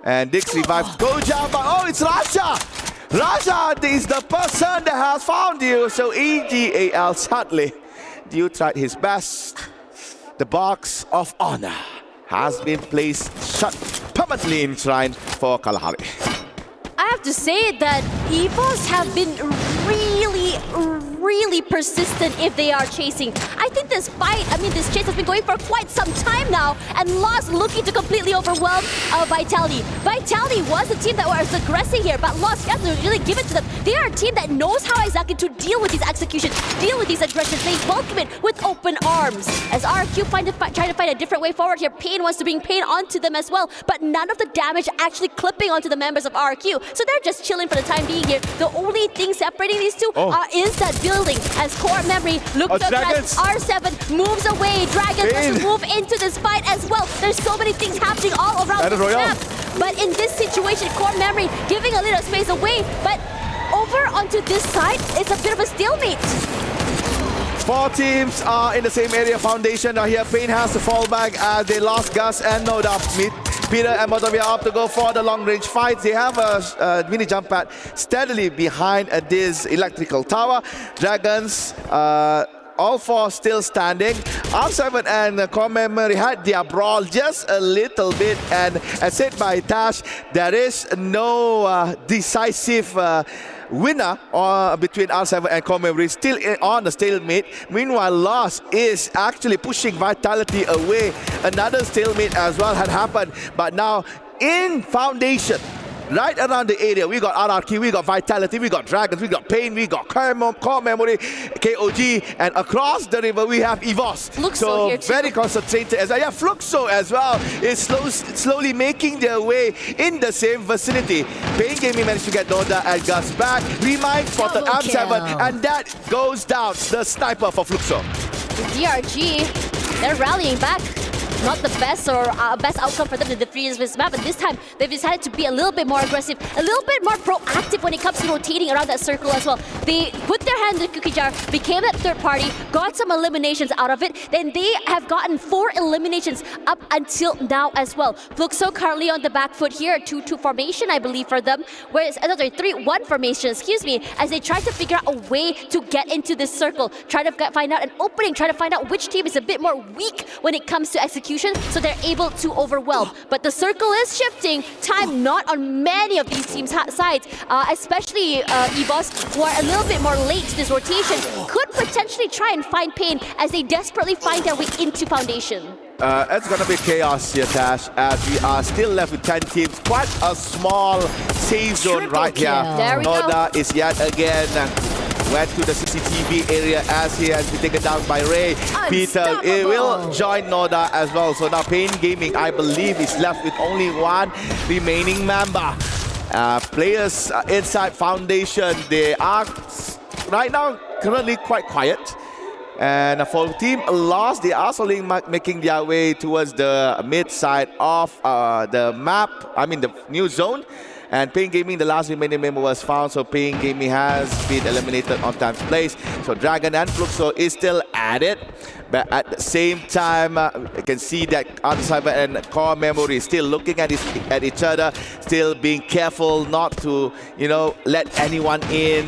And Dix revives Goja, but oh, it's Raja! Raja is the person that has found you. So AG.AL, sadly, Dew tried his best. The box of honor has been placed shut permanently in shrine for Kalahari. I have to say that Evos have been really persistent if they are chasing. I think this fight, this chase has been going for quite some time now, and Lost looking to completely overwhelm Vitality. Vitality was the team that was aggressing here, but Lost, you have to really give it to them. They are a team that knows how exactly to deal with these executions, deal with these aggressions. They welcome it with open arms. As RQ trying to find a different way forward here, Pain wants to bring Pain onto them as well, but none of the damage actually clipping onto the members of RQ. So they're just chilling for the time being here. The only thing separating these two is that building. As Core Memory looks to address, R7 moves away. Dragons wants to move into this fight as well. There's so many things happening all around the map. But in this situation, Core Memory giving a little space away, but over onto this side, it's a bit of a stalemate. 4 teams are in the same area. Foundation now here. Pain has to fall back as they lost Gus and No Doubt. Peter and Motovia up to go for the long-range fights. They have a mini jump pad steadily behind this electrical tower. Dragons, all 4 still standing. R7 and Core Memory had their brawl just a little bit, and as said by Tash, there is no decisive winner between R7 and Core Memory, still on the stalemate. Meanwhile, Lost is actually pushing Vitality away. Another stalemate as well had happened, but now in Foundation, right around the area, we got RRQ, we got Vitality, we got Dragons, we got Pain, we got Core Memory, KOG, and across the river we have Evos. Fluxo here too. Very concentrated as well. Yeah, Fluxo as well is slowly making their way in the same vicinity. Pain Gaming managed to get Noda and Gus back. Remind spotted M7, and that goes down. The sniper for Fluxo. DRG They're rallying back. Not the best or best outcome for them to defeat this map, but this time they've decided to be a little bit more aggressive, a little bit more proactive when it comes to rotating around that circle as well. They put their hand in the cookie jar, became that third party, got some eliminations out of it, then they have gotten 4 eliminations up until now as well. Fluxo currently on the back foot here, 2-2 formation I believe for them, whereas 3-1 formation, excuse me, as they try to figure out a way to get into this circle, try to find out an opening, try to find out which team is a bit more weak when it comes to execution, so they're able to overwhelm. But the circle is shifting, time not on many of these teams' sides, especially Evos, who are a little bit more late to this rotation, could potentially try and find pain as they desperately find their way into Foundation. It's gonna be chaos here, Tash, as we are still left with 10 teams. Quite a small safe zone right here. There we go. Noda is yet again went to the CCTV area as he has been taken down by Ray. Peter will join Noda as well. So now Pain Gaming, I believe, is left with only one remaining member. Players inside Foundation, they are right now currently quite quiet. And for Team Lost, they are slowly making their way towards the mid side of the map, I mean the new zone. And Pain Gaming, the last remaining member was found, so Pain Gaming has been eliminated on time's place. So Dragon and Fluxo is still at it. But at the same time, you can see that Cyber and Core Memory still looking at each other, still being careful not to, you know, let anyone in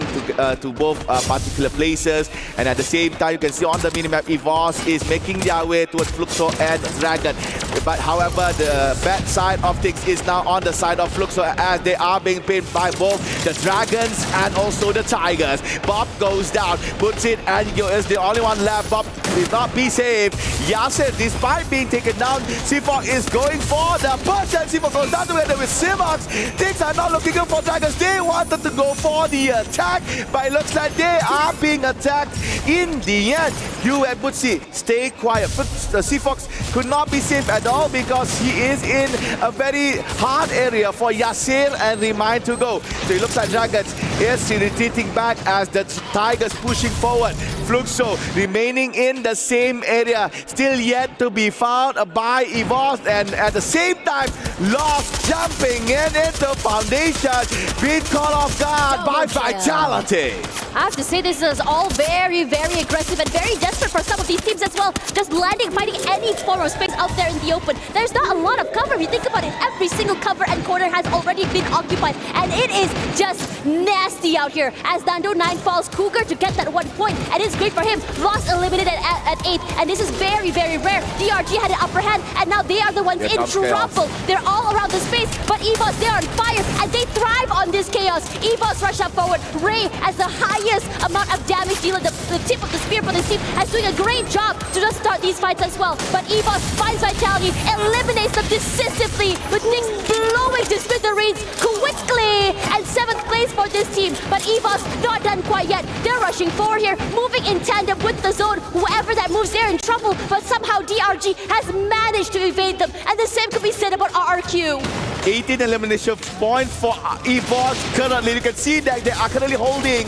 to both particular places. And at the same time, you can see on the minimap, Evos is making their way towards Fluxo and Dragon. But however, the bad side of things is now on the side of Fluxo as they are being pinned by both the Dragons and also the Tigers. Bob goes down, puts it, and is the only one left. Bob did not be saved. Yasser, despite being taken down, Seafox is going for the push, and Seafox goes down together with Simax. Things are not looking good for Dragons. They wanted to go for the attack, but it looks like they are being attacked in the end. You and Butsi stay quiet. But Seafox could not be safe at all because he is in a very hard area for Yasser and Remind to go. So it looks like Dragons is retreating back as the Tigers pushing forward. Fluxo remaining in the same area, still yet to be found by Evos, and at the same time, Lost jumping into Foundation, being caught off guard by Vitality. I have to say this is all very, very aggressive and very desperate for some of these teams as well. Just landing, finding any form of space out there in the open. There's not a lot of cover. If you think about it, every single cover and corner has already been occupied, and it is just nasty out here. As Nando 9 falls, Cougar to get that 1 point, and it's great for him. Lost eliminated at 8, and this is very, very rare. DRG had an upper hand, and now they are the ones in trouble. They're all around the space, but Evos, they're on fire, and they thrive on this chaos. Evos rush up forward. Ray, as the highest amount of damage dealer, the tip of the spear for this team, has doing a great job to just start these fights as well. But Evos finds Vitality, eliminates them decisively, with things blowing to smithereens quickly, and 7th place for this team. But Evos not done quite yet. They're rushing forward here, moving in tandem with the zone. Whoever that moves, they're in trouble, but somehow DRG has managed to evade them, and the same could be said about RRQ. 18 elimination points for Evos currently. You can see that they are currently holding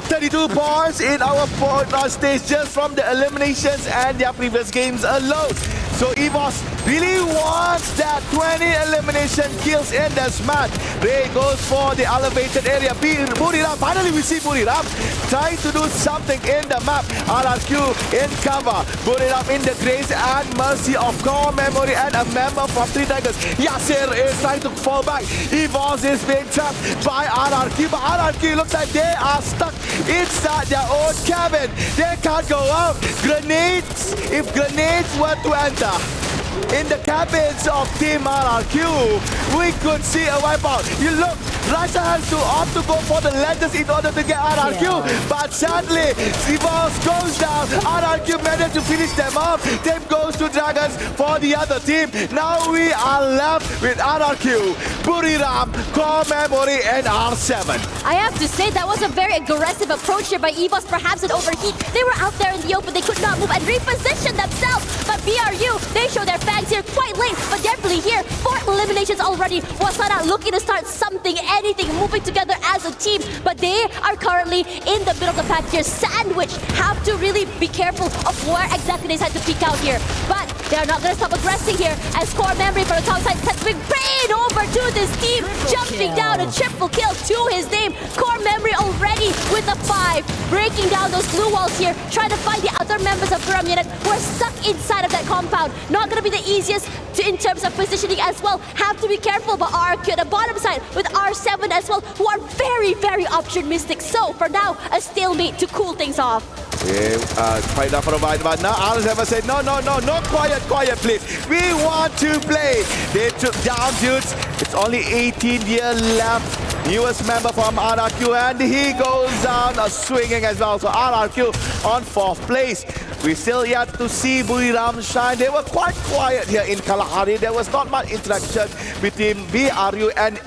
32 points in our point stage just from the eliminations and their previous games alone. So Evos really wants that 20 elimination kills in this match. Ray goes for the elevated area. Buriram, finally we see Buriram trying to do something in the map. RRQ in cover. Buriram in the grace and mercy of Core Memory and a member from 3 Tigers. Yasser is trying to fall back. Evos is being trapped by RRQ, but RRQ looks like they are stuck inside their own cabin. They can't go out. Grenades, if grenades were to enter in the cabins of Team RRQ, we could see a wipeout. You look, Russia has to opt to go for the Legends in order to get RRQ, but sadly, Evos goes down. RRQ managed to finish them off. Team goes to Dragons for the other team. Now we are left with RRQ, Buriram, Core Memory, and R7. I have to say that was a very aggressive approach here by Evos, perhaps an overheat. They were out there in the open, they could not move and reposition themselves, but BRU, they show their fangs here quite late, but they're really here. 4 eliminations already. Wasana looking to start something, anything, moving together as a team, but they are currently in the middle of the pack here. Sandwich have to really be careful of where exactly they decide to peek out here, but they're not going to stop aggressing here as Core Memory from the top side sets big brain over to this team, jumping down a triple kill to his name. Core Memory already with a 5, breaking down those blue walls here, trying to find the other members of Bermuda who are stuck inside of that compound. Not going to be the easiest in terms of positioning as well. Have to be careful, but RQ at the bottom side with R7 as well, who are very, very optimistic. So for now, a stalemate to cool things off. Quite enough for a while, but now R7 said, no, quiet, please. We want to play. They took down dudes. It's only 18 years left. Newest member from RRQ, and he goes down swinging as well. So RRQ on 4th place. We still yet to see Buriram shine. They were quite quiet here in Kalahari. There was not much interaction between BRU and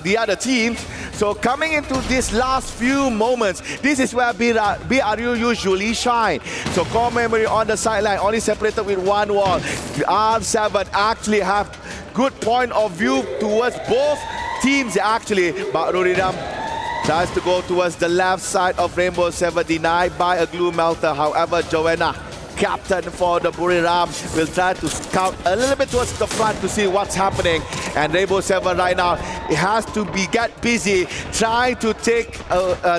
the other teams. So coming into these last few moments, this is where BRU usually shine. So Core Memory on the sideline, only separated with one wall. R7 actually have good point of view towards both teams actually, but Buriram tries to go towards the left side of Rainbow 7, denied by a glue melter. However, Joanna, captain for the Buriram, will try to scout a little bit towards the front to see what's happening. And Rainbow 7 right now, it has to get busy trying to take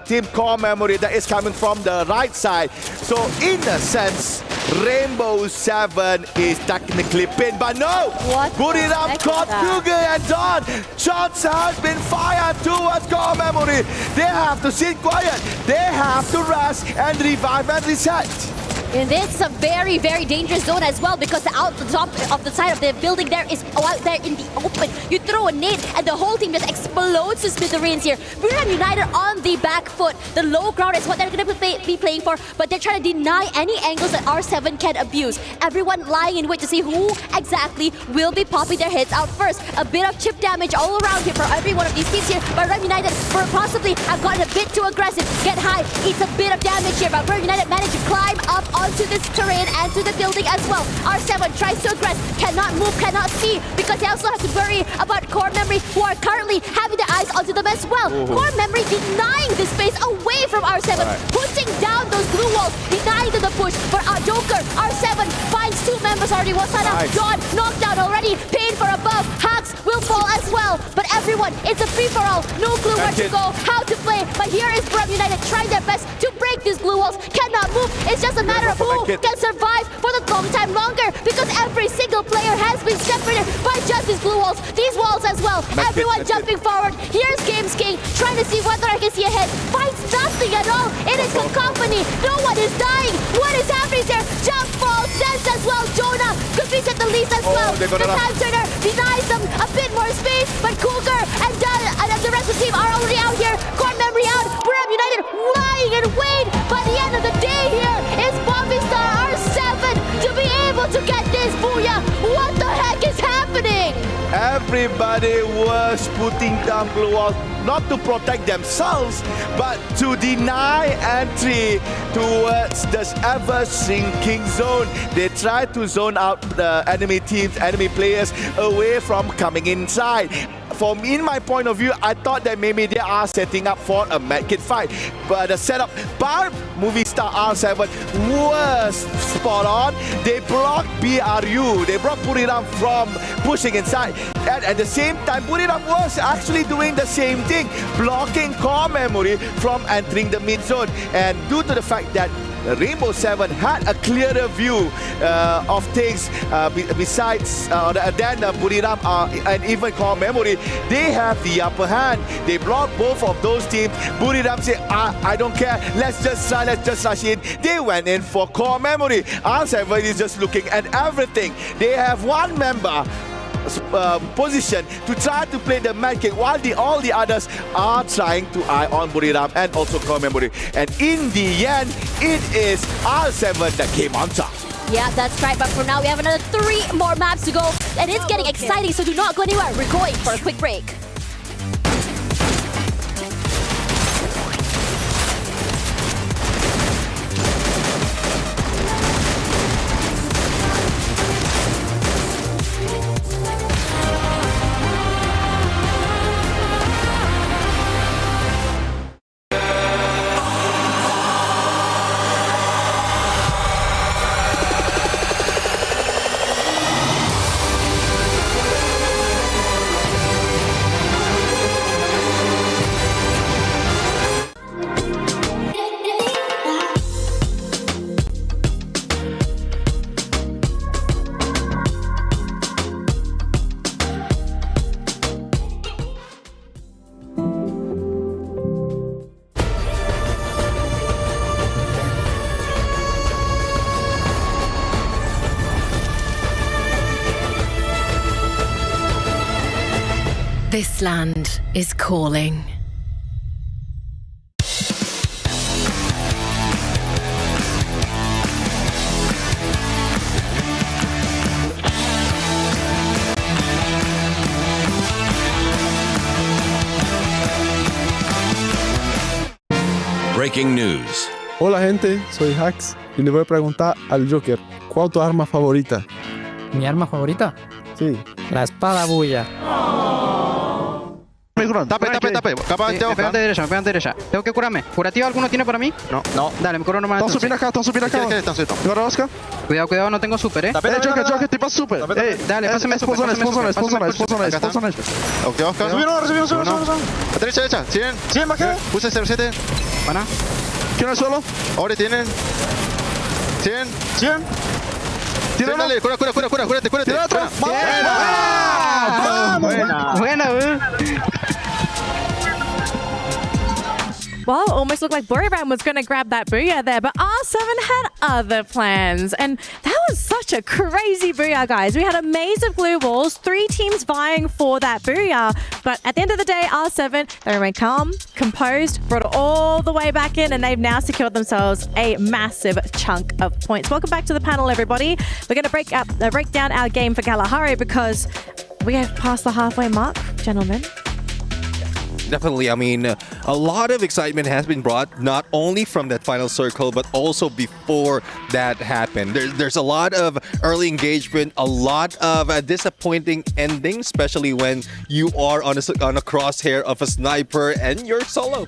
Team Core Memory that is coming from the right side. So in a sense, Rainbow 7 is technically pinned, but no! Buriram caught Cougar and Dawn. Shots has been fired towards Core Memory. They have to sit quiet. They have to rest and revive and reset. And this is a very, very dangerous zone as well, because the out the top of the side of the building there is out there in the open. You throw a nade and the whole team just explodes to smithereens here. Buriram United on the back foot. The low ground is what they're going to be playing for, but they're trying to deny any angles that R7 can abuse. Everyone lying in wait to see who exactly will be popping their heads out first. A bit of chip damage all around here for every one of these teams here, but Buriram United possibly have gotten a bit too aggressive. Get high, eats a bit of damage here, but Buriram United managed to climb up onto this terrain and to the building as well. R7 tries to aggress, cannot move, cannot see, because they also have to worry about Core Memory, who are currently having their eyes onto them as well. Core Memory denying the space away from R7, pushing down those blue walls, denying them the push. For Joker, R7 finds 2 members already. Wasana, Dawn, knocked down already. Pain for above, Hux will fall as well. But everyone, it's a free-for-all. No clue where to go, how to play. But here is Buriram United trying their best to break these blue walls. Cannot move. It's just a matter of who can survive for the long time longer, because every single player has been separated by just these blue walls. These walls as well. Everyone jumping forward. Here's Games King trying to see whether I can see ahead. Finds nothing at all. It is cacophony. No one is dying. What is happening there? Jump fall, sense as well. Jonah could be at the least as well. The time turner denies them a bit more space, but Cougar and the rest of the team are already out here. Core Memory out. Buriram United lying in wait. By the end of the day here is Bobby Star R7 to be able to get this booyah. What the heck is happening? Everybody was putting down blue walls, not to protect themselves, but to deny entry towards this ever-shrinking zone. They tried to zone out the enemy teams, enemy players away from coming inside. From in my point of view, I thought that maybe they are setting up for a medkit fight, but the setup by movie star R7 was spot on. They blocked BRU, they blocked Buriram from pushing inside, and at the same time Buriram was actually doing the same thing, blocking Core Memory from entering the mid zone. And due to the fact that Rainbow 7 had a clearer view of things besides than Buriram and even Core Memory, they have the upper hand. They blocked both of those teams. Buriram said, I don't care, let's just rush in. They went in for Core Memory. R7 is just looking at everything. They have one member position to try to play the medkit, while all the others are trying to eye on Buriram and also Core Memory. And in the end, it is R7 that came on top. Yeah, that's right. But for now, we have another 3 more maps to go. And it's getting exciting, so do not go anywhere. We're going for a quick break. This land is calling. Breaking news. Hola gente, soy Hax y le voy a preguntar al Joker, ¿cuál es tu arma favorita? ¿Mi arma favorita? Sí. La espada bulla. Tape. Me pegan de derecha. Tengo que curarme. ¿Curativo alguno tiene para mí? No. Dale, me curo nomás. Están subiendo acá. ¿Agarra Oscar? Cuidado, no tengo super, Joker, te pasa super. Dale, pásame super. Ok, Oscar. Subieron. Derecha. 100 bajé. Puse 07. Pana. ¿Quién es solo? Ahora tienen. 100. Tira dale, cúrate. Tira otra. Buena. Well, almost looked like Boulevard was going to grab that booyah there, but R7 had other plans. And that was such a crazy booyah, guys. We had a maze of glue walls, 3 teams vying for that booyah. But at the end of the day, R7, they remained calm, composed, brought it all the way back in, and they've now secured themselves a massive chunk of points. Welcome back to the panel, everybody. We're going to break down our game for Kalahari because we have passed the halfway mark, gentlemen. Definitely. I mean, a lot of excitement has been brought, not only from that final circle, but also before that happened. There's a lot of early engagement, a lot of disappointing endings, especially when you are on a crosshair of a sniper and you're solo.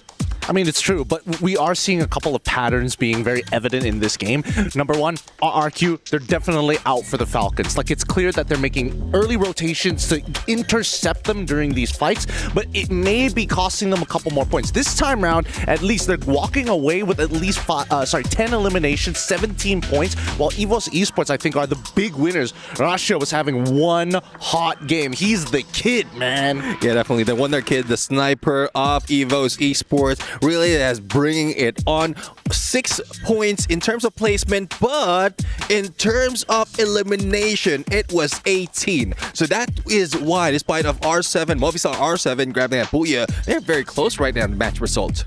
I mean, it's true, but we are seeing a couple of patterns being very evident in this game. Number one, RRQ, they're definitely out for the Falcons. Like, it's clear that they're making early rotations to intercept them during these fights, but it may be costing them a couple more points. This time around, at least they're walking away with at least 10 eliminations, 17 points, while Evos Esports, I think, are the big winners. Russia was having one hot game. He's the kid, man. Yeah, definitely. The wonder kid, the sniper of Evos Esports, really is bringing it on. 6 points in terms of placement, but in terms of elimination, it was 18. So that is why, despite of R7, Movistar R7 grabbing that booyah, they're very close right now in the match result.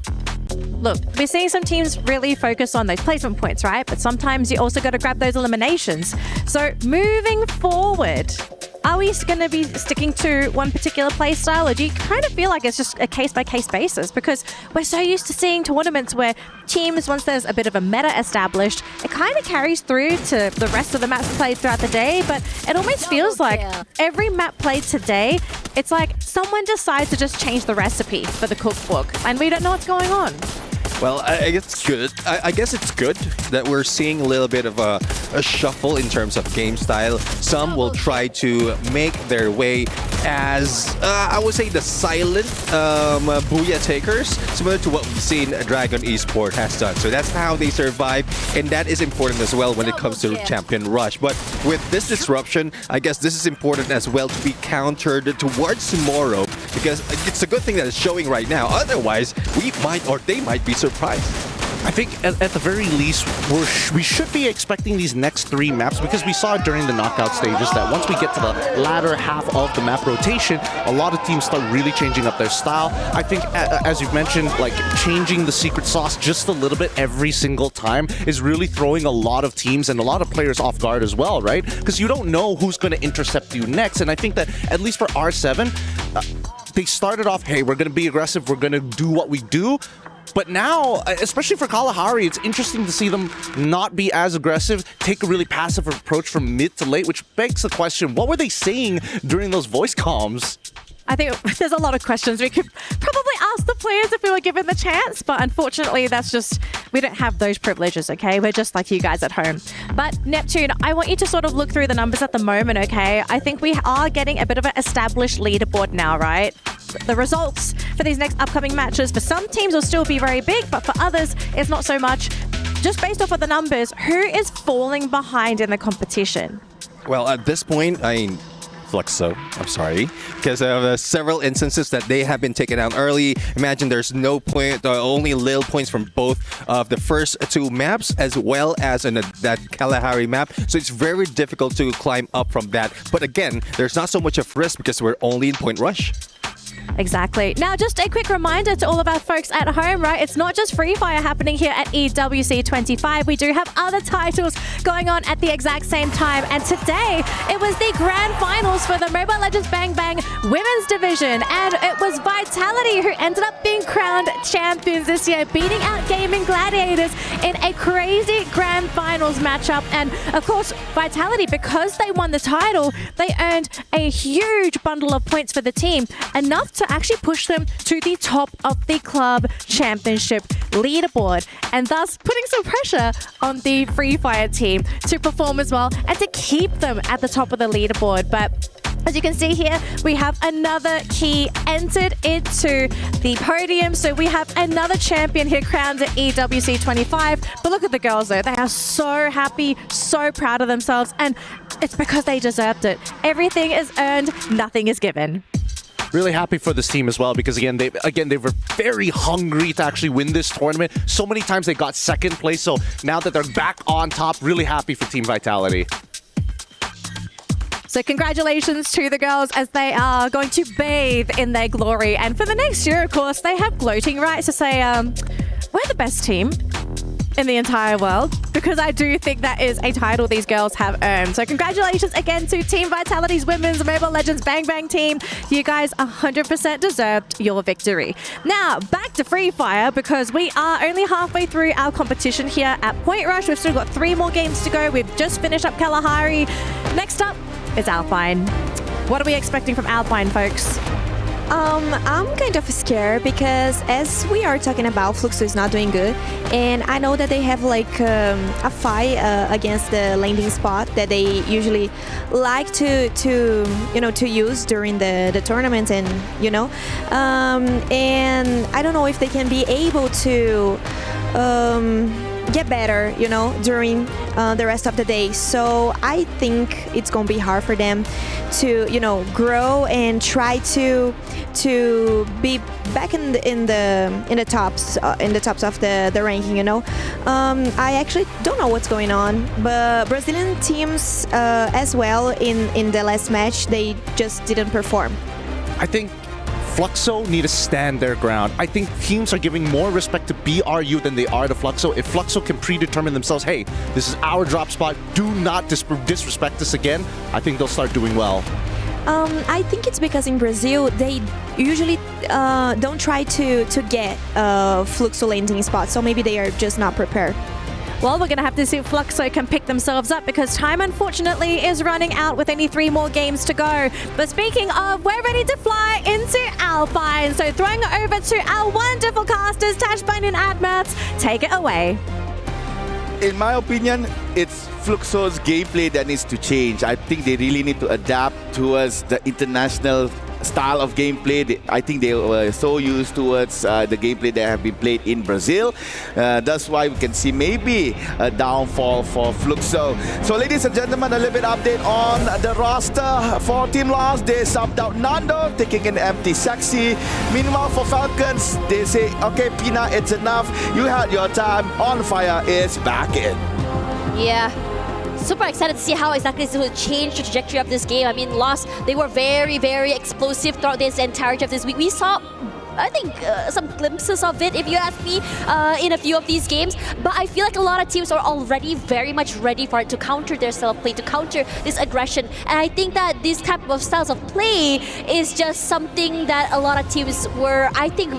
Look, we're seeing some teams really focus on those placement points, right? But sometimes you also got to grab those eliminations. So moving forward, are we going to be sticking to one particular play style, or do you kind of feel like it's just a case-by-case basis? Because we're so used to seeing tournaments where teams, once there's a bit of a meta established, it kind of carries through to the rest of the maps played throughout the day. But it almost feels like every map played today, it's like someone decides to just change the recipe for the cookbook, and we don't know what's going on. Well, I guess it's good. I guess it's good that we're seeing a little bit of a shuffle in terms of game style. Some will try to make their way as, I would say, the silent booyah takers, similar to what we've seen Dragon Esport has done. So that's how they survive, and that is important as well when it comes to Champion Rush. But with this disruption, I guess this is important as well to be countered towards tomorrow, because it's a good thing that it's showing right now. Otherwise, we might, or they might be surprised. I think at the very least, we should be expecting these next 3 maps, because we saw during the knockout stages that once we get to the latter half of the map rotation, a lot of teams start really changing up their style. I think, as you've mentioned, like changing the secret sauce just a little bit every single time is really throwing a lot of teams and a lot of players off guard as well, right? Because you don't know who's going to intercept you next. And I think that, at least for R7, they started off, hey, we're going to be aggressive, we're going to do what we do. But now, especially for Kalahari, it's interesting to see them not be as aggressive, take a really passive approach from mid to late, which begs the question, what were they saying during those voice comms? I think there's a lot of questions we could probably ask the players if we were given the chance, but unfortunately that's just, we don't have those privileges, okay? We're just like you guys at home. But Neptune, I want you to sort of look through the numbers at the moment, okay? I think we are getting a bit of an established leaderboard now, right? The results for these next upcoming matches for some teams will still be very big, but for others, it's not so much. Just based off of the numbers, who is falling behind in the competition? Well, at this point, I mean, Fluxo, I'm sorry, because of several instances that they have been taken out early. Imagine there's no point, only little points from both of the first 2 maps, as well as in that Kalahari map. So it's very difficult to climb up from that. But again, there's not so much of risk because we're only in Point Rush. Exactly. Now, just a quick reminder to all of our folks at home, right? It's not just Free Fire happening here at EWC 25. We do have other titles going on at the exact same time. And today, it was the grand finals for the Mobile Legends Bang Bang Women's Division. And it was Vitality who ended up being crowned champions this year, beating out Gaming Gladiators in a crazy grand finals matchup. And of course, Vitality, because they won the title, they earned a huge bundle of points for the team, enough to actually push them to the top of the club championship leaderboard, and thus putting some pressure on the Free Fire team to perform as well and to keep them at the top of the leaderboard. But as you can see here, we have another key entered into the podium. So we have another champion here crowned at EWC 25. But look at the girls though. They are so happy, so proud of themselves. And it's because they deserved it. Everything is earned, nothing is given. Really happy for this team as well, because again they were very hungry to actually win this tournament. So many times they got second place, so now that they're back on top, really happy for Team Vitality. So congratulations to the girls as they are going to bathe in their glory. And for the next year, of course, they have gloating rights to say, we're the best team in the entire world, because I do think that is a title these girls have earned. So congratulations again to Team Vitality's Women's Mobile Legends Bang Bang team. You guys 100% deserved your victory. Now, back to Free Fire, because we are only halfway through our competition here at Point Rush. We've still got 3 more games to go. We've just finished up Kalahari. Next up is Alpine. What are we expecting from Alpine, folks? I'm kind of scared because as we are talking about, Fluxo is not doing good, and I know that they have like a fight against the landing spot that they usually like to use during the tournament, and and I don't know if they can be able to get better, during the rest of the day. So I think it's gonna be hard for them to, grow and try to be back in the tops of the ranking. I actually don't know what's going on, but Brazilian teams as well in the last match, they just didn't perform. I think Fluxo need to stand their ground. I think teams are giving more respect to BRU than they are to Fluxo. If Fluxo can predetermine themselves, hey, this is our drop spot, do not disrespect us again, I think they'll start doing well. I think it's because in Brazil, they usually don't try to get Fluxo landing spots, so maybe they are just not prepared. Well, we're going to have to see if Fluxo can pick themselves up, because time, unfortunately, is running out with only 3 more games to go. But speaking of, we're ready to fly into Alpine. So throwing it over to our wonderful casters, Tashbine and Admats. Take it away. In my opinion, it's Fluxo's gameplay that needs to change. I think they really need to adapt towards the international style of gameplay. I think they were so used towards the gameplay that have been played in Brazil. That's why we can see maybe a downfall for Fluxo. So ladies and gentlemen, a little bit update on the roster for Team Lost. They subbed out Nando, taking in empty Sexy. Meanwhile for Falcons, they say, okay, Pina, it's enough. You had your time. On Fire is back in. Yeah. Super excited to see how exactly this will change the trajectory of this game. I mean, Lost, they were very, very explosive throughout this entirety of this week. We saw, I think, some glimpses of it, if you ask me, in a few of these games. But I feel like a lot of teams are already very much ready for it, to counter their self-play, to counter this aggression. And I think that these type of styles of play is just something that a lot of teams were, I think,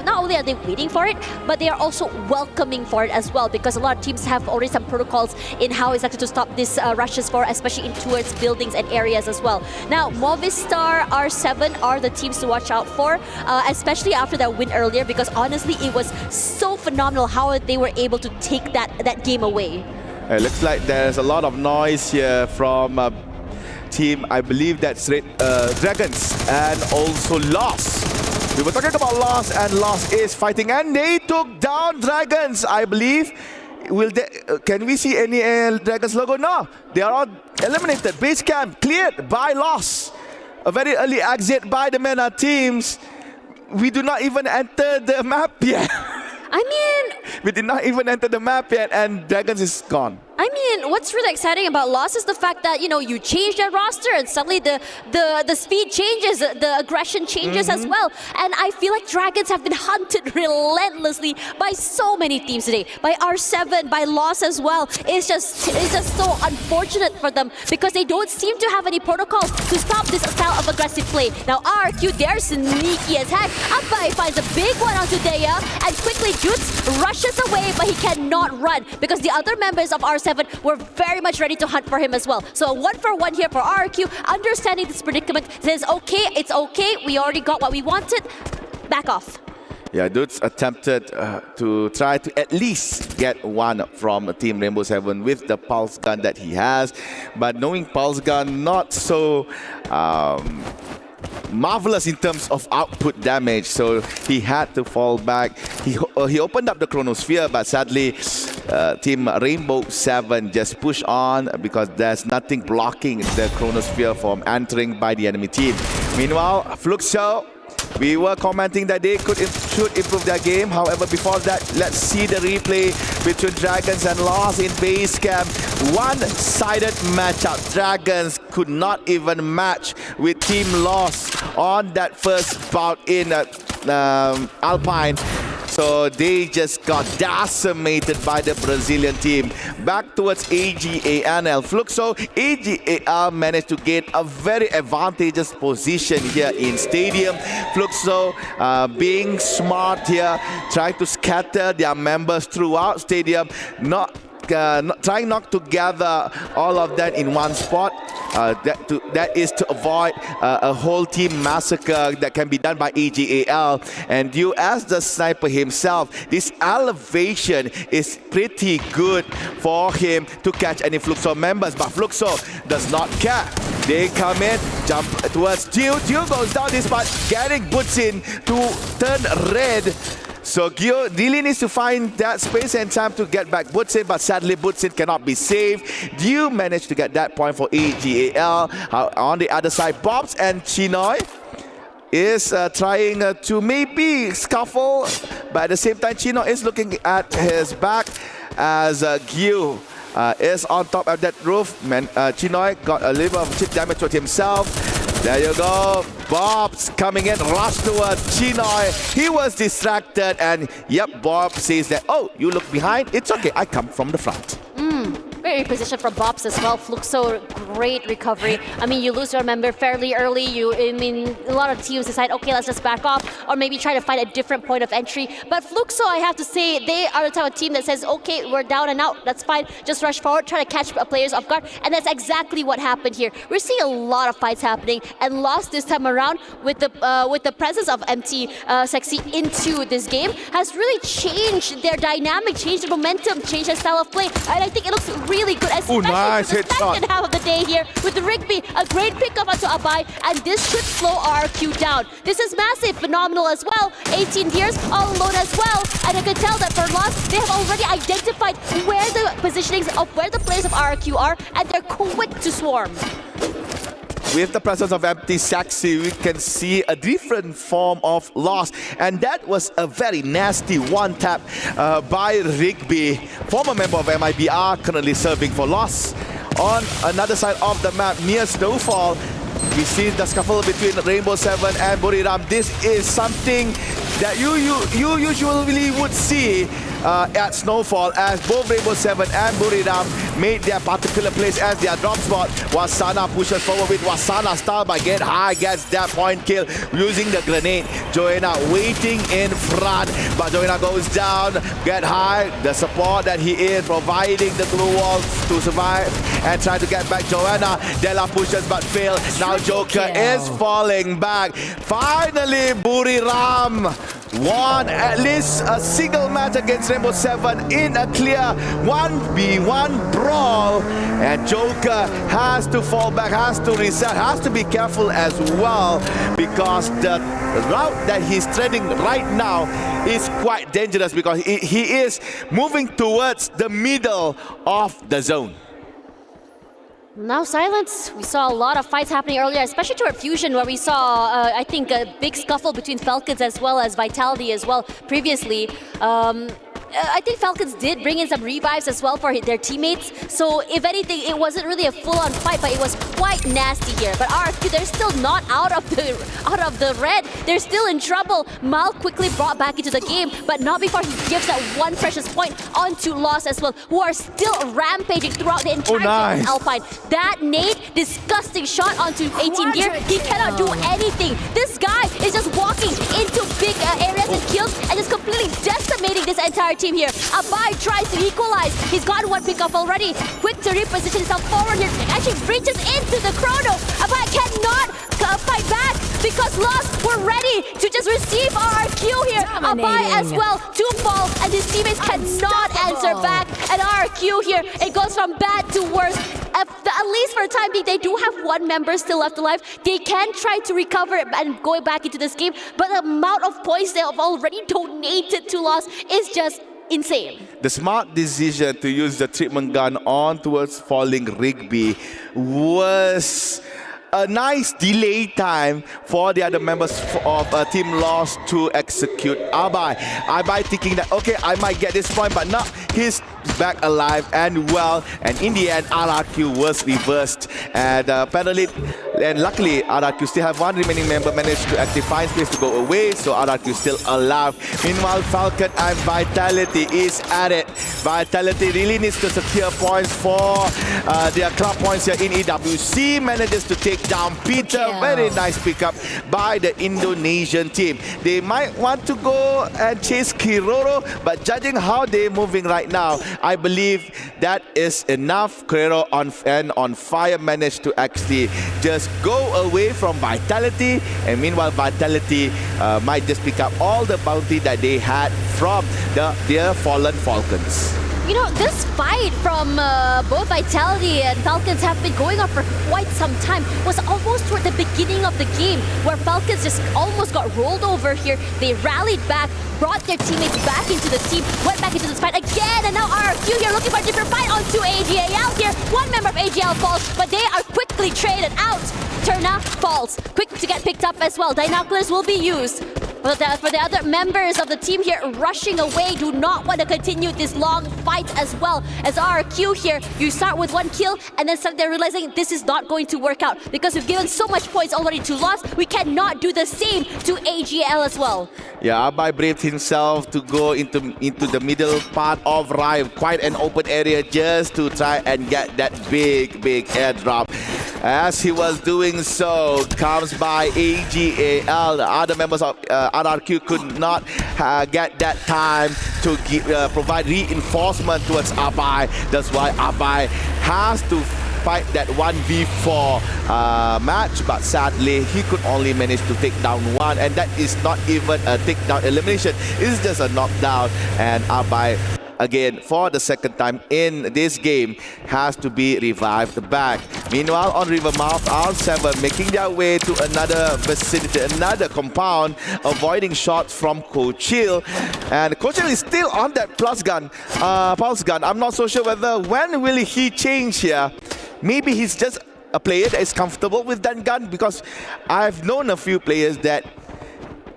not only are they waiting for it, but they are also welcoming for it as well, because a lot of teams have already some protocols in how exactly to stop these rushes for, especially in towards buildings and areas as well. Now, Movistar R7 are the teams to watch out for, especially after that win earlier, because honestly, it was so phenomenal how they were able to take that game away. It looks like there's a lot of noise here from team, I believe that's Dragons and also Lost. We were talking about Lost, and Lost is fighting, and they took down Dragons, I believe. Can we see any Dragons logo? No, they are all eliminated. Base camp cleared by Lost. A very early exit by the MENA teams. We do not even enter the map yet. I mean, we did not even enter the map yet, and Dragons is gone. I mean, what's really exciting about Lost is the fact that, you know, you change their roster and suddenly the speed changes, the aggression changes as well. And I feel like Dragons have been hunted relentlessly by so many teams today. By R7, by Lost as well. It's just so unfortunate for them because they don't seem to have any protocols to stop this style of aggressive play. Now RRQ, they're sneaky as heck. Abai finds a big one onto Deya and quickly Jutz rushes away, but he cannot run because the other members of R7 were very much ready to hunt for him as well. So a 1-for-1 here for RRQ, understanding this predicament, says, okay, it's okay, we already got what we wanted, back off. Yeah, Dudes attempted to try to at least get one from Team Rainbow 7 with the pulse gun that he has, but knowing pulse gun not so marvelous in terms of output damage, so he had to fall back. He opened up the Chronosphere, but sadly Team Rainbow 7 just push on because there's nothing blocking the Chronosphere from entering by the enemy team. Meanwhile, Fluxo, we were commenting that they should improve their game. However, before that, let's see the replay between Dragons and Lost in base camp. One-sided matchup. Dragons could not even match with Team Lost on that first bout in Alpine. So they just got decimated by the Brazilian team. Back towards AG.AL. Fluxo, AG.AL managed to gain a very advantageous position here in Stadium. Fluxo being smart here, trying to scatter their members throughout Stadium, trying not to gather all of that in one spot. That is to avoid a whole team massacre that can be done by AG.AL. And you, as the sniper himself, this elevation is pretty good for him to catch any Fluxo members. But Fluxo does not care. They come in, jump towards Gio. Gio goes down this part, getting boots in to turn red. So Gio really needs to find that space and time to get back Butsin, but sadly Butsin cannot be saved. Gio managed to get that point for AG.AL. On the other side, Bobs and Chinoy is trying to maybe scuffle, but at the same time Chinoy is looking at his back as Gio is on top of that roof. Chinoy got a little bit of chip damage to himself. There you go. Bob's coming in, rush towards Chinoy. He was distracted, and yep, Bob says that, oh, you look behind? It's okay, I come from the front. Great reposition from Bobs as well. Fluxo, great recovery. I mean, you lose your member fairly early. A lot of teams decide, okay, let's just back off, or maybe try to find a different point of entry. But Fluxo, I have to say, they are the type of team that says, okay, we're down and out, that's fine. Just rush forward, try to catch players off guard, and that's exactly what happened here. We're seeing a lot of fights happening, and Lost this time around with the presence of MT Sexy into this game has really changed their dynamic, changed the momentum, changed their style of play, and I think it looks really good, especially nice for the headshot. second half of the day here with Rigby. A great pickup onto Abai, and this should slow RQ down. This is massive, phenomenal as well. 18 years all alone as well, and I can tell that for Lost, they have already identified where the positionings of where the players of RQ are, and they're quick to swarm. With the presence of MT Sexy, we can see a different form of loss. And that was a very nasty one-tap by Rigby, former member of MIBR, currently serving for loss. On another side of the map, near Snowfall, we see the scuffle between Rainbow 7 and Buriram. This is something that you usually would see at Snowfall, as both Rainbow 7 and Buriram made their particular place as their drop spot. Wasana pushes forward with Wasana style by Get High, gets that point kill using the grenade. Joanna waiting in front, but Joanna goes down. Get High, the support that he is providing the glue wall to survive and try to get back Joanna. Della pushes but fails. Now Joker is falling back. Finally, Buriram won at least a single match against Rainbow 7 in a clear 1v1 brawl, and Joker has to fall back, has to reset, has to be careful as well, because the route that he's treading right now is quite dangerous, because he is moving towards the middle of the zone. Now silence. We saw a lot of fights happening earlier, especially toward Fusion, where we saw, I think, a big scuffle between Falcons as well as Vitality as well previously. I think Falcons did bring in some revives as well for their teammates. So if anything, it wasn't really a full-on fight, but it was quite nasty here. But RFQ, they're still not out of the red. They're still in trouble. Mal quickly brought back into the game, but not before he gives that one precious point onto Lost as well, who are still rampaging throughout the entire game of Alpine. That nade, disgusting shot onto 18 gear. He cannot do anything. This guy is just walking into big areas and kills and just completely decimating this entire team here. Abai tries to equalize. He's got one pick off already. Quick to reposition himself forward here. Actually breaches into the chrono. Abai cannot fight back because Lost were ready to just receive RRQ here. Abai as well to fall, and his teammates cannot answer back. And RRQ here, it goes from bad to worse. At least for the time being, they do have one member still left alive. They can try to recover and go back into this game, but the amount of points they have already donated to Lost is just insane. The smart decision to use the treatment gun on towards falling Rigby was a nice delay time for the other members of Team Lost to execute Abai. Abai thinking that, okay, I might get this point, but no, he's back alive and well. And in the end, RRQ was reversed. And luckily, RRQ still have one remaining member managed to actually find space to go away, so RRQ still alive. Meanwhile, Falcon and Vitality is at it. Vitality really needs to secure points for their club points here in EWC. Manages to take down Peter. Very nice pickup by the Indonesian team. They might want to go and chase Kiroro, but judging how they're moving right now, I believe that is enough. Kiroro on fire managed to actually just go away from Vitality, and meanwhile Vitality might just pick up all the bounty that they had from their fallen Falcons. You know, this fight from both Vitality and Falcons have been going on for quite some time. It was almost toward the beginning of the game where Falcons just almost got rolled over here. They rallied back, brought their teammates back into the team, went back into this fight again, and now RRQ here looking for a different fight onto AG.AL here. One member of AG.AL falls, but they are quickly traded out. Turna falls, quick to get picked up as well. Binoculars will be used. For the other members of the team here rushing away, do not want to continue this long fight as well. As RRQ here, you start with one kill and then suddenly they're realizing this is not going to work out because we've given so much points already to Lost. We cannot do the same to AG.AL as well. Yeah, Abai braved himself to go into the middle part of Riyadh, quite an open area, just to try and get that big airdrop. As he was doing so, comes by AG.AL. The other members of RRQ could not get that time to provide reinforcement towards Abai. That's why Abai has to fight that 1v4 match, but sadly he could only manage to take down one, and that is not even a takedown elimination. It's just a knockdown, and Abai again for the second time in this game has to be revived back. Meanwhile, on Rivermouth, R7 making their way to another vicinity, another compound, avoiding shots from Kochil. And Kochil is still on that pulse gun. I'm not so sure when will he change here. Maybe he's just a player that is comfortable with that gun, because I've known a few players that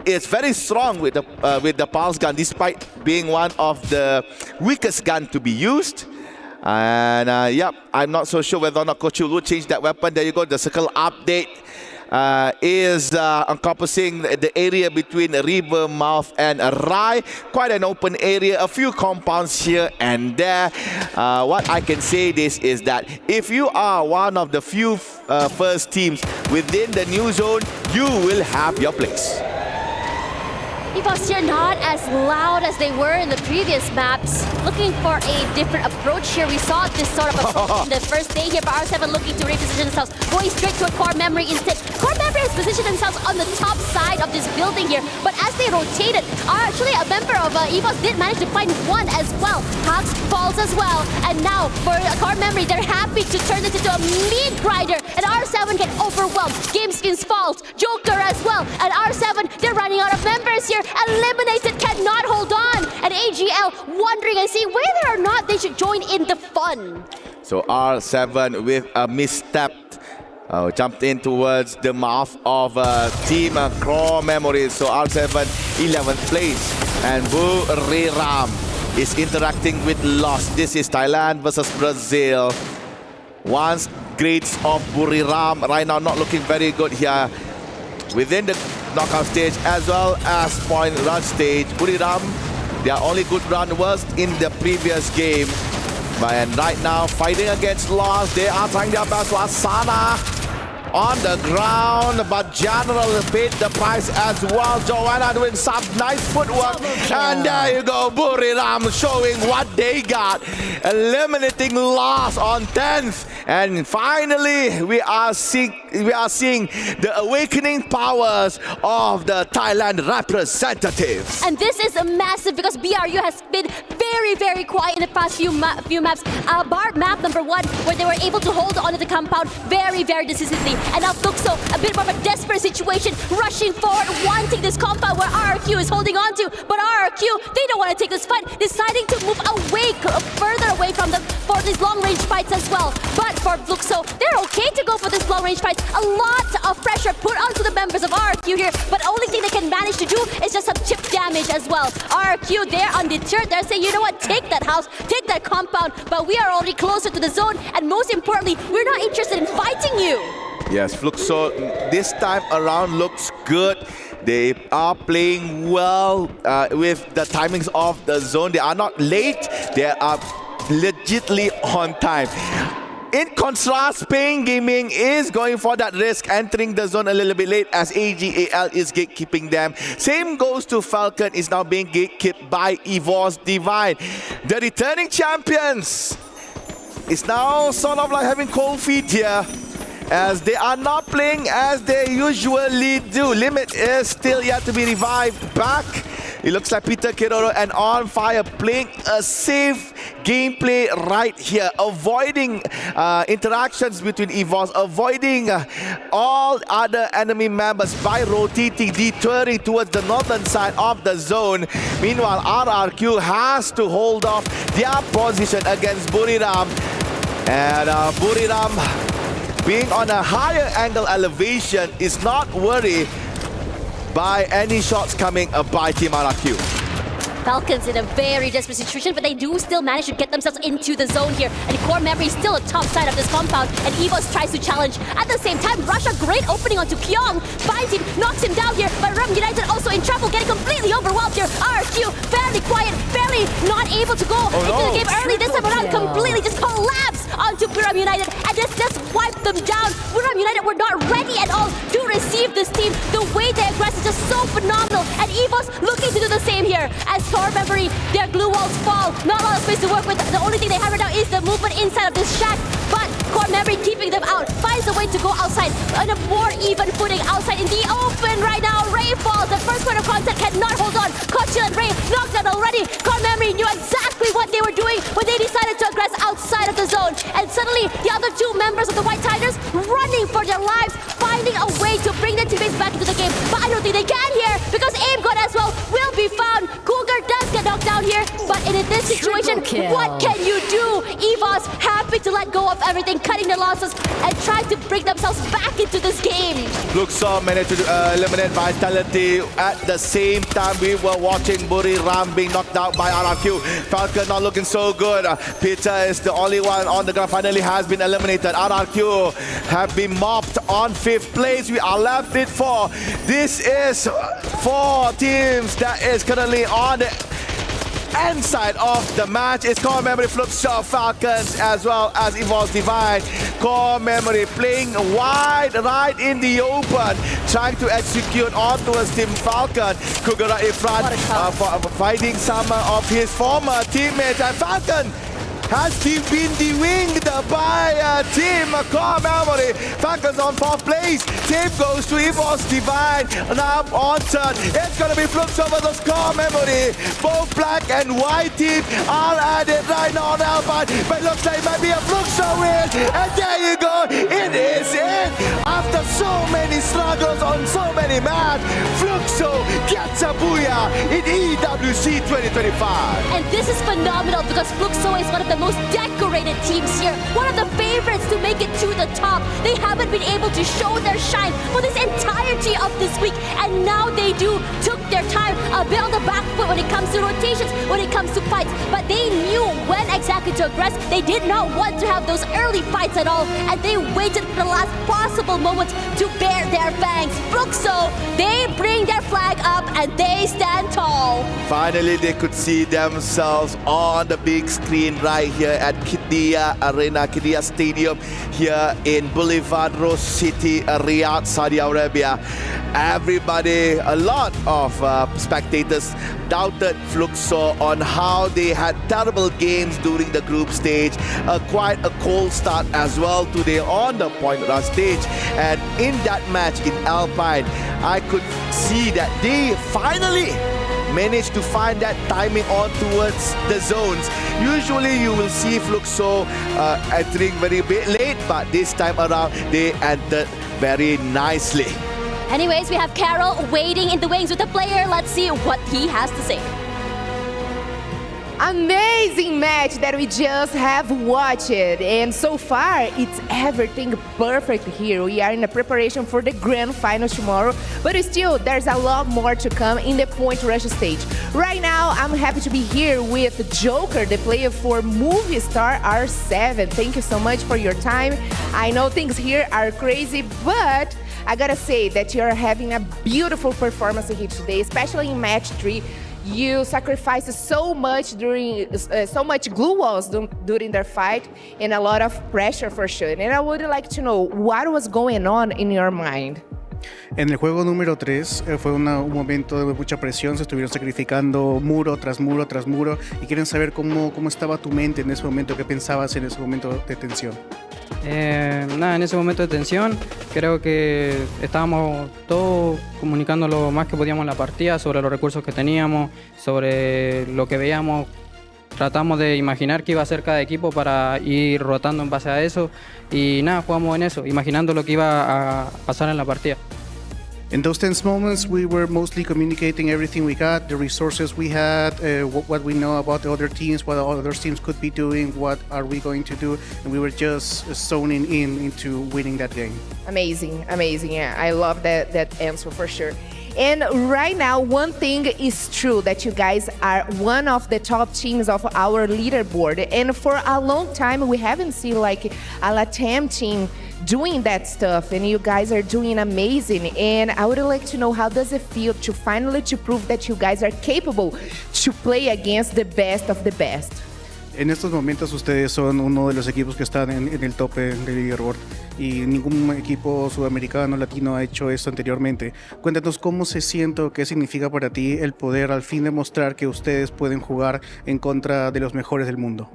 it's very strong with the pulse gun, despite being one of the weakest gun to be used. And yeah, I'm not so sure whether or not Kochil will change that weapon. There you go, the circle update is encompassing the area between Rivermouth and Rai. Quite an open area, a few compounds here and there. What I can say this is that if you are one of the few first teams within the new zone, you will have your place. Evos here not as loud as they were in the previous maps. Looking for a different approach here. We saw this sort of approach in the first day here, but R7 looking to reposition themselves, going straight to a core memory instead. Core memory has positioned themselves on the top side of this building here, but as they rotated, actually a member of Evos did manage to find one as well. Hux falls as well, and now for core memory, they're happy to turn this into a meat grinder, and R7 get overwhelmed. Gameskins falls, Joker as well, and R7, they're running out of members here. Eliminated, cannot hold on, and AG.AL wondering and seeing whether or not they should join in the fun. So R7 with a misstep jumped in towards the mouth of Team Core Memories. So R7 11th place, and Buriram is interacting with Lost. This is Thailand versus Brazil. Once grades of Buriram right now not looking very good here within the knockout stage as well as point rush stage. Buriram, their only good run was in the previous game. And right now fighting against Lost, they are trying their best. Asana on the ground, but General paid the price as well. Joanna doing some nice footwork, and there you go, Buriram showing what they got, eliminating Lost on 10th. And finally, we are seeing the awakening powers of the Thailand representatives. And this is massive because BRU has been very, very quiet in the past few maps. Bar map number 1, where they were able to hold on to the compound very, very decisively. And now Fluxo, a bit more of a desperate situation, rushing forward, wanting this compound where RRQ is holding on to. But RRQ, they don't want to take this fight, deciding to move away, further away from them for these long-range fights as well. But for Fluxo, they're okay to go for this long-range fights. A lot of pressure put onto the members of RRQ here, but only thing they can manage to do is just some chip damage as well. RRQ, they're undeterred. They're saying, you know what, take that house, take that compound, but we are already closer to the zone, and most importantly, we're not interested in fighting you. Yes, Fluxo this time around looks good. They are playing well with the timings of the zone. They are not late. They are legitly on time. In contrast, Pain Gaming is going for that risk, entering the zone a little bit late as AG.AL is gatekeeping them. Same goes to Falcon, is now being gatekept by Evos Divine. The returning champions is now sort of like having cold feet here, as they are not playing as they usually do. Limit is still yet to be revived back. It looks like Peter Kiroro and On Fire playing a safe gameplay right here, avoiding interactions between Evos, avoiding all other enemy members by rotating, deterring towards the northern side of the zone. Meanwhile, RRQ has to hold off their position against Buriram. And Buriram, being on a higher angle elevation, is not worried by any shots coming by Team RRQ. Falcons in a very desperate situation, but they do still manage to get themselves into the zone here. And Core Memory is still atop side of this compound, and Evos tries to challenge. At the same time, Russia, great opening onto Kyong, finds him, knocks him down here, but Rum United also in trouble, getting completely overwhelmed here. RRQ, fairly quiet, fairly not able to go into the game early. This time around, completely just collapsed onto Rum United, and just wiped them down. Rum United were not ready at all to receive this team. The way they aggress is just so phenomenal, and Evos looking to do the same here. As Core Memory, their glue walls fall. Not a lot of space to work with. The only thing they have right now is the movement inside of this shack. But Core Memory keeping them out, finds a way to go outside on a more even footing outside in the open right now. Ray falls. The first point of contact cannot hold on. Kochil and Ray knocked out already. Core Memory knew exactly what they were doing when they decided to aggress outside of the zone. And suddenly, the other two members of the White Tigers running for their lives, finding a way to bring their teammates back into the game. But I don't think they can here, because Aim God as well will be found. Cougar does get knocked down here, but in this situation, what can you do? Evos happy to let go of everything, cutting their losses and trying to bring themselves back into this game. Luxor managed to eliminate Vitality. At the same time, we were watching Buriram being knocked out by RRQ. Falcon not looking so good. Peter is the only one on the ground, finally has been eliminated. RRQ have been mopped on 5th place. We are left with 4. This is 4 teams that is currently on the end side of the match. It's Core Memory, Fluxor, Falcons, as well as Evos Divine. Core Memory playing wide right in the open, trying to execute on towards Team Falcon. Kugura in front, fighting some of his former teammates, and Falcon has been de-winged by Team Core Memory. Falcons on 4th place. Team goes to Evos Divine. Now on 3rd. It's going to be Fluxor versus Core Memory. Both black and white teams are at it right now on Alpine. But it looks like it might be a Fluxor win. And there you go. It is in. After so many struggles on so many maps, Fluxor gets a booyah in EWC 2025. And this is phenomenal because Fluxor is one of the most decorated teams here. One of the favorites to make it to the the top. They haven't been able to show their shine for this entirety of this week, and now they took their time, a bit on the back foot when it comes to rotations, when it comes to fights, but they knew when exactly to aggress. They did not want to have those early fights at all, and they waited for the last possible moment to bare their fangs. Fluxo, they bring their flag up and they stand tall. Finally, they could see themselves on the big screen right here at Qiddiya Arena, Qiddiya Stadium here in Boulevard, City, Riyadh, Saudi Arabia. Everybody, a lot of spectators doubted Fluxo on how they had terrible games during the group stage. Quite a cold start as well today on the point rush stage. And in that match in Alpine, I could see that they finally managed to find that timing on towards the zones. Usually you will see Fluxo entering very bit late, but this time around they entered very nicely. Anyways, we have Carol waiting in the wings with the player. Let's see what he has to say. Amazing match that we just have watched, and so far it's everything perfect here. We are in the preparation for the grand finals tomorrow, but still there's a lot more to come in the point rush stage. Right now I'm happy to be here with Joker, the player for Movistar R7. Thank you so much for your time. I know things here are crazy, but I gotta say that you're having a beautiful performance here today, especially in match 3. You sacrificed so much so much glue walls during their fight, and a lot of pressure for sure. And I would like to know what was going on in your mind. En el juego número 3 fue un momento de mucha presión, se estuvieron sacrificando muro tras muro tras muro, y quieren saber cómo estaba tu mente en ese momento, qué pensabas en ese momento de tensión. Nada, en ese momento de tensión creo que estábamos todos comunicando lo más que podíamos en la partida sobre los recursos que teníamos, sobre lo que veíamos. Tratamos de imaginar qué iba a hacer cada equipo para ir rotando en base a eso, y nada, jugamos en eso, imaginando lo que iba a pasar en la partida. In those tense moments, we were mostly communicating everything we got, the resources we had, what we know about the other teams, what other teams could be doing, what are we going to do, and we were just zoning into winning that game. Amazing, amazing. Yeah, I love that answer for sure. And right now, one thing is true, that you guys are one of the top teams of our leaderboard. And for a long time, we haven't seen like a LATAM team doing that stuff, and you guys are doing amazing. And I would like to know, how does it feel to finally prove that you guys are capable to play against the best of the best? En estos momentos ustedes son uno de los equipos que están en el tope del leaderboard, y ningún equipo sudamericano, latino ha hecho esto anteriormente. Cuéntanos cómo se siente, qué significa para ti el poder al fin demostrar que ustedes pueden jugar en contra de los mejores del mundo.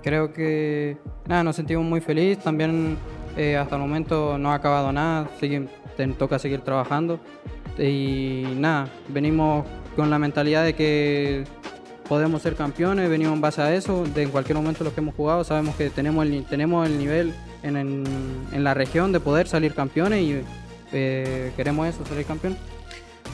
Creo que nada, nos sentimos muy felices. También hasta el momento no ha acabado nada, toca seguir trabajando, y nada, venimos con la mentalidad de que podemos ser campeones, venimos en base a eso. En cualquier momento los que hemos jugado sabemos que tenemos el nivel en la región de poder salir campeones, y queremos eso, salir campeones.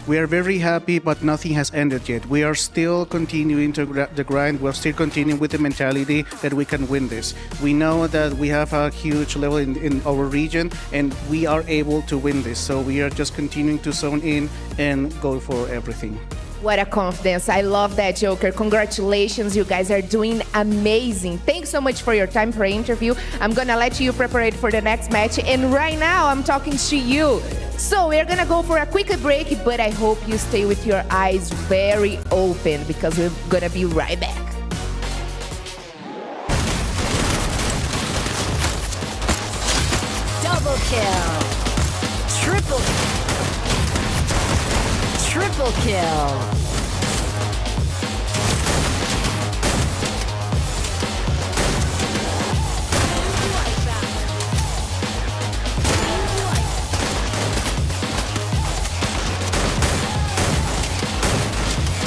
We are very happy, but nothing has ended yet. We are still continuing the grind. We're still continuing with the mentality that we can win this. We know that we have a huge level in our region, and we are able to win this. So we are just continuing to zone in and go for everything. What a confidence. I love that, Joker. Congratulations. You guys are doing amazing. Thanks so much for your time for interview. I'm going to let you prepare for the next match. And right now, I'm talking to you. So we're going to go for a quick break, but I hope you stay with your eyes very open, because we're going to be right back. Double kill. Triple kill.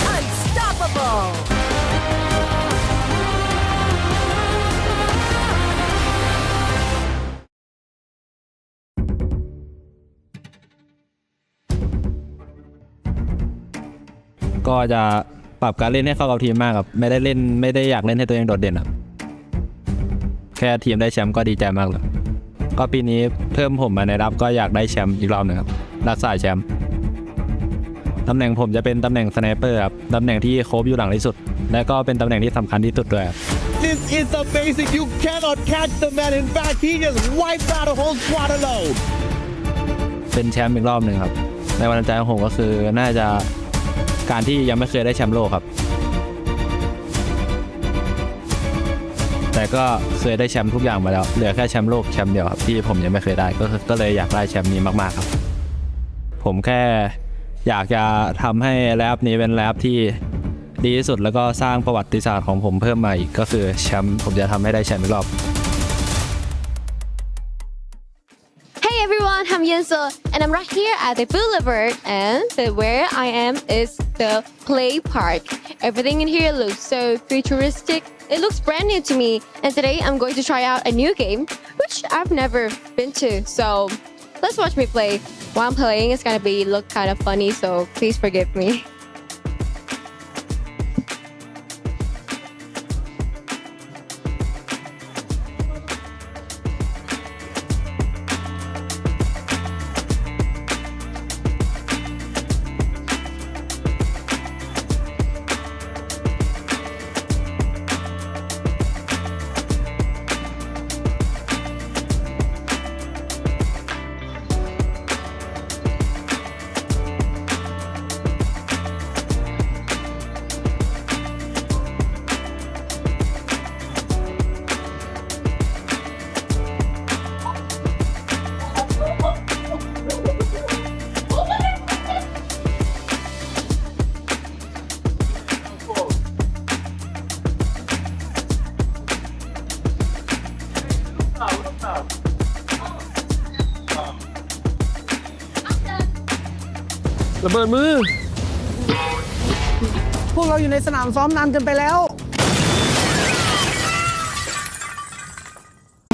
Unstoppable. ก็จะปรับการเล่นให้เข้ากับทีมมากครับไม่ได้อยากเล่นให้ตัวเองโดดเด่นครับแค่ทีมได้แชมป์ก็ดีใจมากแล้ว ก็ปีนี้เพิ่มผมมาในรับก็อยากได้แชมป์อีกรอบหนึ่งครับรักษาแชมป์ตำแหน่งผมจะเป็นตำแหน่งสไนเปอร์ครับตำแหน่งที่โคบอยู่หลังที่สุดและก็เป็นตำแหน่งที่สำคัญที่สุดด้วยครับ This is amazing. You cannot catch the man. In fact, he just wiped out a whole squad alone. เป็นแชมป์อีกรอบหนึ่งครับในวันใจของผมก็คือน่าจะการที่ยังไม่เคยได้แชมป์โลกครับแต่ก็เคยได้แชมป์ทุกอย่างมาแล้วเหลือแค่แชมป์โลกแชมป์เดียวครับที่ผมยังไม่เคยได้ก็เลยอยากได้แชมป์นี้มากๆครับผมแค่อยากจะทำให้แรปนี้เป็นแรปที่ดีที่สุดแล้วก็สร้างประวัติศาสตร์ของผมเพิ่มมาอีกก็คือแชมป์ผมจะทำให้ได้แชมป์อีกรอบ Hey everyone, I'm Yenso and I'm right here at the Boulevard and where I am is the play park. Everything in here looks so futuristic. It looks brand new to me and today I'm going to try out a new game which I've never been to. So let's watch me play. While I'm playing it's gonna look kind of funny, so please forgive me.ระเบิดมือพวกเราอยู่ในสนามซ้อมนานเกินไปแล้ว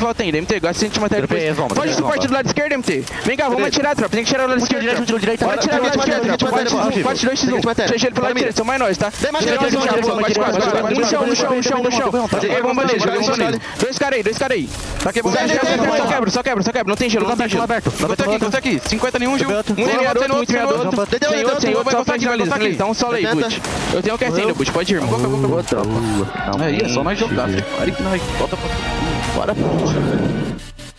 Volta ainda, MT, gasta de matéria. Pode suporte do lado esquerdo, MT. Vem cá, vamos atirar a tropa. Tem que tirar o lado esquerdo. Pode atirar o lado esquerdo, tropa. Bate 2x1. Seja ele pelo lado direito, são mais nós, tá? No chão. Vamos bandeja, joga no nele. Dois caras aí. Tá quebrando. Só quebra. Não tem gelo. Conta aqui. 50 nenhum, Gil. Um lineado, tem outro. Tem outro. Vai contar aqui. Dá um solo aí, Butch. Eu tenho um QS ainda, Butch. Pode ir, irmão. Aí, é só nós jogar, filho. Olha que nós. Bota pra... Bora.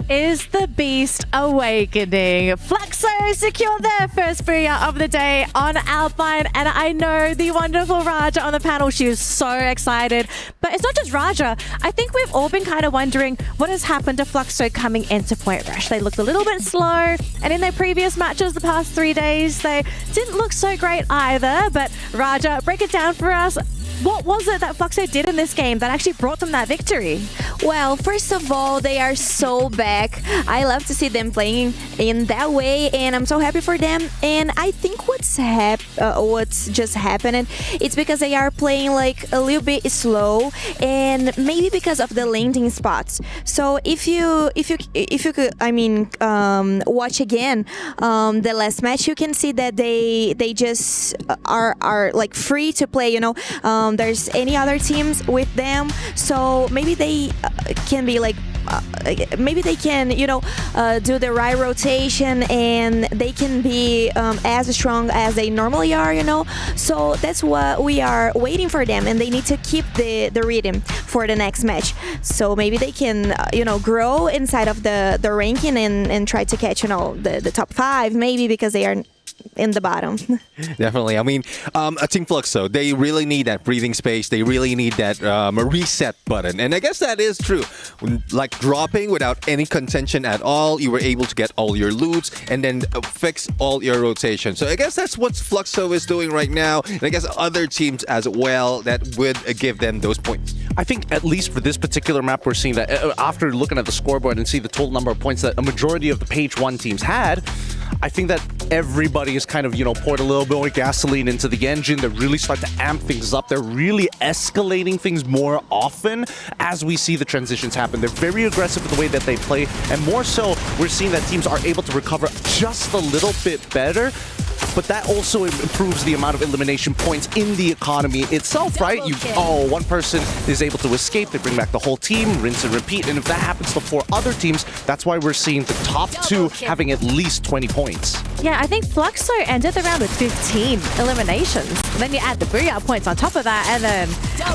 Is the beast awakening? Fluxo secure their first free of the day on Alpine, and I know the wonderful Raja on the panel. She is so excited. But it's not just Raja. I think we've all been kind of wondering what has happened to Fluxo coming into Point Rush. They looked a little bit slow, and in their previous matches the past 3 days, they didn't look so great either. But Raja, break it down for us. What was it that Fluxo did in this game that actually brought them that victory? Well, first of all, they are so back. I love to see them playing in that way, and I'm so happy for them. And I think what's just happening, it's because they are playing like a little bit slow, and maybe because of the landing spots. So if you could, watch again the last match, you can see that they just are like free to play. There's any other teams with them, so maybe they can be like maybe they can do the right rotation and they can be as strong as they normally are, so that's what we are waiting for them, and they need to keep the rhythm for the next match, so maybe they can grow inside of the ranking and try to catch the top 5 maybe, because they are in the bottom. Definitely. I mean, Team Fluxo, they really need that breathing space. They really need that reset button. And I guess that is true. Like dropping without any contention at all, you were able to get all your loots and then fix all your rotation. So I guess that's what Fluxo is doing right now. And I guess other teams as well that would give them those points. I think at least for this particular map, we're seeing that after looking at the scoreboard and see the total number of points that a majority of the page 1 teams had, I think that everybody is kind of, poured a little bit more gasoline into the engine. They really start to amp things up. They're really escalating things more often as we see the transitions happen. They're very aggressive with the way that they play. And more so, we're seeing that teams are able to recover just a little bit better but that also improves the amount of elimination points in the economy itself, right? One person is able to escape, they bring back the whole team, rinse and repeat, and if that happens to 4 other teams, that's why we're seeing the top 2 having at least 20 points. Yeah, I think Fluxo ended the round with 15 eliminations. Then you add the Booyah points on top of that, and then,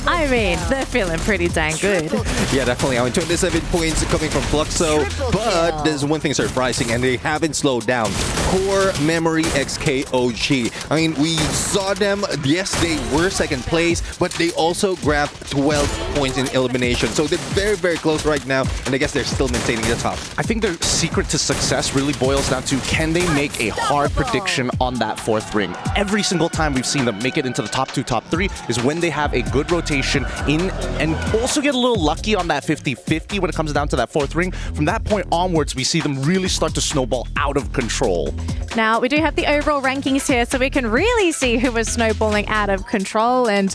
I mean, they're feeling pretty dang good. Yeah, definitely. I mean, 27 points coming from Fluxo, but there's one thing surprising, and they haven't slowed down. Core Memory XKOG. I mean, we saw them, yes, they were second place, but they also grabbed 12 points in elimination. So they're very, very close right now, and I guess they're still maintaining the top. I think their secret to success really boils down to, can they make a hard prediction on that 4th ring? Every single time we've seen them make it into the top 2, top 3 is when they have a good rotation in and also get a little lucky on that 50-50 when it comes down to that 4th ring. From that point onwards, we see them really start to snowball out of control. Now, we do have the overall rankings here, so we can really see who is snowballing out of control. And,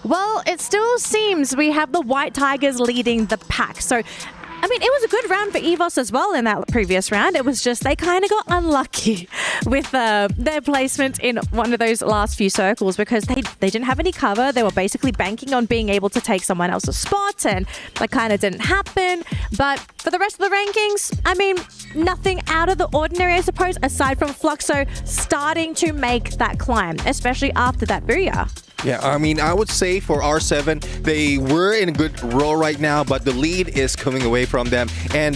well, it still seems we have the White Tigers leading the pack. So, I mean, it was a good round for Evos as well in that previous round. It was just they kind of got unlucky with their placement in one of those last few circles because they didn't have any cover. They were basically banking on being able to take someone else's spot, and that kind of didn't happen. But for the rest of the rankings, I mean, nothing out of the ordinary, I suppose, aside from Fluxo starting to make that climb, especially after that Booyah. Yeah, I mean, I would say for R7, they were in a good roll right now, but the lead is coming away from them. And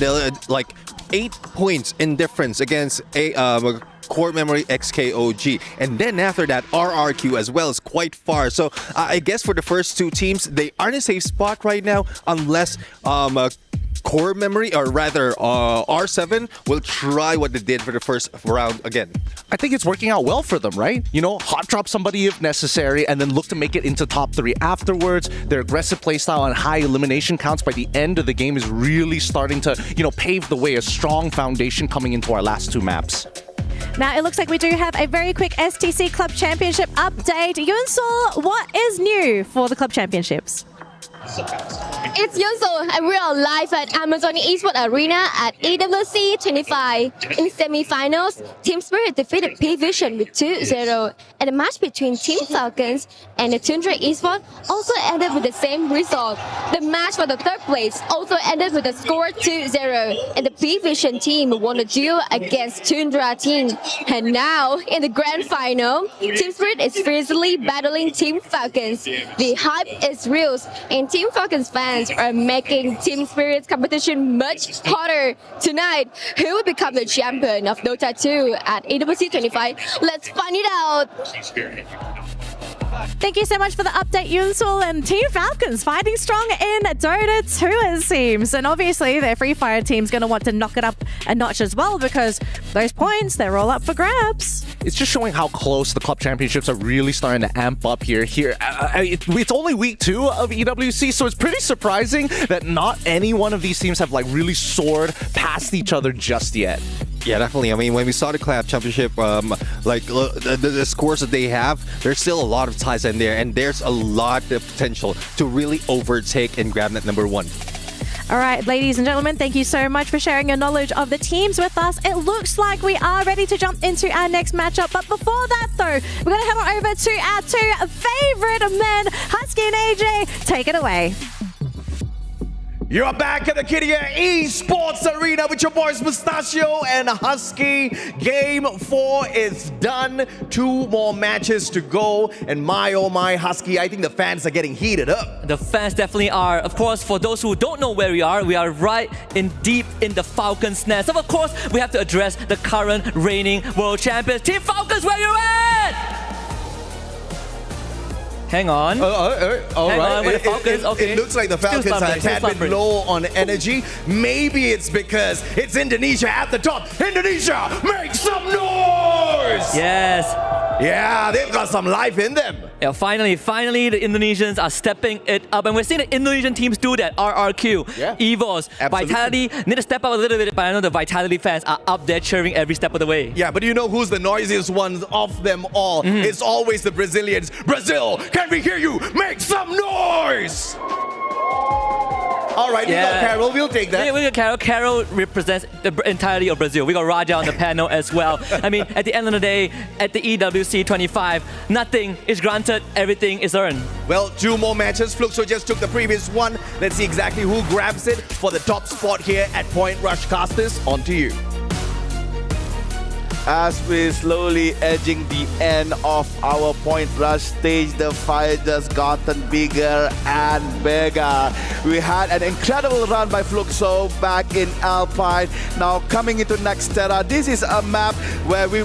like 8 points in difference against a Core Memory XKOG. And then after that, RRQ as well is quite far. So I guess for the first 2 teams, they are in a safe spot right now unless Core Memory, or rather R7, will try what they did for the first round again. I think it's working out well for them, right? You know, hot drop somebody if necessary and then look to make it into top 3 afterwards. Their aggressive playstyle and high elimination counts by the end of the game is really starting to, you know, pave the way, a strong foundation coming into our last 2 maps. Now, it looks like we do have a very quick STC Club Championship update. Yunsol, what is new for the Club Championships? It's Yunsol, and we are live at Amazon Esports Arena at EWC 25. In semi-finals, Team Spirit defeated P-Vision with 2-0, and the match between Team Falcons and the Tundra Esports also ended with the same result. The match for the 3rd place also ended with a score 2-0, and the P-Vision team won the duel against Tundra team. And now, in the grand final, Team Spirit is fiercely battling Team Falcons. The hype is real, and Team Falcons fans are making Team Spirit's competition much hotter. Tonight, who will become the champion of Dota 2 at EWC 25? Let's find it out! Thank you so much for the update, Yunsol, and Team Falcons fighting strong in Dota 2, it seems. And obviously, their Free Fire team's going to want to knock it up a notch as well because those points, they're all up for grabs. It's just showing how close the club championships are really starting to amp up here. It's only week 2 of EWC, so it's pretty surprising that not any one of these teams have like really soared past each other just yet. Yeah, definitely. I mean, when we saw the Club Championship, the scores that they have, there's still a lot of ties in there, and there's a lot of potential to really overtake and grab that number 1. All right, ladies and gentlemen, thank you so much for sharing your knowledge of the teams with us. It looks like we are ready to jump into our next matchup. But before that, though, we're going to head on over to our 2 favorite men, Husky and AJ. Take it away. You're back at the Nextterra Esports Arena with your boys Mustachio and Husky. Game 4 is done. 2 more matches to go. And my, oh my, Husky, I think the fans are getting heated up. The fans definitely are. Of course, for those who don't know where we are right in deep in the Falcons' nest. So of course, we have to address the current reigning world champions. Team Falcons, where you at? Hang on. Hang on with the Falcons. Okay. It looks like the Falcons are a tad bit low on energy. Maybe it's because it's Indonesia at the top. Indonesia, make some noise! Yes. Yeah, they've got some life in them. Yeah, finally, the Indonesians are stepping it up. And we're seeing the Indonesian teams do that. RRQ, Evos, absolutely. Vitality need to step up a little bit, but I know the Vitality fans are up there cheering every step of the way. Yeah, but you know who's the noisiest ones of them all? It's always the Brazilians. Brazil, can we hear you? Make some noise! All right, we got Carol. We'll take that. Yeah, we got Carol. Carol represents the entirety of Brazil. We got Raja on the panel as well. I mean, at the end of the day, at the EWC 25, nothing is granted, everything is earned. Well, 2 more matches. Fluxo just took the previous one. Let's see exactly who grabs it for the top spot here at Point Rush. Casters, on to you. As we're slowly edging the end of our Point Rush stage, the fire just gotten bigger and bigger. We had an incredible run by Fluxo back in Alpine. Now coming into Nexterra, this is a map where we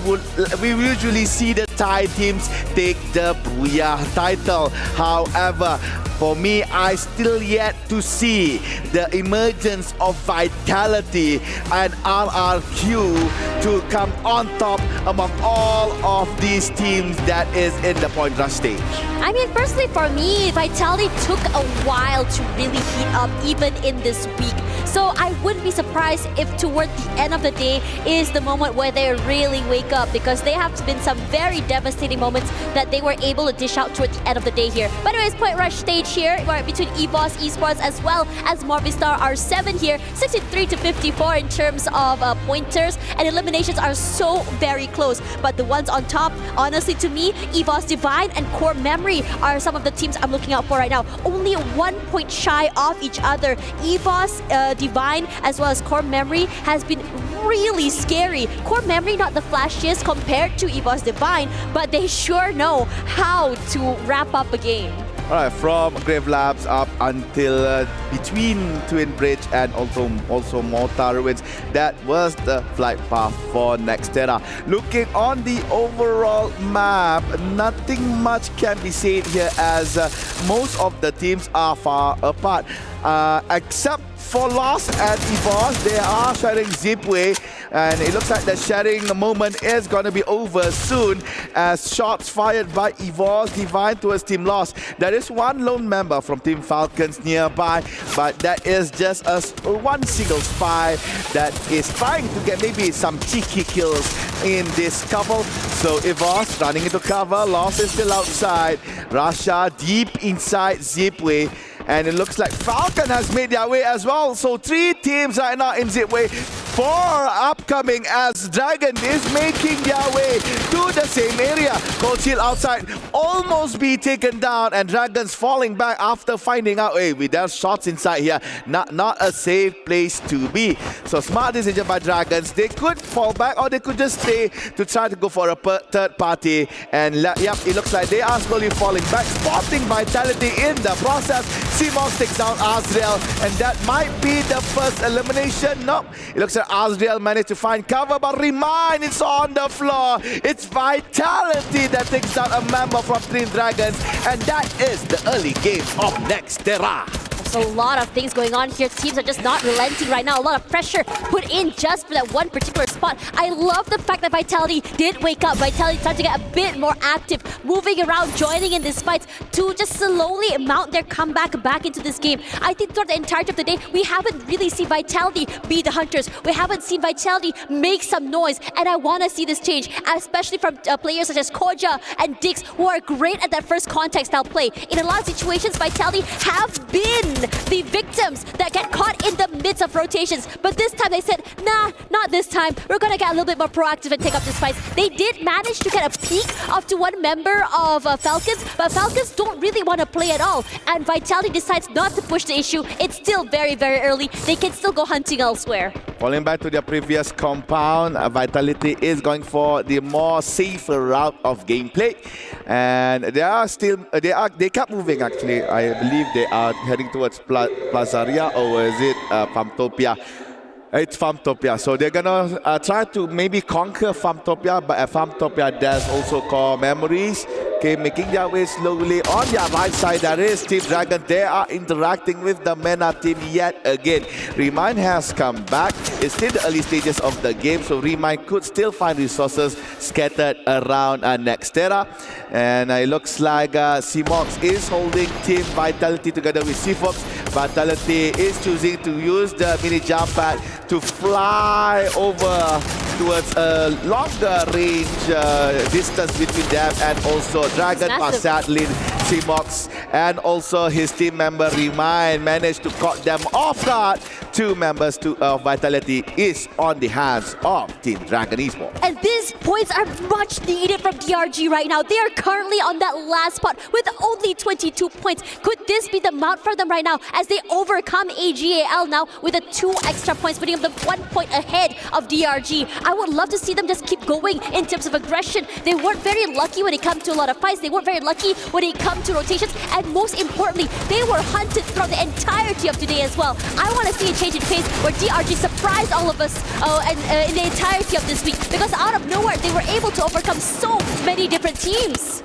usually see the Thai teams take the Booyah title. However, for me, I still yet to see the emergence of Vitality and RRQ to come on top among all of these teams that is in the Point Rush stage. I mean, personally for me, Vitality took a while to really heat up even in this week. So I wouldn't be surprised if toward the end of the day is the moment where they really wake up, because there have been some very devastating moments that they were able to dish out toward the end of the day here. But anyways, Point Rush stage here, where between Evos, Esports, as well as Movistar are 7 here, 63-54 in terms of pointers, and eliminations are so very close. But the ones on top, honestly to me, Evos, Divine, and Core Memory are some of the teams I'm looking out for right now. Only 1 point shy of each other. Evos, Divine, as well as Core Memory has been really scary. Core Memory not the flashiest compared to Evos Divine, but they sure know how to wrap up a game. Alright, from Grave Labs up until between Twin Bridge and also Mortar Ruins, that was the flight path for Nexterra. Looking on the overall map, nothing much can be said here, as most of the teams are far apart. Except for Lost and Evos, they are sharing Zipway, and it looks like the sharing moment is going to be over soon, as shots fired by Evos Divine towards Team Lost. There is one lone member from Team Falcons nearby, but that is just one single spy that is trying to get maybe some cheeky kills in this couple. So Evos running into cover, Lost is still outside, Rasha deep inside Zipway. And it looks like Falcon has made their way as well. So 3 teams right now in Zipway. 4 upcoming, as Dragon is making their way to the same area. Cold Shield outside, almost be taken down, and Dragon's falling back after finding out, hey, there's shots inside here. Not a safe place to be. So smart decision by Dragons. They could fall back, or they could just stay to try to go for a third party. And yep, it looks like they are slowly falling back, spotting Vitality in the process. Simos takes down Azrael, and that might be the first elimination. Nope, it looks like Azrael managed to find cover, but Remind is on the floor. It's Vitality that takes down a member from Team Dragons, and that is the early game of Nexterra. So a lot of things going on here. Teams are just not relenting right now. A lot of pressure put in just for that one particular spot. I love the fact that Vitality did wake up. Vitality started to get a bit more active, moving around, joining in these fights to just slowly mount their comeback back into this game. I think throughout the entirety of the day, we haven't really seen Vitality be the hunters. We haven't seen Vitality make some noise, and I want to see this change, especially from players such as Koja and Dix, who are great at that first contact style play. In a lot of situations, Vitality have been the victims that get caught in the midst of rotations. But this time they said, nah, not this time. We're going to get a little bit more proactive and take up this fight. They did manage to get a peek up to one member of Falcons, but Falcons don't really want to play at all. And Vitality decides not to push the issue. It's still very, very early. They can still go hunting elsewhere. Falling back to their previous compound, Vitality is going for the more safer route of gameplay. And they kept moving actually. I believe they are heading towards Plazaria, or is it Farmtopia? It's Farmtopia. So they're gonna try to maybe conquer Farmtopia, but at Farmtopia there's also Core Memories. Okay, making their way slowly. On their right side, there is Team Dragon. They are interacting with the MENA team yet again. Remind has come back. It's still the early stages of the game, so Remind could still find resources scattered around Nexterra. And it looks like Simox is holding Team Vitality together with Sifox. Vitality is choosing to use the mini jump pad to fly over towards a longer range distance between them, and also Dragon, but sadly Timox and also his team member Remind managed to caught them off guard. Two members of Vitality is on the hands of Team Dragon Esports. And these points are much needed from DRG right now. They are currently on that last spot with only 22 points. Could this be the mount for them right now as they overcome AG.AL now with the 2 extra points, putting them 1 point ahead of DRG? I would love to see them just keep going in terms of aggression. They weren't very lucky when it comes to a lot of fights. They weren't very lucky when it comes to rotations. And most importantly, they were hunted throughout the entirety of today as well. I want to see a change in pace where DRG surprised all of us in the entirety of this week, because out of nowhere, they were able to overcome so many different teams.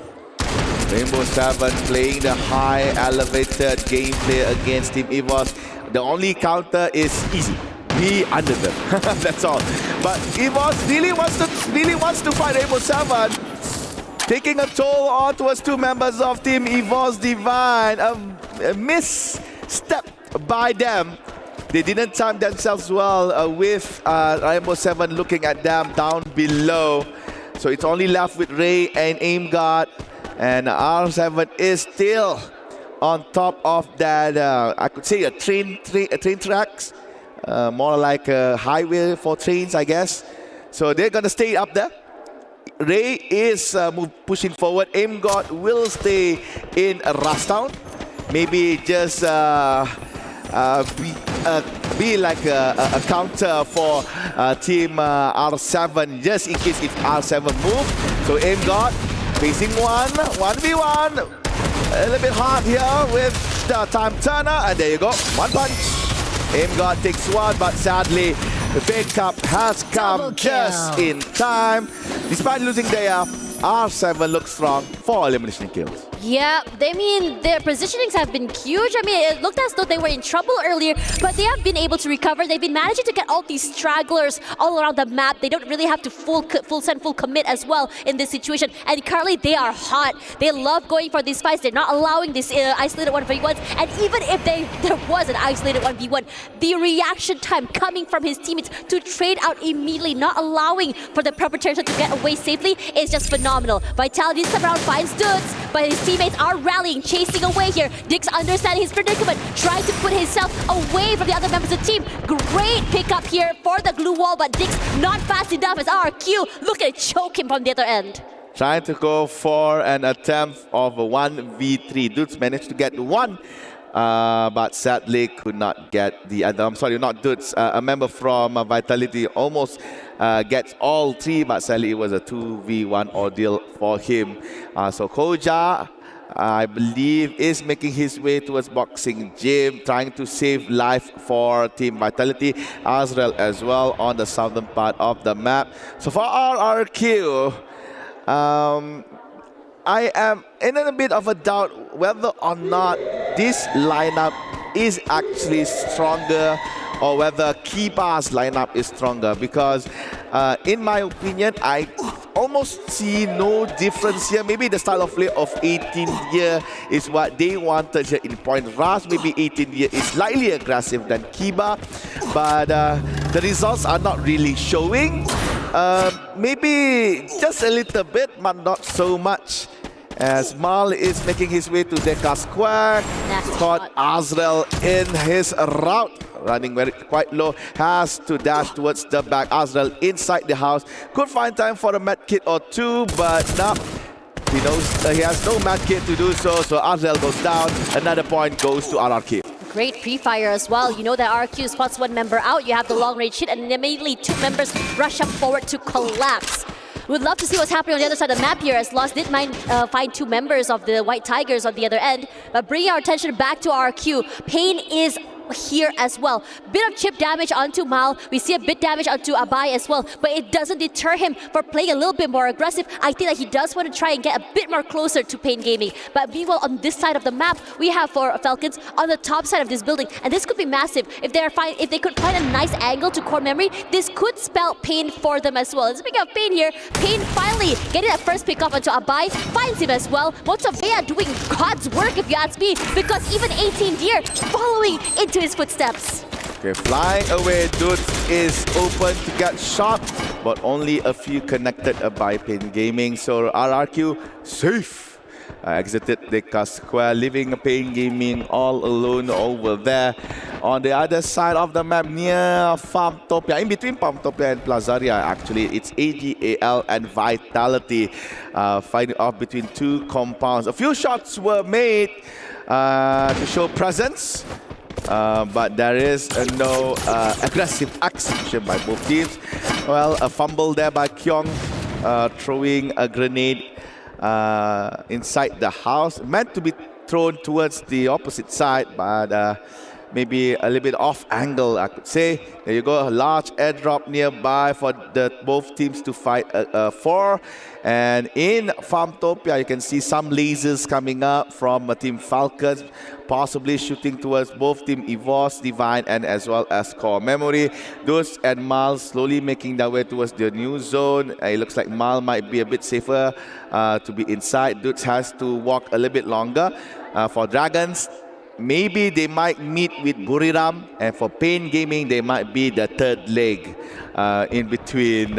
Rainbow 7 playing the high elevated gameplay against Team Evos. The only counter is easy. Be under them. That's all. But Evos really wants to fight Rainbow 7. Taking a toll on towards 2 members of Team Evos Divine. A misstep by them. They didn't time themselves well with Rainbow 7 looking at them down below. So it's only left with Ray and AimGuard. And R7 is still on top of that, I could say a train tracks. More like a highway for trains, I guess. So they're going to stay up there. Ray is pushing forward. AimGuard will stay in Rastown. Maybe just be like a counter for Team R7, just in case if R7 move. So AimGuard facing 1v1. A little bit hard here with the time turner, and there you go, 1 punch. AimGuard takes 1, but sadly the pickup has come just in time. Despite losing there, R7 looks strong for elimination kills. Yeah, their positionings have been huge. It looked as though they were in trouble earlier, but they have been able to recover. They've been managing to get all these stragglers all around the map. They don't really have to full commit as well in this situation. And currently, they are hot. They love going for these fights. They're not allowing this isolated 1v1s. And even if there was an isolated 1v1, the reaction time coming from his teammates to trade out immediately, not allowing for the perpetrator to get away safely, is just phenomenal. Vitality this time around finds dudes, but his teammates are rallying, chasing away here. Dix understanding his predicament, trying to put himself away from the other members of the team. Great pickup here for the glue wall, but Dix not fast enough as RQ. Look at it, choke him from the other end. Trying to go for an attempt of a 1v3. Dudes managed to get 1, but sadly could not get the other. I'm sorry, not Dudes. A member from Vitality almost gets all 3, but sadly it was a 2v1 ordeal for him. So Koja, I believe, is making his way towards boxing gym, trying to save life for Team Vitality. Azrael as well on the southern part of the map. So for RRQ, I am in a bit of a doubt whether or not this lineup is actually stronger or whether Kiba's lineup is stronger, because in my opinion, I almost see no difference here. Maybe the style of play of 18 year is what they wanted here in Point Rush. Maybe 18 year is slightly aggressive than Kiba, but the results are not really showing. Maybe just a little bit, but not so much. As Mal is making his way to Deka Square, caught Azrael in his route. Running quite low, has to dash towards the back. Azrael inside the house. Could find time for a med kit or 2, but no. He knows he has no med kit to do so, so Azrael goes down. Another point goes to RRQ. Great pre-fire as well. You know that RQ spots 1 member out. You have the long range hit, and immediately 2 members rush up forward to collapse. We'd love to see what's happening on the other side of the map here, as Lost did find 2 members of the White Tigers on the other end. But bringing our attention back to RQ, Pain is here as well. Bit of chip damage onto Mal. We see a bit damage onto Abai as well, but it doesn't deter him for playing a little bit more aggressive. I think that he does want to try and get a bit more closer to Pain Gaming. But meanwhile, on this side of the map, we have for Falcons on the top side of this building, and this could be massive. If they could find a nice angle to core memory, this could spell Pain for them as well. And speaking of Pain here, Pain finally getting that first pick up onto Abai, finds him as well. Motsavea doing God's work, if you ask me, because even 18 Deer following into his footsteps. Okay, flying away, Dudes is open to get shot, but only a few connected by Pain Gaming. So RRQ safe exited the square, leaving Pain Gaming all alone over there. On the other side of the map, near Farmtopia, in between Farmtopia and Plazaria, actually, it's AG.AL and Vitality fighting off between two compounds. A few shots were made to show presence, but there is no aggressive execution by both teams. Well, a fumble there by Kyong, throwing a grenade inside the house, meant to be thrown towards the opposite side, but maybe a little bit off angle, I could say. There you go, a large airdrop nearby for both teams to fight for. And in Farmtopia, you can see some lasers coming up from Team Falcons, possibly shooting towards both Team Evos, Divine, and as well as Core Memory. Dutch and Mal slowly making their way towards the new zone. It looks like Mal might be a bit safer to be inside. Dutch has to walk a little bit longer. For Dragons, maybe they might meet with Buriram, and for Pain Gaming, they might be the third leg in between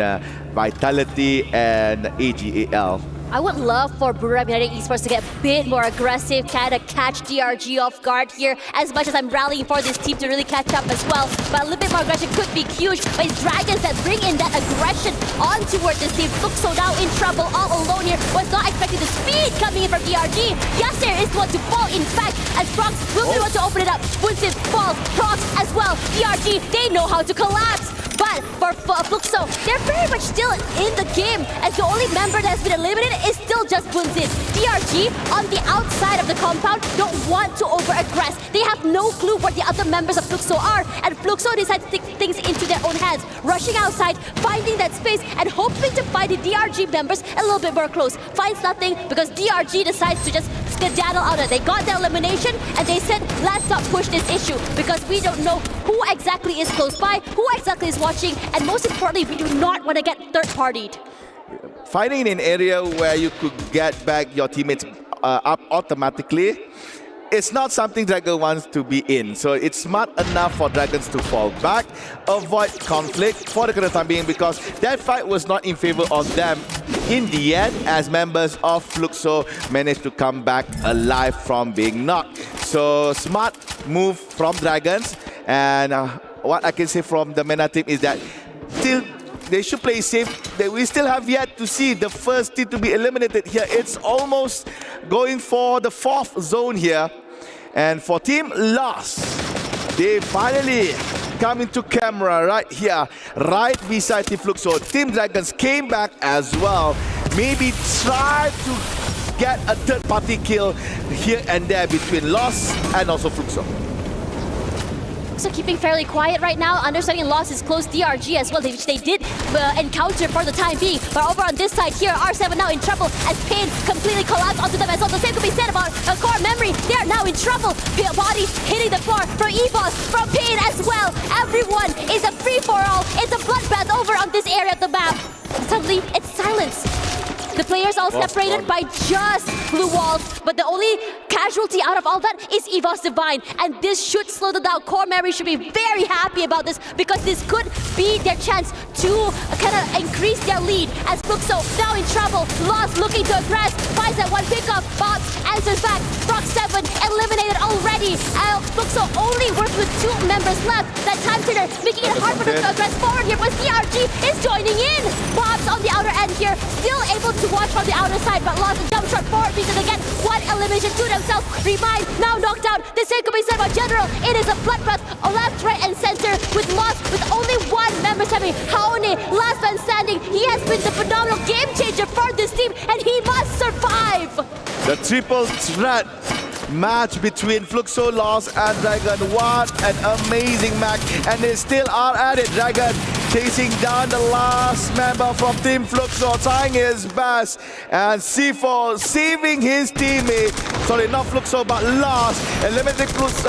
Vitality and AG.AL. I would love for Bermuda United Esports to get a bit more aggressive, kind of catch DRG off guard here, as much as I'm rallying for this team to really catch up as well. But a little bit more aggression could be huge, but it's Dragons that bring in that aggression on toward this team. Fluxo now in trouble, all alone here, was not expecting the speed coming in from DRG. Yasser is one to fall, in fact, as Prox will be one to open it up. Bunsin falls, Prox as well. DRG, they know how to collapse. But for Fluxo, they're very much still in the game, as the only member that has been eliminated is still just Bunsin. DRG, on the outside of the compound, don't want to over-aggress. They have no clue where the other members of Fluxo are, and Fluxo decides to take things into their own hands, rushing outside, finding that space, and hoping to find the DRG members a little bit more close. Finds nothing, because DRG decides to just skedaddle out of it. They got their elimination, and they said, let's not push this issue, because we don't know who exactly is close by, who exactly is watching, and most importantly, we do not want to get third-partied. Finding an area where you could get back your teammates up automatically, it's not something Dragon wants to be in. So it's smart enough for Dragons to fall back, avoid conflict for the current time being, because that fight was not in favor of them in the end, as members of Fluxo managed to come back alive from being knocked. So smart move from Dragons, and what I can say from the MENA team is that still they should play safe. We still have yet to see the first team to be eliminated here. It's almost going for the fourth zone here. And for Team Lost, they finally come into camera right here, right beside Team Fluxo. Team Dragons came back as well. Maybe try to get a third-party kill here and there between Lost and also Fluxo. So keeping fairly quiet right now, understanding Loss is close, DRG as well, which they did encounter for the time being. But over on this side here, R7 now in trouble as Pain completely collapsed onto them as well. The same could be said about Core Memory. They are now in trouble. Bodies hitting the floor from Evos, from Pain as well. Everyone is a free-for-all. It's a bloodbath over on this area of the map. Suddenly, it's silence. The players all separated by just blue walls, but the only casualty out of all that is Evos Divine, and this should slow them down. Core Memory should be very happy about this, because this could be their chance to kind of increase their lead, as Fluxo now in trouble. Lost looking to aggress, finds that one pickup, Box answers back. Proc 7 eliminated already. Fluxo only works with 2 members left. That time turner making it hard for them to aggress forward here, but DRG is joining in. Bob's on the outer end here, still able to watch from the outer side, but Lost a jump shot forward because again, one elimination to themselves. Remind now knocked out. The same could be said about General. It is a bloodbath left, right, and center with Lost with only 1 member serving. Haone, last man standing. He has been the phenomenal game changer for this team, and he must survive. The triple threat match between Fluxo, Lost, and Dragon. What an amazing match, and they still are at it. Dragon chasing down the last member from Team Fluxo, trying his best, and C4 saving his teammate. Sorry, not Fluxo, but Lost. Eliminating Lost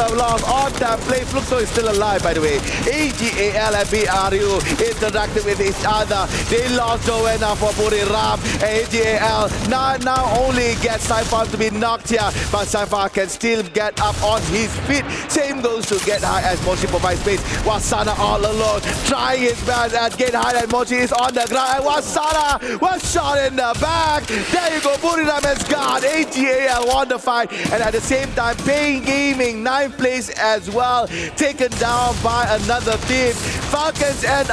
on that play. Fluxo is still alive, by the way. AG.AL and BRU interacting with each other. They lost Joanna for Buriram. AG.AL now only gets Saifar to be knocked here, but Saifar can still get up on his feet. Same goes to Get High as Moshi provides space, while Sana all alone, trying his best man, and again highlight Mochi is on the ground, and Wasara was shot in the back. There you go, Buridam has got AG.AL won the fight, and at the same time, Pain Gaming 9th place as well, taken down by another team. Falcons and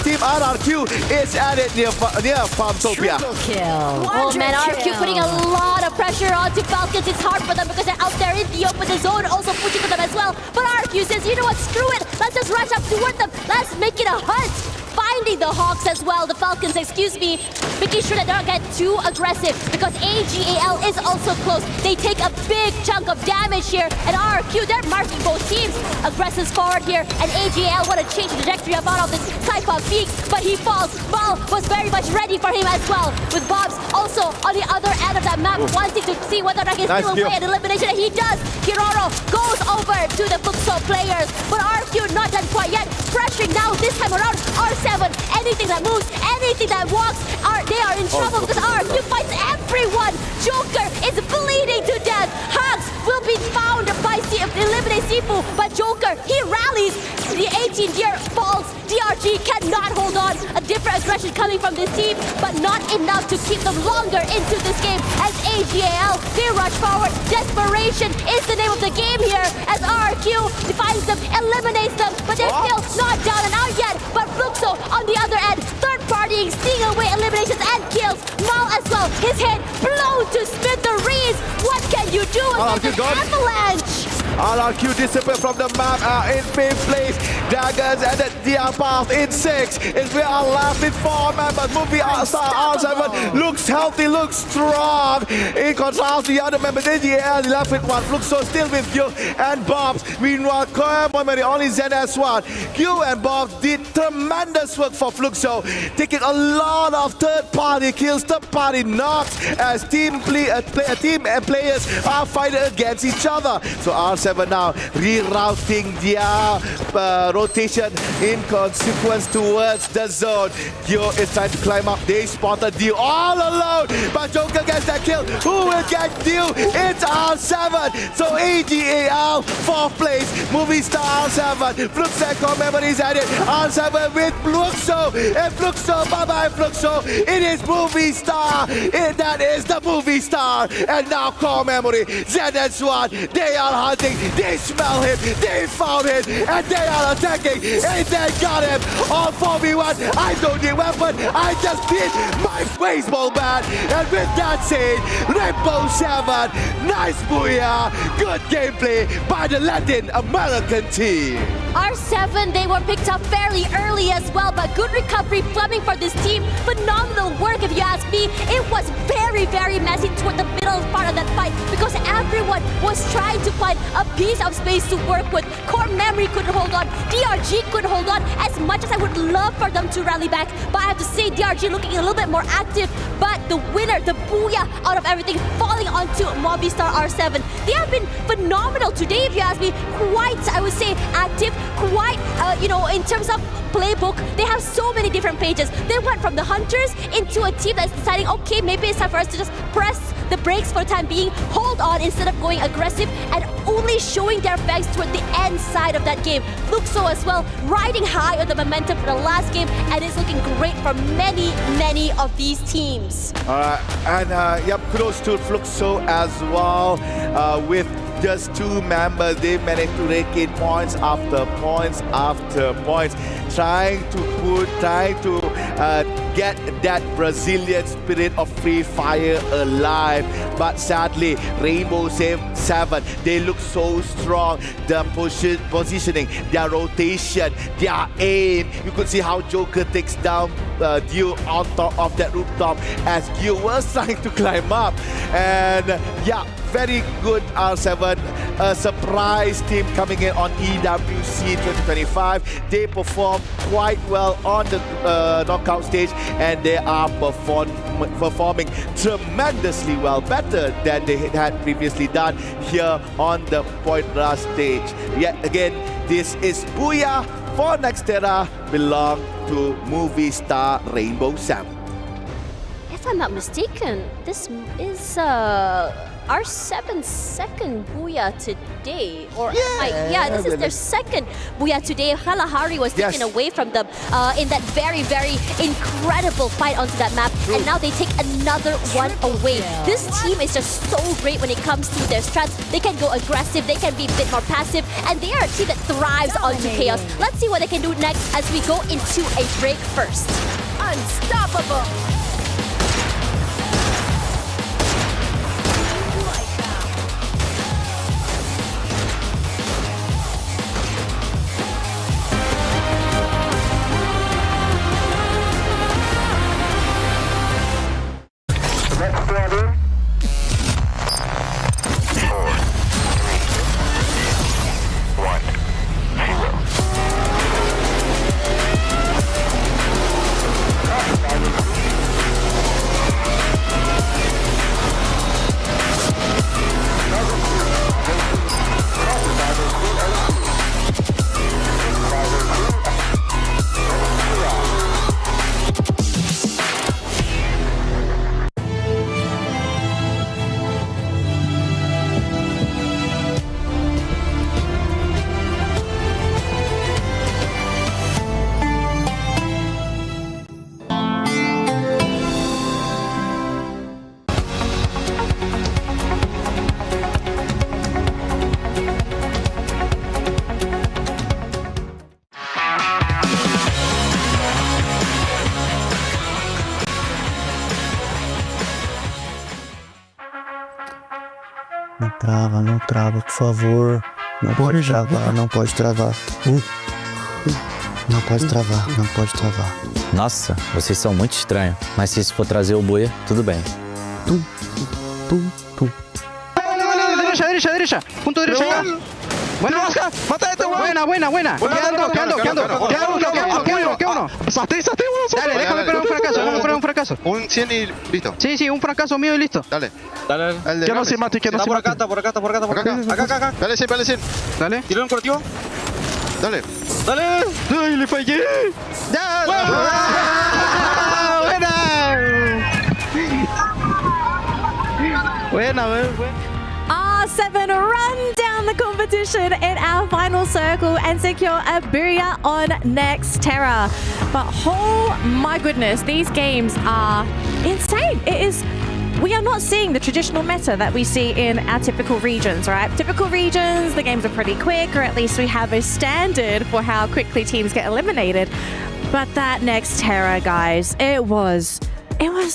team RRQ is at it near Farmtopia. Oh man, RRQ putting a lot of pressure onto Falcons. It's hard for them because they're out there in the open. The zone also pushing for them as well. But RRQ says, you know what, screw it. Let's just rush up toward them. Let's make it a hunt. Finding the Hawks as well, the Falcons, excuse me, making sure that they don't get too aggressive because AG.AL is also close. They take a big chunk of damage here, and RRQ, they're marking both teams. Aggressive forward here, and AG.AL want to change the trajectory out of this Saipa Peaks, but he falls. Ball was very much ready for him as well, with Bobs also on the other end of that map, wanting to see whether he can steal away an elimination, and he does. Kiroro goes over to the Fluxo players, but RRQ not done quite yet. Pressuring now, this time around, R7, anything that moves, anything that walks, they are in trouble because RRQ fights everyone. Joker is bleeding to death. Hugs will be found by eliminate Sifu, but Joker, he rallies. The 18-year falls. DRG cannot hold on. A different aggression coming from this team, but not enough to keep them longer into this game as AG.AL, they rush forward. Desperation is the name of the game here as RRQ defines them, eliminates them, but they're still not down and out yet. But Fluxo on the other end, third partying, stealing away eliminations and kills. Mal as well, his head blown to smithereens. What can you do against an avalanche? RRQ disappeared from the map in 5th place. Daggers and the DR path in 6th. Is we are left with 4 members. Movie star R7 looks healthy, looks strong. In contrast to the other members, AG.AL left with 1. Fluxo still with you and Bobs. Meanwhile, Memory only ZS1. Q and Bobs did tremendous work for Fluxo, taking a lot of third-party kills, third-party knocks as team and players are fighting against each other. So R7 now rerouting their rotation in consequence towards the zone. Gyo is trying to climb up. They spotted Dio all alone, but Joker gets that kill. Who will get Dio? It's R7. So AG.AL 4th place. Movie star R7. Fluxo memories at it. R7 with Fluxo. And Fluxo, bye-bye Fluxo. It is Movie Star. That is the Movie Star. And now Core Memory. ZS1. They are hunting. They smell him. They found him. And they are attacking. And they got him. All 4v1. I don't need weapon. I just need my baseball bat. And with that said, Rainbow 7. Nice booyah. Good gameplay by the Latin American team. R7, they were picked up fairly early as well, but good recovery coming for this team. Phenomenal work if you ask me. It was very, very messy toward the middle part of that fight because everyone was trying to find a piece of space to work with. Core Memory couldn't hold on. DRG couldn't hold on as much as I would love for them to rally back. But I have to say DRG looking a little bit more active. But the winner, the booyah out of everything, falling onto Movistar R7. They have been phenomenal today if you ask me. Quite, I would say, active. Quite, in terms of playbook, they have so many different pages. They went from the Hunters into a team that's deciding, okay, maybe it's time for us to just press the brakes for the time being, hold on instead of going aggressive and only showing their backs toward the end side of that game. Fluxo as well, riding high on the momentum for the last game, and it's looking great for many, many of these teams. Kudos to Fluxo as well. With just 2 members, they managed to rake in points after points after points, trying to get that Brazilian spirit of Free Fire alive. But sadly, Rainbow 7, they look so strong. The positioning, their rotation, their aim. You could see how Joker takes down Dio on top of that rooftop as Dio was trying to climb up. And very good R7. A surprise team coming in on EWC 2025. They performed quite well on the knockout stage, and they are performing tremendously well, better than they had previously done here on the Point Rush stage. Yet again, this is Booyah for Nexterra, belong to Movie Star Rainbow 7. If I'm not mistaken, this is our 7th second Booyah today. Or this is their second Booyah today. Kalahari was taken away from them in that very, very incredible fight onto that map. And now they take another one away. This team is just so great when it comes to their strats. They can go aggressive, they can be a bit more passive, and they are a team that thrives onto chaos. Let's see what they can do next as we go into a break first. Unstoppable! Não trava, por favor. Não pode travar, não pode travar. Não pode travar, não pode travar. Nossa, vocês são muito estranhos. Mas se isso for trazer o Booyah, tudo bem. Derecha. Punto derecha acá. Buena, buena. Queda uno. Sartén, uno. Dale, déjame poner un fracaso. Un 100 y listo. Sí, un fracaso mío y listo. Dale. Que no se mate, Está por acá. Acá. Dale 100. Dale. Tira un cortivo. Dale. Ay, le fallé. Ya. Buena. R7 run down the competition in our final circle and secure a Booyah on Nextterra. But oh my goodness, these games are insane. We are not seeing the traditional meta that we see in our typical regions, right? Typical regions, the games are pretty quick, or at least we have a standard for how quickly teams get eliminated. But that Nextterra, guys, it was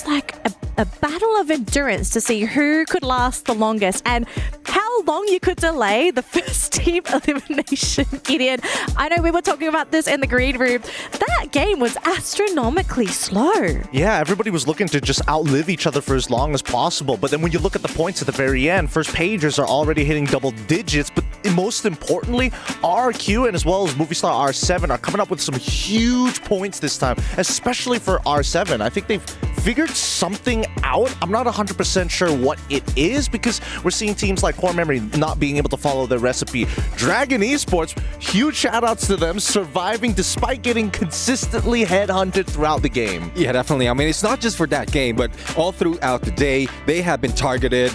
like a battle of endurance to see who could last the longest and how long you could delay the first team elimination. Gideon, I know we were talking about this in the green room. That game was astronomically slow. Yeah, everybody was looking to just outlive each other for as long as possible. But then when you look at the points at the very end, first pagers are already hitting double digits. But most importantly, RQ and as well as Movistar R7 are coming up with some huge points this time, especially for R7. I think they've figured something out. I'm not 100% sure what it is because we're seeing teams like Core Memory not being able to follow their recipe. Dragon Esports, huge shout outs to them, surviving despite getting consistently headhunted throughout the game. Yeah, definitely. I mean, it's not just for that game, but all throughout the day, they have been targeted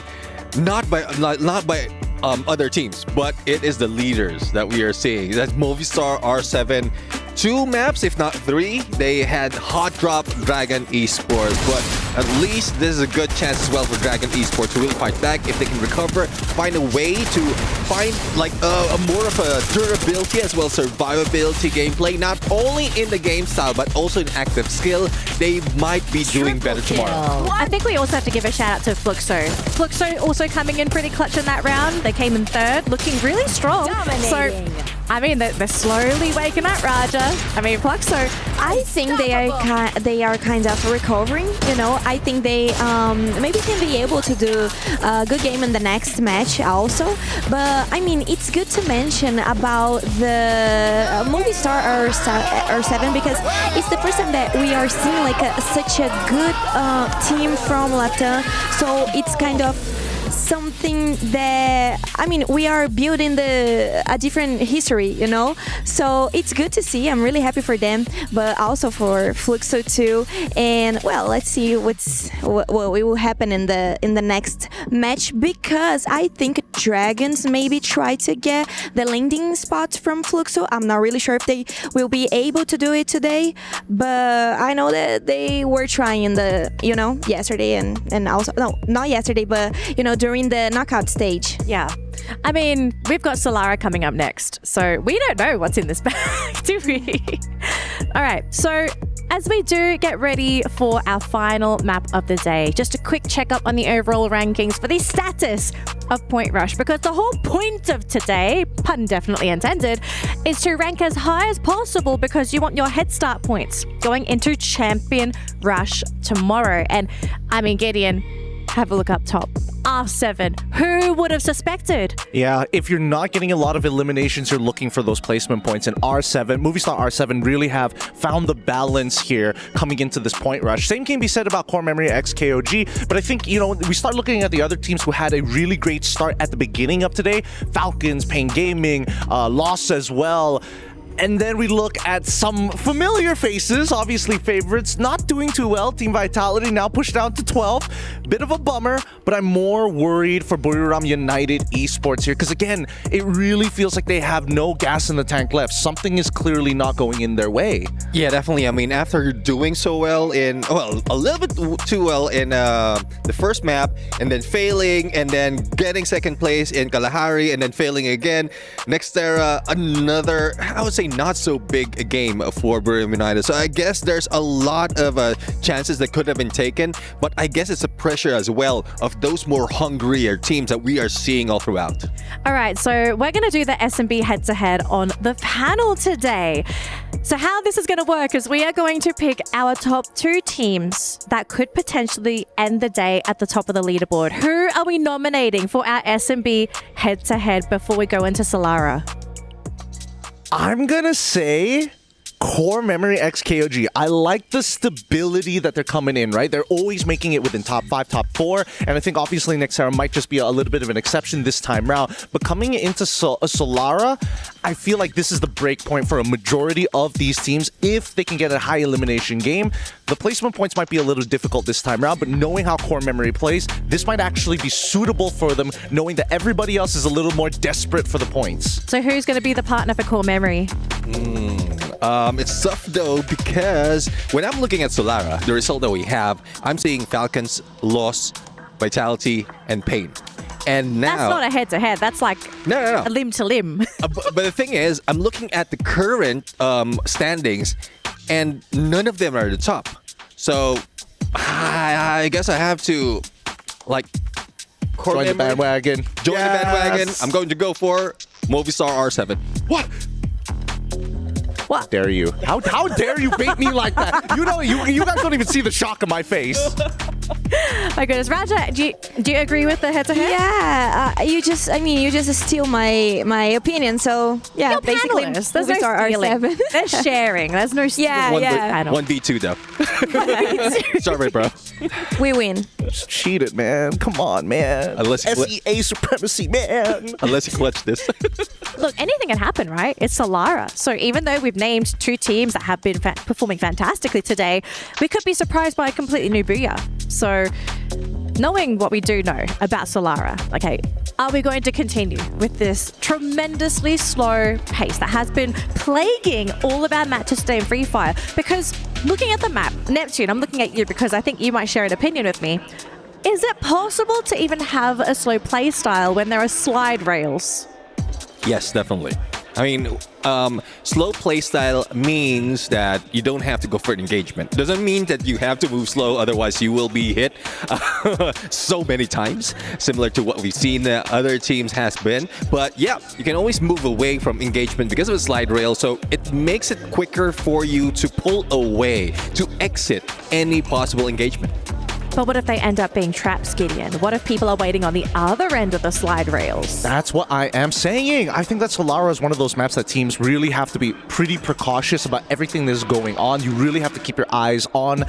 not by other teams, but it is the leaders that we are seeing. That's Movistar R7. 2 maps, if not 3, they had hot drop Dragon Esports, but at least this is a good chance as well for Dragon Esports to really fight back if they can recover, find a way to find like a more of a durability as well as survivability gameplay, not only in the game style but also in active skill. They might be doing better tomorrow. I think we also have to give a shout out to Fluxo. Fluxo also coming in pretty clutch in that round. They came in 3rd, looking really strong. Dominating. So, I mean, they're slowly waking up, Raja. I mean, Fluxo. I think they are kind of recovering. You know, I think they maybe can be able to do a good game in the next match also. But I mean, it's good to mention about the Movistar R7 because it's the first time that we are seeing like such a good team from Latam. So it's kind of some think that we are building a different history, you know. So it's good to see. I'm really happy for them, but also for Fluxo too. And well, let's see what will happen in the next match, because I think Dragons maybe try to get the landing spots from Fluxo. I'm not really sure if they will be able to do it today, but I know that they were trying yesterday and also not yesterday, but during the knockout stage. Yeah. I mean, we've got Solara coming up next, so we don't know what's in this bag, do we? All right, so as we do get ready for our final map of the day, just a quick checkup on the overall rankings for the status of Point Rush, because the whole point of today, pun definitely intended, is to rank as high as possible because you want your head start points going into Champion Rush tomorrow. And I mean, Gideon, have a look up top. R7. Who would have suspected? Yeah, if you're not getting a lot of eliminations, you're looking for those placement points. And R7, Movistar R7 really have found the balance here coming into this point rush. Same can be said about Core Memory X KOG, but I think, we start looking at the other teams who had a really great start at the beginning of today. Falcons, Pain Gaming, Lost as well. And then we look at some familiar faces, obviously favorites, not doing too well. Team Vitality now pushed down to 12. Bit of a bummer, but I'm more worried for Buriram United Esports here, because again, it really feels like they have no gas in the tank left. Something is clearly not going in their way. Yeah, definitely. I mean, after doing so well a little bit too well in the first map, and then failing, and then getting second place in Kalahari, and then failing again, Nexterra, another, I would say, not so big a game for Buriram United. So I guess there's a lot of chances that could have been taken, but I guess it's a pressure as well of those more hungrier teams that we are seeing all throughout. All right, so we're going to do the SMB head-to-head on the panel today. So how this is going to work is we are going to pick our top 2 teams that could potentially end the day at the top of the leaderboard. Who are we nominating for our SMB head-to-head before we go into Solara? I'm gonna say Core Memory X KOG. I like the stability that they're coming in, right? They're always making it within top 5, top 4, and I think obviously Nexterra might just be a little bit of an exception this time round. But coming into Solara, I feel like this is the break point for a majority of these teams. If they can get a high elimination game, the placement points might be a little difficult this time around, but knowing how Core Memory plays, this might actually be suitable for them, knowing that everybody else is a little more desperate for the points. So who's going to be the partner for Core Memory? It's tough though, because when I'm looking at Solara, the result that we have, I'm seeing Falcons, Lost, Vitality, and Pain. And now... That's not a head-to-head. That's like no. a limb-to-limb. But the thing is, I'm looking at the current standings, and none of them are at the top. So I guess I have to, join the bandwagon. Join the bandwagon. I'm going to go for Movistar R7. What? What? Dare you? How dare you bait me like that? You guys don't even see the shock on my face. My goodness, Raja, do you agree with the head-to-head? Yeah, you just steal my opinion. So yeah, You're basically, panelists. There's no Movistar stealing. R7. There's sharing. There's no stealing. Yeah. 1v2 though. Sorry, bro. We win. Just cheat it, man. Come on, man. SEA supremacy, man. Unless you clutch this. Look, anything can happen, right? It's Solara. So even though we've named 2 teams that have been performing fantastically today, we could be surprised by a completely new Booyah. So knowing what we do know about Solara, okay, are we going to continue with this tremendously slow pace that has been plaguing all of our matches today in Free Fire? Because looking at the map, Neptune, I'm looking at you because I think you might share an opinion with me. Is it possible to even have a slow play style when there are slide rails? Yes, definitely. I mean, slow playstyle means that you don't have to go for an engagement. Doesn't mean that you have to move slow, otherwise you will be hit so many times, similar to what we've seen other teams has been. But yeah, you can always move away from engagement because of a slide rail, so it makes it quicker for you to pull away, to exit any possible engagement. But what if they end up being traps, Gideon? What if people are waiting on the other end of the slide rails? That's what I am saying. I think that Solara is one of those maps that teams really have to be pretty precautious about everything that's going on. You really have to keep your eyes on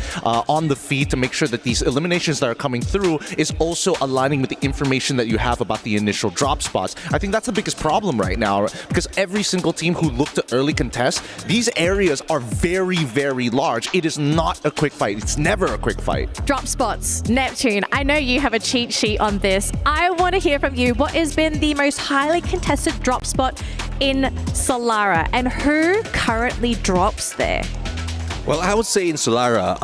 the feed to make sure that these eliminations that are coming through is also aligning with the information that you have about the initial drop spots. I think that's the biggest problem right now, because every single team who looked to early contest, these areas are very, very large. It is not a quick fight. It's never a quick fight. Drop spots. Neptune, I know you have a cheat sheet on this. I want to hear from you. What has been the most highly contested drop spot in Solara, and who currently drops there? Well, I would say in Solara,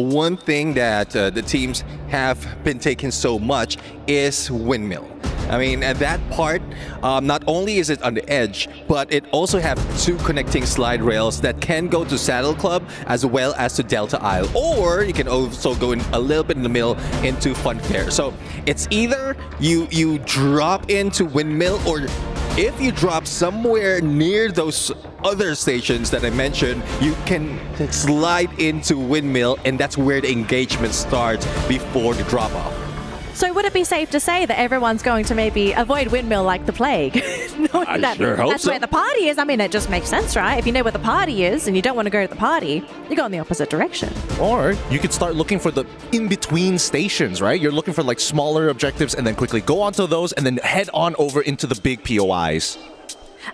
one thing that the teams have been taking so much is windmill. I mean, at that part, not only is it on the edge, but it also have two connecting slide rails that can go to Saddle Club as well as to Delta.AL, or you can also go in a little bit in the middle into Funfair. So it's either you drop into windmill, or if you drop somewhere near those other stations that I mentioned, you can slide into windmill, and that's where the engagement starts before the drop-off. So would it be safe to say that everyone's going to maybe avoid windmill like the plague? I sure hope that's so. where the party is. I mean, it just makes sense, right? If you know where the party is and you don't want to go to the party, you go in the opposite direction. Or you could start looking for the in-between stations, right? You're looking for like smaller objectives and then quickly go onto those and then head on over into the big POIs.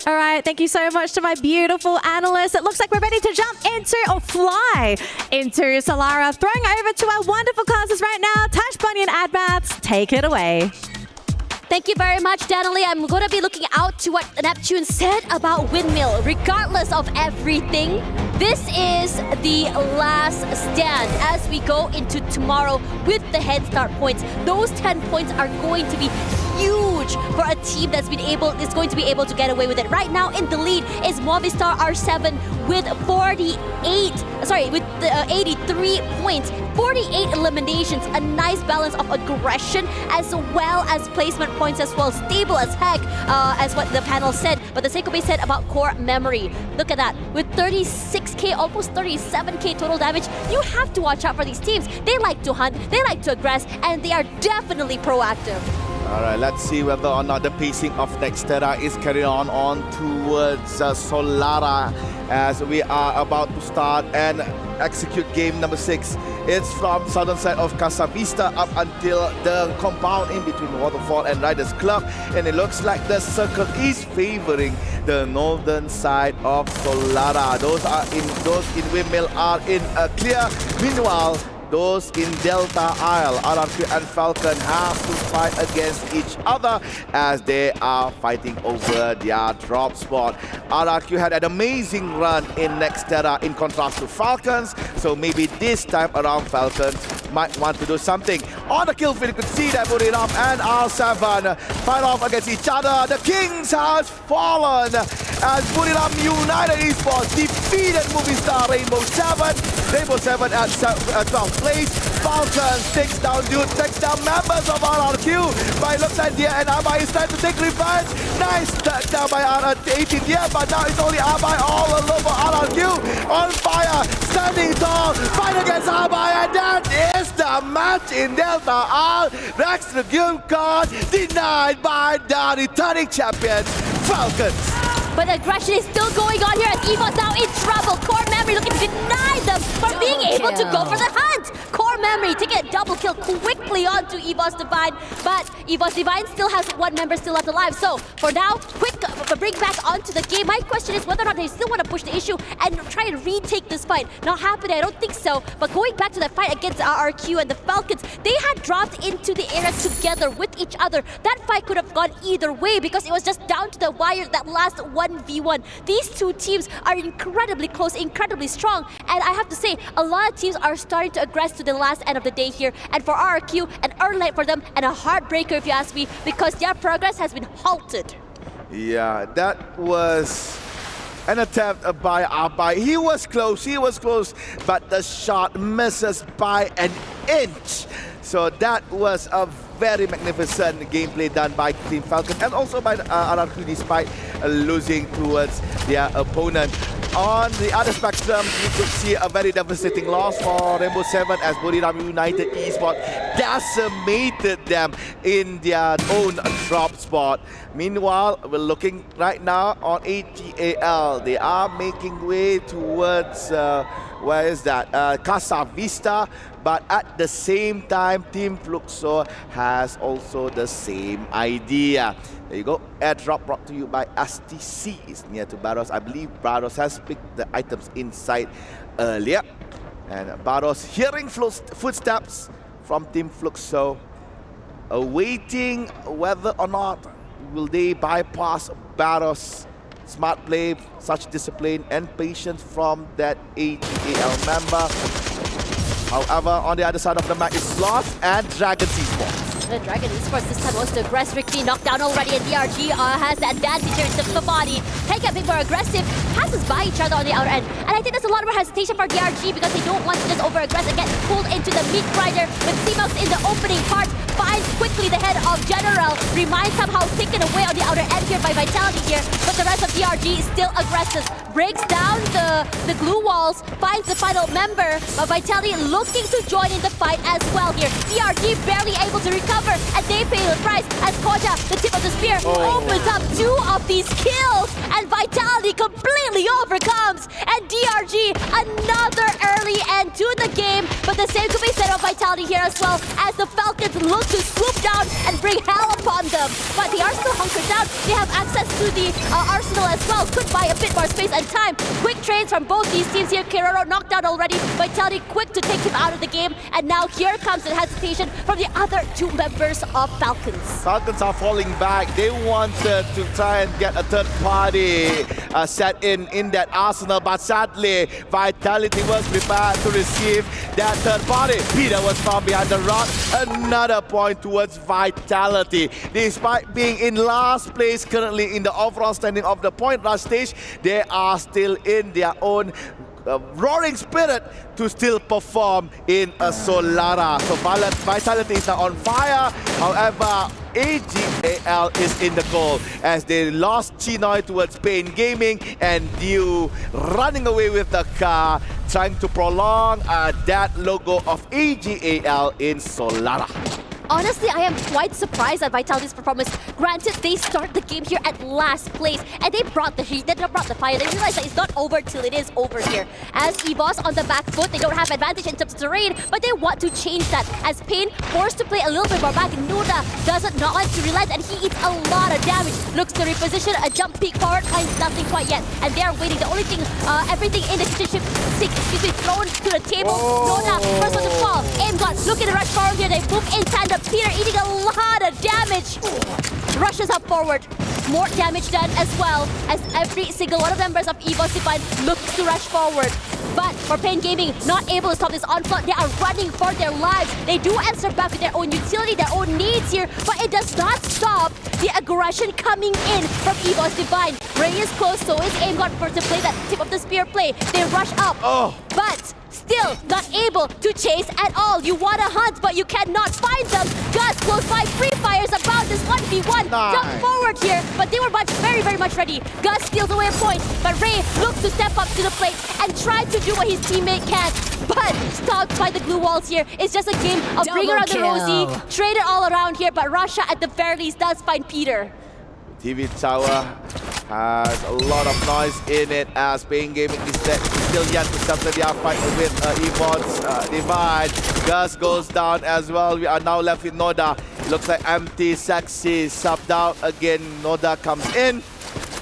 All right, thank you so much to my beautiful analysts. It looks like we're ready to jump into or fly into Solara. Throwing over to our wonderful classes right now. Tash Bunny and Admaths, take it away. Thank you very much, Danielle. I'm going to be looking out to what Neptune said about windmill. Regardless of everything, this is the last stand as we go into tomorrow with the head start points. Those 10 points are going to be huge for a team is going to be able to get away with it. Right now in the lead is Movistar R7 with 83 points, 48 eliminations, a nice balance of aggression as well as placement points as well. Stable as heck, as what the panel said. But the Seikobe said about core memory. Look at that. With 36k, almost 37k total damage, you have to watch out for these teams. They like to hunt, they like to aggress, and they are definitely proactive. All right, let's see whether or not the pacing of Nexterra is carried on towards Solara as we are about to start and execute game number 6. It's from southern side of Casa Vista up until the compound in between Waterfall and Riders Club, and it looks like the circle is favoring the northern side of Solara. Those in Windmill are in a clear. Meanwhile, those in Delta.AL, RRQ and Falcon have to fight against each other as they are fighting over their drop spot. RRQ had an amazing run in Nexterra in contrast to Falcons, so maybe this time around Falcons might want to do something. On the kill field, you could see that Buriram and R7 fight off against each other. The Kings has fallen as Buriram United Esports defeated Movistar Rainbow 7. Rainbow 7 at 12th place. Falcons takes down members of RRQ. But it looks like Dia and Abai is trying to take revenge. Nice touchdown by R18 here, but now it's only Abai all alone for RRQ. On fire, standing tall, fight against Abai, and that is the match in Delta.AL. Next to gift card denied by the returning champions, Falcons. But aggression is still going on here as Evos now in trouble. Core Memory looking to deny them from being able to go for the hunt. Core Memory taking a double kill quickly onto Evos Divine, but Evos Divine still has one member still left alive. So for now, quick bring back onto the game. My question is whether or not they still want to push the issue and try and retake this fight. Not happening, I don't think so. But going back to the fight against RRQ and the Falcons, they had dropped into the area together with each other. That fight could have gone either way because it was just down to the wire, that last 1v1. These two teams are incredibly close, incredibly strong, and I have to say a lot of teams are starting to aggress to the last end of the day here, and for RRQ, an early night for them and a heartbreaker if you ask me, because their progress has been halted. Yeah, that was an attempt by Abai. He was close, but the shot misses by an inch. So that was a very magnificent gameplay done by Team Falcon and also by RRQ despite losing towards their opponent. on the other spectrum, you could see a very devastating loss for Rainbow 7 as Boulevard United Esports decimated them in their own drop spot. Meanwhile, we're looking right now on AG.AL. They are making way towards, where is that? Casa Vista. But at the same time, Team Fluxo has also the same idea. There you go. Airdrop brought to you by STC. It's near to Barros. I believe Barros has picked the items inside earlier. And Barros hearing footsteps from Team Fluxo, awaiting whether or not will they bypass Barros. Smart play, such discipline and patience from that AG.AL member. However, on the other side of the map is Sloth and Dragon Esports. The Dragon Esports this time wants to aggressively knock down already, and DRG has the advantage here in terms of the body. Take a bit more aggressive, passes by each other on the outer end. And I think there's a lot more hesitation for DRG because they don't want to just over-aggress and get pulled into the meat grinder. With C-Mouse in the opening part, finds quickly the head of General. Reminds somehow taken away on the outer end here by Vitality here, but the rest of DRG is still aggressive. Breaks down the glue walls, finds the final member of Vitality looking to join in the fight as well here. DRG barely able to recover, and they pay the price as Koja, the tip of the spear, opens up 2 of these kills, and Vitality completely overcomes, and DRG another early end to the game, but the same could be said of Vitality here as well, as the Falcons look to swoop down and bring hell upon them, but they are still hunkered down. They have access to the arsenal as well, could buy a bit more space and time. Quick trades from both these teams here. Kiroro knocked down already, Vitality quick to take him out of the game, and now here comes the hesitation from the other 2 members of Falcons. Falcons are falling back. They wanted to try and get a third party set in that arsenal, but sadly, Vitality was prepared to receive that third party. Peter was found behind the rock. Another point towards Vitality. Despite being in last place currently in the overall standing of the point rush stage, they are still in their own roaring spirit to still perform in a Solara. So Vitality is now on fire. However, AG.AL is in the goal as they lost Chinoy towards Pain Gaming, and Dew running away with the car, trying to prolong that logo of AG.AL in Solara. Honestly, I am quite surprised at Vitality's performance. Granted, they start the game here at last place, and they brought the heat, they brought the fire. They realized that it's not over till it is over here. As Evos on the back foot, they don't have advantage in terms of terrain, but they want to change that. As Pain forced to play a little bit more back, Nuda doesn't not want to relent, and he eats a lot of damage. Looks to reposition, a jump peek forward, finds nothing quite yet. And they're waiting. The only thing, everything in the kitchen thrown to the table. Nuda, first one to fall. Aim got, look at the rush forward here. They move in tandem. Peter eating a lot of damage. Rushes up forward. More damage done as well, as every single one of members of Evos Divine looks to rush forward. But for Pain Gaming, not able to stop this onslaught. They are running for their lives. They do answer back with their own utility, their own needs here, but it does not stop the aggression coming in from Evos Divine. Ray is close, so is Aim got first to play that tip of the spear play. They rush up, but still not able to chase at all. You want to hunt, but you cannot find them. Gus close by, Free Fire's about this 1v1. Jump forward here, but they were very, very much ready. Gus steals away a point, but Ray looks to step up to the plate and try to do what his teammate can, but stopped by the glue walls here. It's just a game of bring around the Rosie, trade it all around here, but Russia at the very least does find Peter. TV Tower has a lot of noise in it as Pain Gaming is still yet to settle their fight with Evos Divine. Gus goes down as well. We are now left with Noda. It looks like empty, sexy, subbed out again. Noda comes in,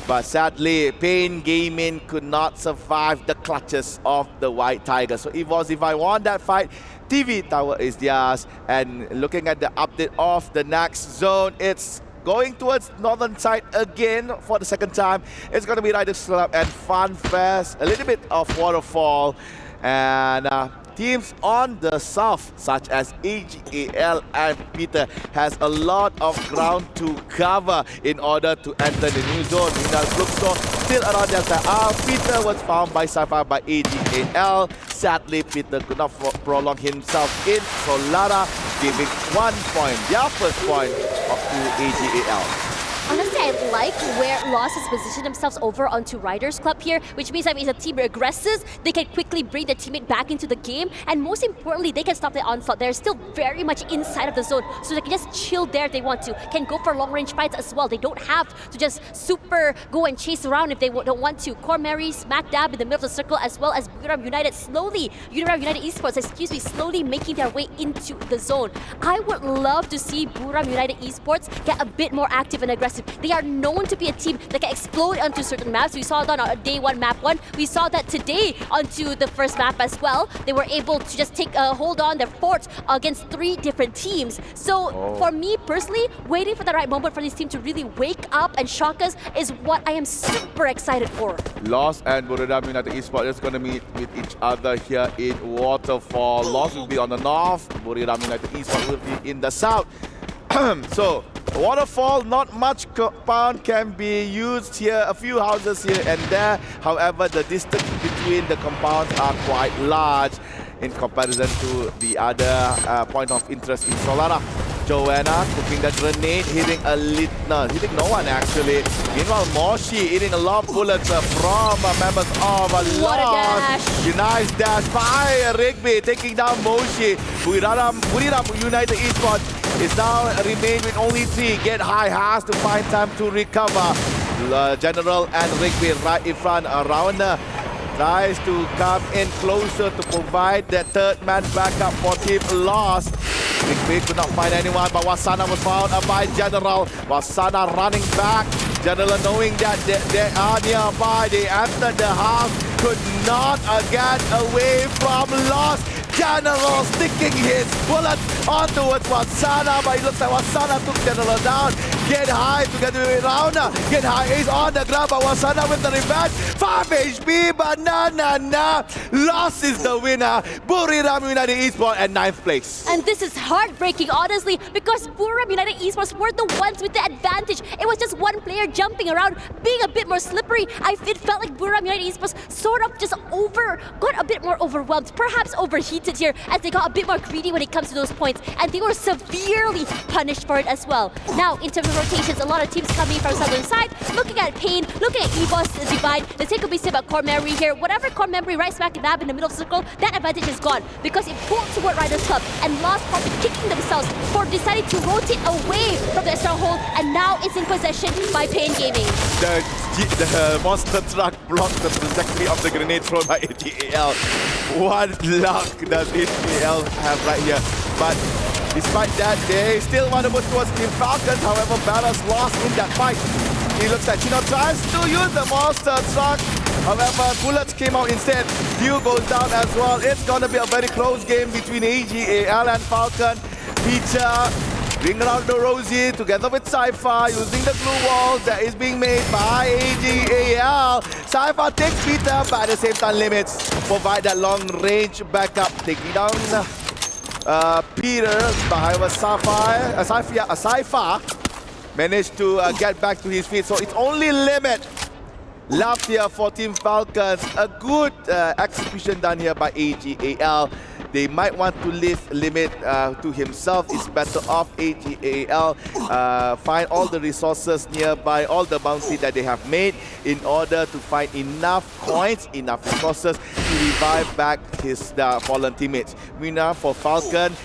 but sadly, Pain Gaming could not survive the clutches of the White Tiger. So Evos Divine won that fight. TV Tower is theirs. And looking at the update of the next zone, it's going towards northern side again for the second time. It's going to be Riders Club and Fun Fest, a little bit of Waterfall, and teams on the south such as AG.AL and Peter has a lot of ground to cover in order to enter the new zone. Meanwhile, Fluxo still around their side. Peter was found by Sapphire by AG.AL. Sadly, Peter could not prolong himself in Solara, giving 1 point, their first point to AG.AL. Honestly, I like where Lost has positioned themselves over onto Riders Club here, which means that if a team agresses, they can quickly bring their teammate back into the game, and most importantly, they can stop the onslaught. They're still very much inside of the zone, so they can just chill there if they want to. Can go for long-range fights as well. They don't have to just super go and chase around if they don't want to. Cormary smack dab in the middle of the circle, as well as Buram United Esports, slowly making their way into the zone. I would love to see Buram United Esports get a bit more active and aggressive. They are known to be a team that can explode onto certain maps. We saw that on day one, map 1. We saw that today onto the first map as well. They were able to just take hold on their fort against 3 different teams. So for me personally, waiting for the right moment for this team to really wake up and shock us is what I am super excited for. Lost and Buram United Esports is going to meet with each other here in Waterfall. Lost will be on the north, Buram United Esports will be in the south. So, Waterfall, not much compound can be used here, a few houses here and there. However, the distance between the compounds are quite large in comparison to the other point of interest in Solara. Joanna cooking the grenade, hitting no one actually. Meanwhile, Moshi hitting a lot of bullets from members of Lost. Nice dash by Rigby, taking down Moshi. Buram United Esports is now remain with only 3. Get High has to find time to recover. General and Rigby right in front. Rounder tries to come in closer to provide the third man backup for Team Lost. Rigby could not find anyone, but Wasana was found by General. Wasana running back. General knowing that they are nearby. They entered the house, could not get away from Lost. General sticking his bullets on towards Wasana, but it looks like Wasana took General down. Get High together with Rauna. Get High is on the ground, but Wasana with the revenge. 5 HP, but nah. Lost is the winner. Buram United Esports at 9th place. And this is heartbreaking, honestly, because Buram United Esports were the ones with the advantage. It was just one player jumping around, being a bit more slippery. It felt like Buram United Esports sort of just got a bit more overwhelmed, perhaps overheated here, as they got a bit more greedy when it comes to those points, and they were severely punished for it as well. Now, in terms of rotations, a lot of teams coming from southern side, looking at Pain, looking at Evos divide. The take will be said about Core Memory here. Whatever Core Memory right smack dab in the middle of the circle, that advantage is gone because it pulled toward Riders Club, and Lost probably kicking themselves for deciding to rotate away from their stronghold, and now it's in possession by Pain Gaming. The monster truck blocked the trajectory of the grenade thrown by AG.AL. What luck does AG.AL have right here? But despite that, they still want to move towards Team Falcons. However, Ballas lost in that fight. It looks like Chino tries to use the monster truck. However, bullets came out instead. Dew goes down as well. It's going to be a very close game between AG.AL and Falcon. Peter bring around the Rosie together with Saifa using the glue walls that is being made by AG.AL. Saifa takes Peter, but at the same time limits. Provide that long range backup, taking down Peter. However, Saifa managed to get back to his feet. So it's only limit left here for Team Falcons. A good execution done here by AG.AL. They might want to leave limit to himself. It's better off AG.AL find all the resources nearby, all the bounty that they have made in order to find enough coins, enough resources to revive back his fallen teammates. Winner for Falcon,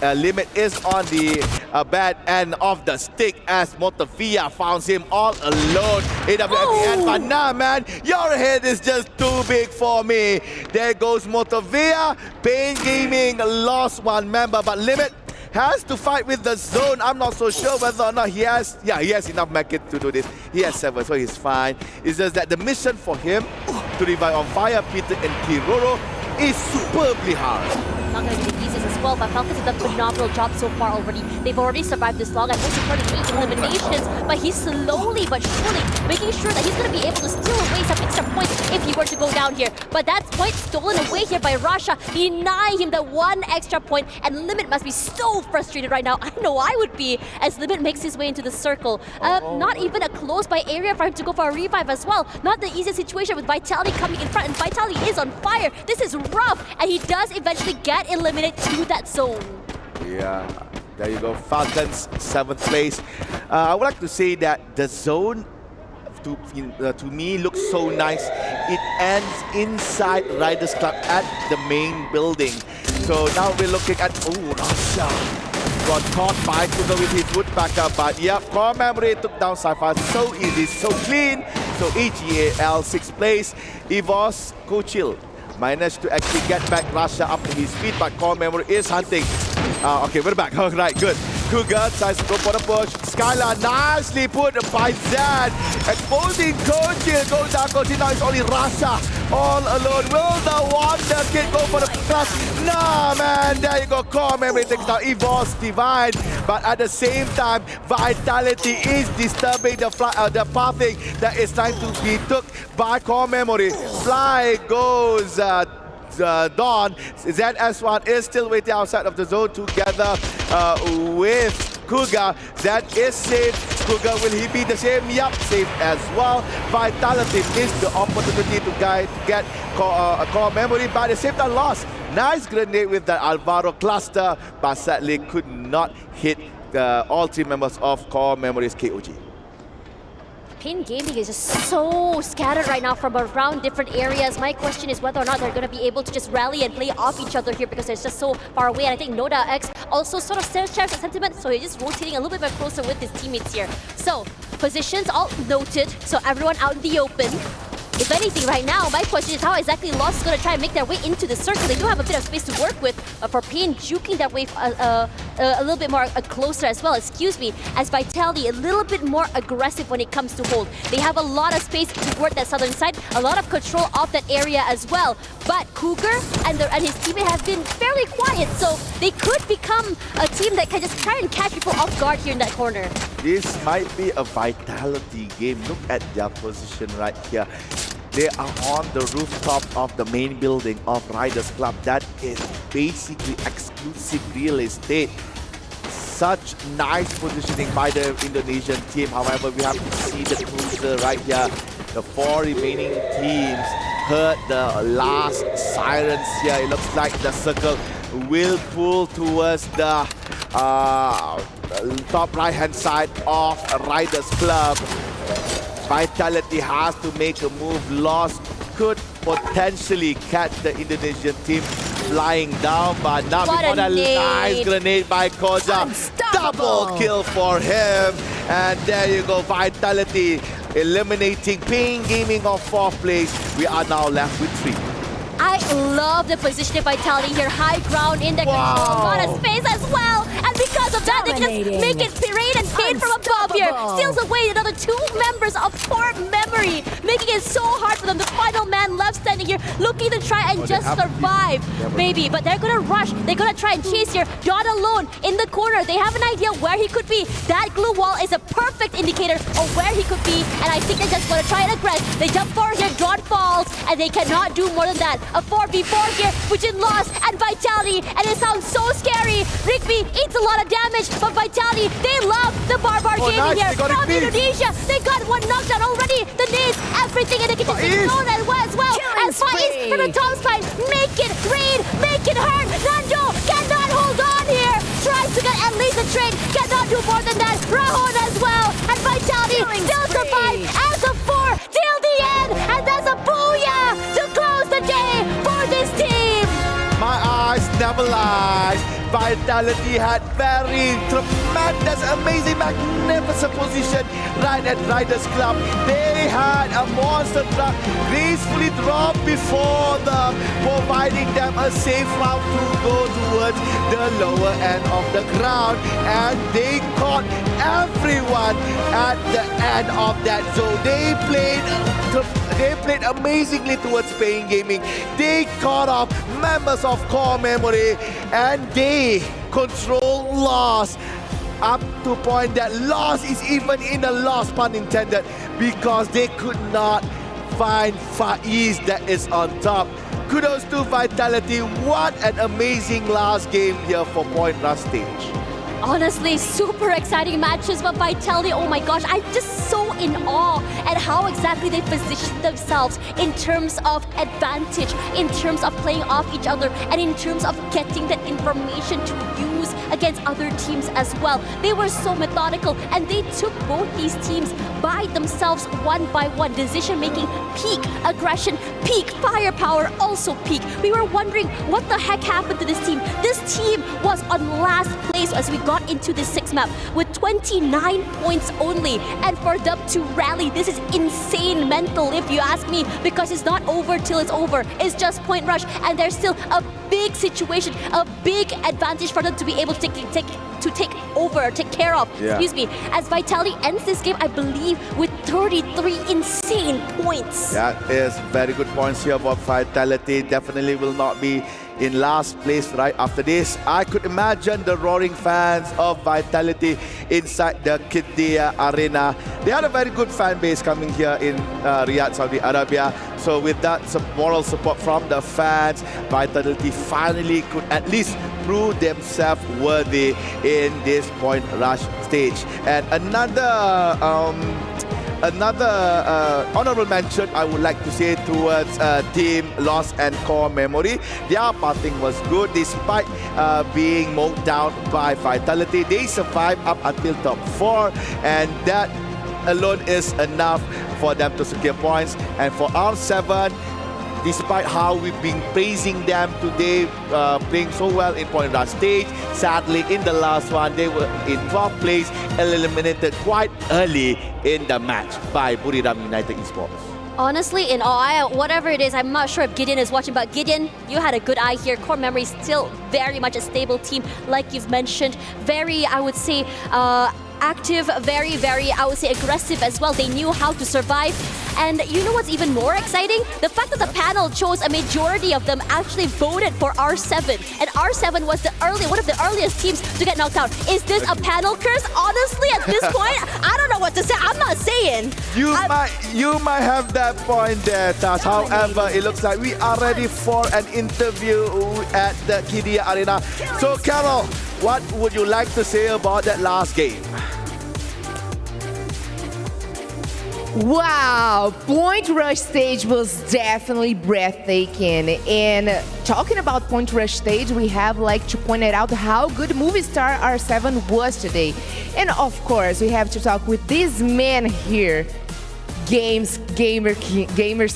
limit is on the bad end of the stick as Motavia found him all alone. AWC, but nah, man, your head is just too big for me. There goes Motavia. Pain Gaming lost one member, but Limit has to fight with the zone. I'm not so sure whether or not he has enough mech to do this. He has 7, so he's fine. It's just that the mission for him to revive on fire Peter and Kiroro is superbly hard. Not going to be the easiest as well, but Falcons have done a phenomenal job so far already. They've already survived this long, and most importantly, 8 eliminations, but he's slowly but surely making sure that he's going to be able to steal away some extra points if he were to go down here. But that point stolen away here by Rasha, denying him the 1 extra point, and Limit must be so frustrated right now. I know I would be, as Limit makes his way into the circle. Not even a close by area for him to go for a revive as well. Not the easiest situation with Vitality coming in front, and Vitality is on fire. This is rough, and he does eventually get eliminated to that zone. Yeah, There you go, Falcons 7th place. I would like to say that the zone to me looks so nice. It ends inside Riders Club at the main building. So now we're looking at, Russia got caught by Cougar with his woodpecker, but yep, Core Memory took down Sci-Fi so easy, so clean. So AG.AL 6th place. Evos, Coachil managed to actually get back Russia up to his feet, but Core Memory is hunting. Okay, we're back. All right, good. Cougar tries to go for the push. Skylar nicely put by Zed. Exposing Coachil. Goes down. Coachil now it's only Russia all alone. Will the Wonder Kid go for the plus? Nah, man. There you go. Core Memory takes down Evos Divine. But at the same time, Vitality is disturbing the pathing that is trying to be took by Core Memory. Fly goes Dawn. ZS1 is still waiting outside of the zone together with Cougar. Zed is safe. Cougar, will he be the same? Yup, safe as well. Vitality missed the opportunity to get Core Memory, but at the same time lost. Nice grenade with the Alvaro cluster, but sadly could not hit all three members of Core Memory's KOG. Pin Gaming is just so scattered right now from around different areas. My question is whether or not they're going to be able to just rally and play off each other here because they're just so far away. And I think Noda X also sort of shares that sentiment, so he's just rotating a little bit more closer with his teammates here. So, positions all noted, so everyone out in the open. If anything, right now, my question is how exactly Lost is going to try and make their way into the circle. They do have a bit of space to work with for Pain juking that wave a little bit more closer as well, as Vitality a little bit more aggressive when it comes to hold. They have a lot of space to work that southern side, a lot of control of that area as well. But Cougar and his teammate have been fairly quiet, so they could become a team that can just try and catch people off guard here in that corner. This might be a Vitality game. Look at their position right here. They are on the rooftop of the main building of Riders Club. That is basically exclusive real estate. Such nice positioning by the Indonesian team. However, we have to see the cruiser right here. The 4 remaining teams heard the last sirens here. It looks like the circle will pull towards the top right-hand side of Riders Club. Vitality has to make a move. Lost could potentially catch the Indonesian team flying down, but not before that nice grenade by Koja. Double kill for him. And there you go, Vitality eliminating Ping Gaming of 4th place. We are now left with 3. I love the position of Vitality here. High ground in the control, a lot of space as well. And because of that, they can just make it rain and pain from above here. Steals away another 2 members of Core Memory, making it so hard for them. The final man left standing here, looking to try and just survive, maybe. But they're gonna rush. They're gonna try and chase here. Dawn alone in the corner. They have an idea where he could be. That glue wall is a perfect indicator of where he could be. And I think they just want to try and aggress. They jump forward here. Dawn falls, and they cannot do more than that. A 4v4 here between Lost and Vitality, and it sounds so scary. Rigby eats a lot of damage, but Vitality, they love the Barbar gaming here from Indonesia. They got one knockdown already. The nades, everything in the kitchen is thrown as well. And Faiz from the top side, make it rain, make it hurt. Nando cannot hold on here. Tries to get at least a trade, cannot do more than that. Rahon as well, and Vitality still survive as a 4 till the end, and that's a booyah to close the day for this team. My eyes never lies. Vitality had very tremendous, amazing, magnificent position right at Riders Club. They had a monster truck gracefully dropped before them, providing them a safe route to go towards the lower end of the ground. And they caught everyone at the end of that zone. They played amazingly towards Paying Gaming. They caught off members of Core Memory, and they control Lost up to point that Lost is even in the loss, pun intended, because they could not find Faiz that is on top. Kudos to Vitality. What an amazing last game here for Point Rush stage. Honestly, super exciting matches, but Vitality, oh my gosh, I'm just so in awe at how exactly they position themselves in terms of advantage, in terms of playing off each other, and in terms of getting that information to use against against other teams as well. They were so methodical and they took both these teams by themselves one by one. Decision making peak, aggression peak, firepower also peak. We were wondering what the heck happened to this team. This team was on last place as we got into this sixth map with 29 points only. And for them to rally, this is insane mental if you ask me, because it's not over till it's over. It's just point rush and there's still a big situation, a big advantage for them to be able to take over, take care of, excuse me, as Vitality ends this game, I believe, with 33 insane points. That is very good points here about Vitality. Definitely will not be in last place right after this. I could imagine the roaring fans of Vitality inside the Qiddiya Arena. They had a very good fan base coming here in Riyadh, Saudi Arabia. So with that moral support from the fans, Vitality finally could at least prove themselves worthy in this point rush stage. And another honorable mention I would like to say towards Team Lost and Core Memory. Their parting was good despite being mowed down by Vitality. They survived up until top 4, and that alone is enough for them to secure points. And for R7, despite how we've been praising them today, playing so well in point rush stage, sadly in the last one they were in 12th place, eliminated quite early in the match by Buriram United Esports. Honestly, in all, whatever it is, I'm not sure if Gideon is watching, but Gideon, you had a good eye here. Core Memory still very much a stable team, like you've mentioned. Very, I would say, active, very, I would say aggressive as well. They knew how to survive. And you know what's even more exciting? The fact that the panel chose a majority of them actually voted for R7. And R7 was one of the earliest teams to get knocked out. Is this a panel curse? Honestly, at this point, I don't know what to say. I'm not saying. You might have that point there, Tas. However, it looks like we are ready for an interview at the Qiddiya Arena. So, Carol, what would you like to say about that last game? Wow, Point Rush stage was definitely breathtaking. And talking about Point Rush stage, we have to point it out how good movie star R7 was today. And of course, we have to talk with this man here, Gamers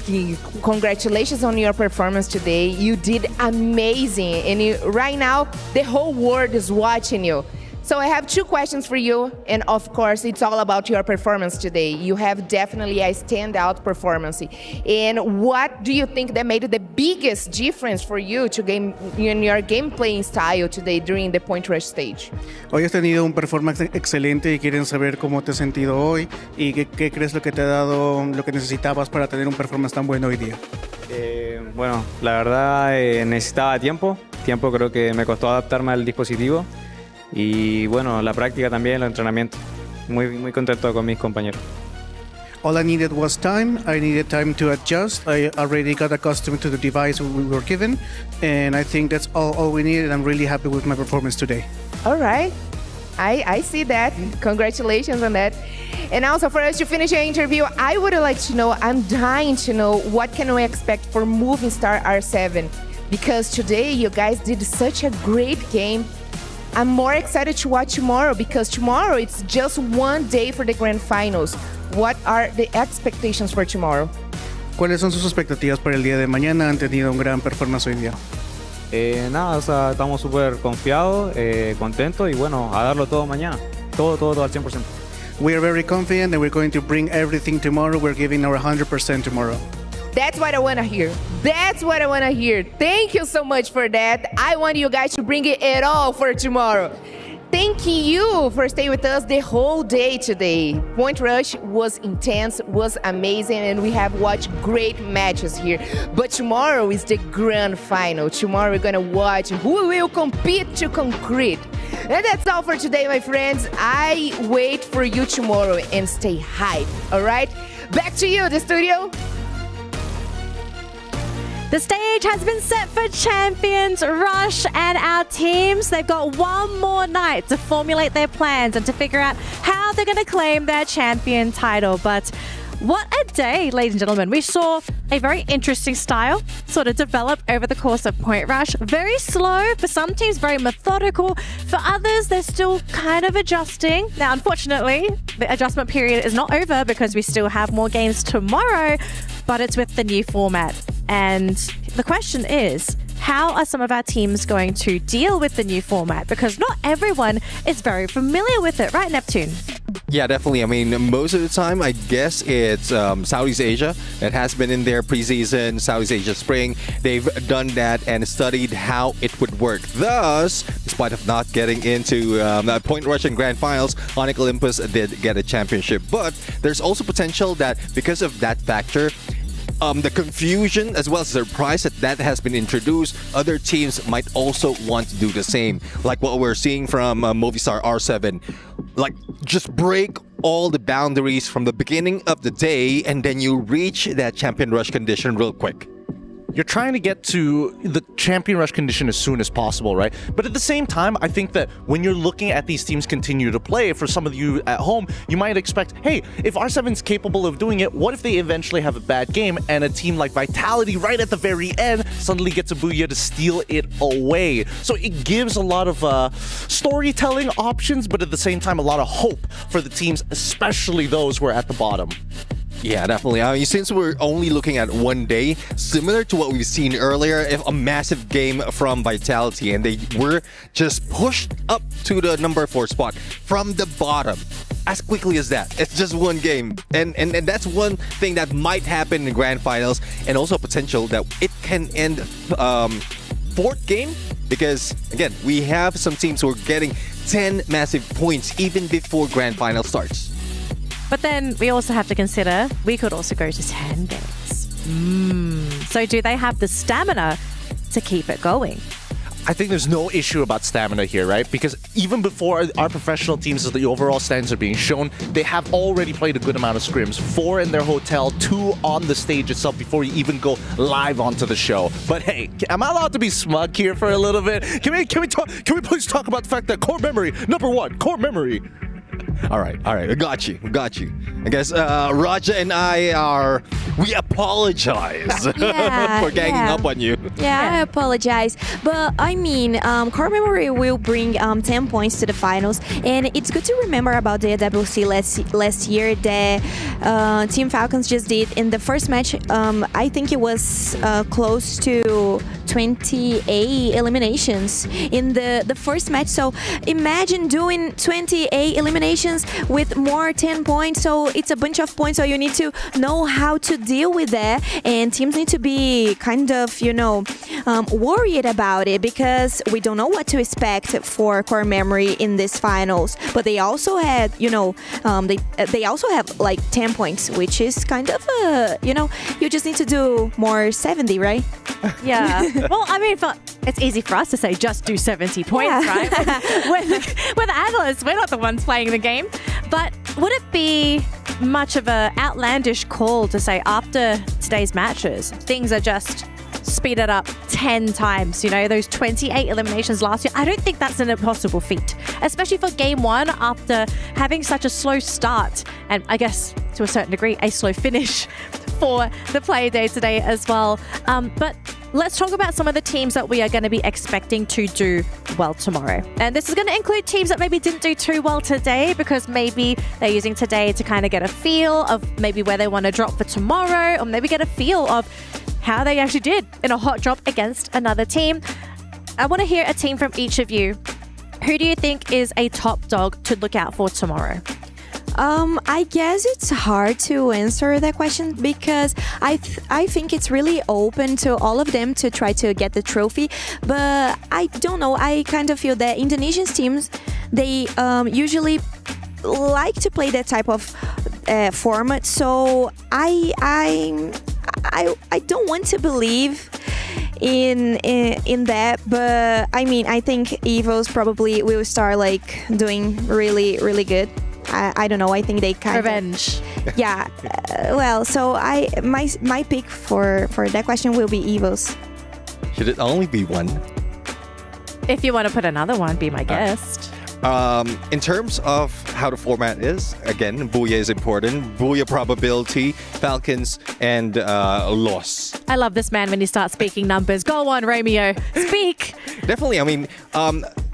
King. Congratulations on your performance today. You did amazing. And right now, the whole world is watching you. So I have two questions for you, and of course, it's all about your performance today. You have definitely a standout performance. And what do you think that made the biggest difference for you to in your game playing style today during the Point Rush stage? Hoy has tenido un performance excelente y quieren saber cómo te has sentido hoy y qué crees lo que te ha dado lo que necesitabas para tener un performance tan bueno hoy día. Bueno, la verdad necesitaba tiempo creo que me costó adaptarme al dispositivo. Y bueno, la práctica también, el entrenamiento. Muy contento con mis compañeros. All I needed was time. I needed time to adjust. I already got accustomed to the device we were given. And I think that's all we needed. I'm really happy with my performance today. All right. I see that. Congratulations on that. And also for us to finish your interview, I would like to know, I'm dying to know, what can we expect for Moving Star R7? Because today you guys did such a great game. I'm more excited to watch tomorrow because tomorrow it's just one day for the grand finals. What are the expectations for tomorrow? ¿Cuáles son sus expectativas para el día de mañana? Han tenido un gran performance hoy día. Nada, o sea, estamos súper confiados, contentos y bueno, a darlo todo mañana. Todo al 100%. We are very confident and we're going to bring everything tomorrow. We're giving our 100% tomorrow. That's what I want to hear. That's what I want to hear. Thank you so much for that. I want you guys to bring it all for tomorrow. Thank you for staying with us the whole day today. Point Rush was intense, was amazing, and we have watched great matches here. But tomorrow is the grand final. Tomorrow we're going to watch who will compete to concrete. And that's all for today, my friends. I wait for you tomorrow and stay hyped, all right? Back to you, the studio. The stage has been set for Champions Rush and our teams. They've got one more night to formulate their plans and to figure out how they're going to claim their champion title. But What a day, ladies and gentlemen. We saw a very interesting style sort of develop over the course of Point Rush. Very slow for some teams, very methodical. For others, they're still kind of adjusting. Now, unfortunately, the adjustment period is not over because we still have more games tomorrow, but it's with the new format. And the question is, how are some of our teams going to deal with the new format? Because not everyone is very familiar with it, right, Neptune? Yeah, definitely. I mean, most of the time, I guess it's Southeast Asia that has been in their preseason, Southeast Asia Spring. They've done that and studied how it would work. Thus, despite of not getting into Point Rush and Grand Finals, Onyx Olympus did get a championship. But there's also potential that because of that factor, the confusion as well as the surprise that has been introduced, other teams might also want to do the same. Like what we're seeing from Movistar R7. Like, just break all the boundaries from the beginning of the day and then you reach that champion rush condition real quick. You're trying to get to the champion rush condition as soon as possible, right? But at the same time, I think that when you're looking at these teams continue to play, for some of you at home, you might expect, hey, if R7's capable of doing it, what if they eventually have a bad game and a team like Vitality right at the very end suddenly gets a booyah to steal it away? So it gives a lot of storytelling options, but at the same time, a lot of hope for the teams, especially those who are at the bottom. Yeah, definitely. I mean, since we're only looking at one day, similar to what we've seen earlier, if a massive game from Vitality and they were just pushed up to the number 4 spot from the bottom as quickly as that. It's just one game. And that's one thing that might happen in the Grand Finals, and also potential that it can end 4th game, because again, we have some teams who are getting 10 massive points even before Grand Final starts. But then we also have to consider we could also go to 10 games. So do they have the stamina to keep it going? I think there's no issue about stamina here, right? Because even before our professional teams, as the overall stands are being shown, they have already played a good amount of scrims. 4 in their hotel, 2 on the stage itself before you even go live onto the show. But hey, am I allowed to be smug here for a little bit? Can we please talk about the fact that core memory, number 1, core memory. All right. We got you. I guess Raja and we apologize for ganging up on you. Yeah, I apologize. But I mean, Core Memory will bring 10 points to the finals. And it's good to remember about the EWC last year that Team Falcons just did. In the first match, I think it was close to 28 eliminations in the first match. So imagine doing 28 eliminations with more 10 points. So it's a bunch of points. So you need to know how to deal with that. And teams need to be kind of, worried about it, because we don't know what to expect for Core Memory in this finals. But they also had, they also have like 10 points, which is kind of you just need to do more 70, right? Yeah. Well, I mean, it's easy for us to say just do 70 points, right? We're the analysts. We're not the ones playing the game. But would it be much of an outlandish call to say after today's matches, things are just speeded up 10 times, those 28 eliminations last year? I don't think that's an impossible feat, especially for game 1 after having such a slow start and I guess to a certain degree a slow finish for the play day today as well. But let's talk about some of the teams that we are going to be expecting to do well tomorrow. And this is going to include teams that maybe didn't do too well today, because maybe they're using today to kind of get a feel of maybe where they want to drop for tomorrow, or maybe get a feel of how they actually did in a hot drop against another team. I want to hear a team from each of you. Who do you think is a top dog to look out for tomorrow? I guess it's hard to answer that question, because I think it's really open to all of them to try to get the trophy. But I don't know. I kind of feel that Indonesian teams, they usually like to play that type of format. So I don't want to believe in that, but I mean, I think Evos probably will start like doing really, really good. I don't know. I think they kind revenge. Yeah. Well, so my pick for that question will be Evos. Should it only be one? If you want to put another one, be my guest. In terms of how the format is, again, Booyah is important. Booyah probability, Falcons, and loss. I love this man when he starts speaking numbers. Go on, Romeo. Speak. Definitely. I mean,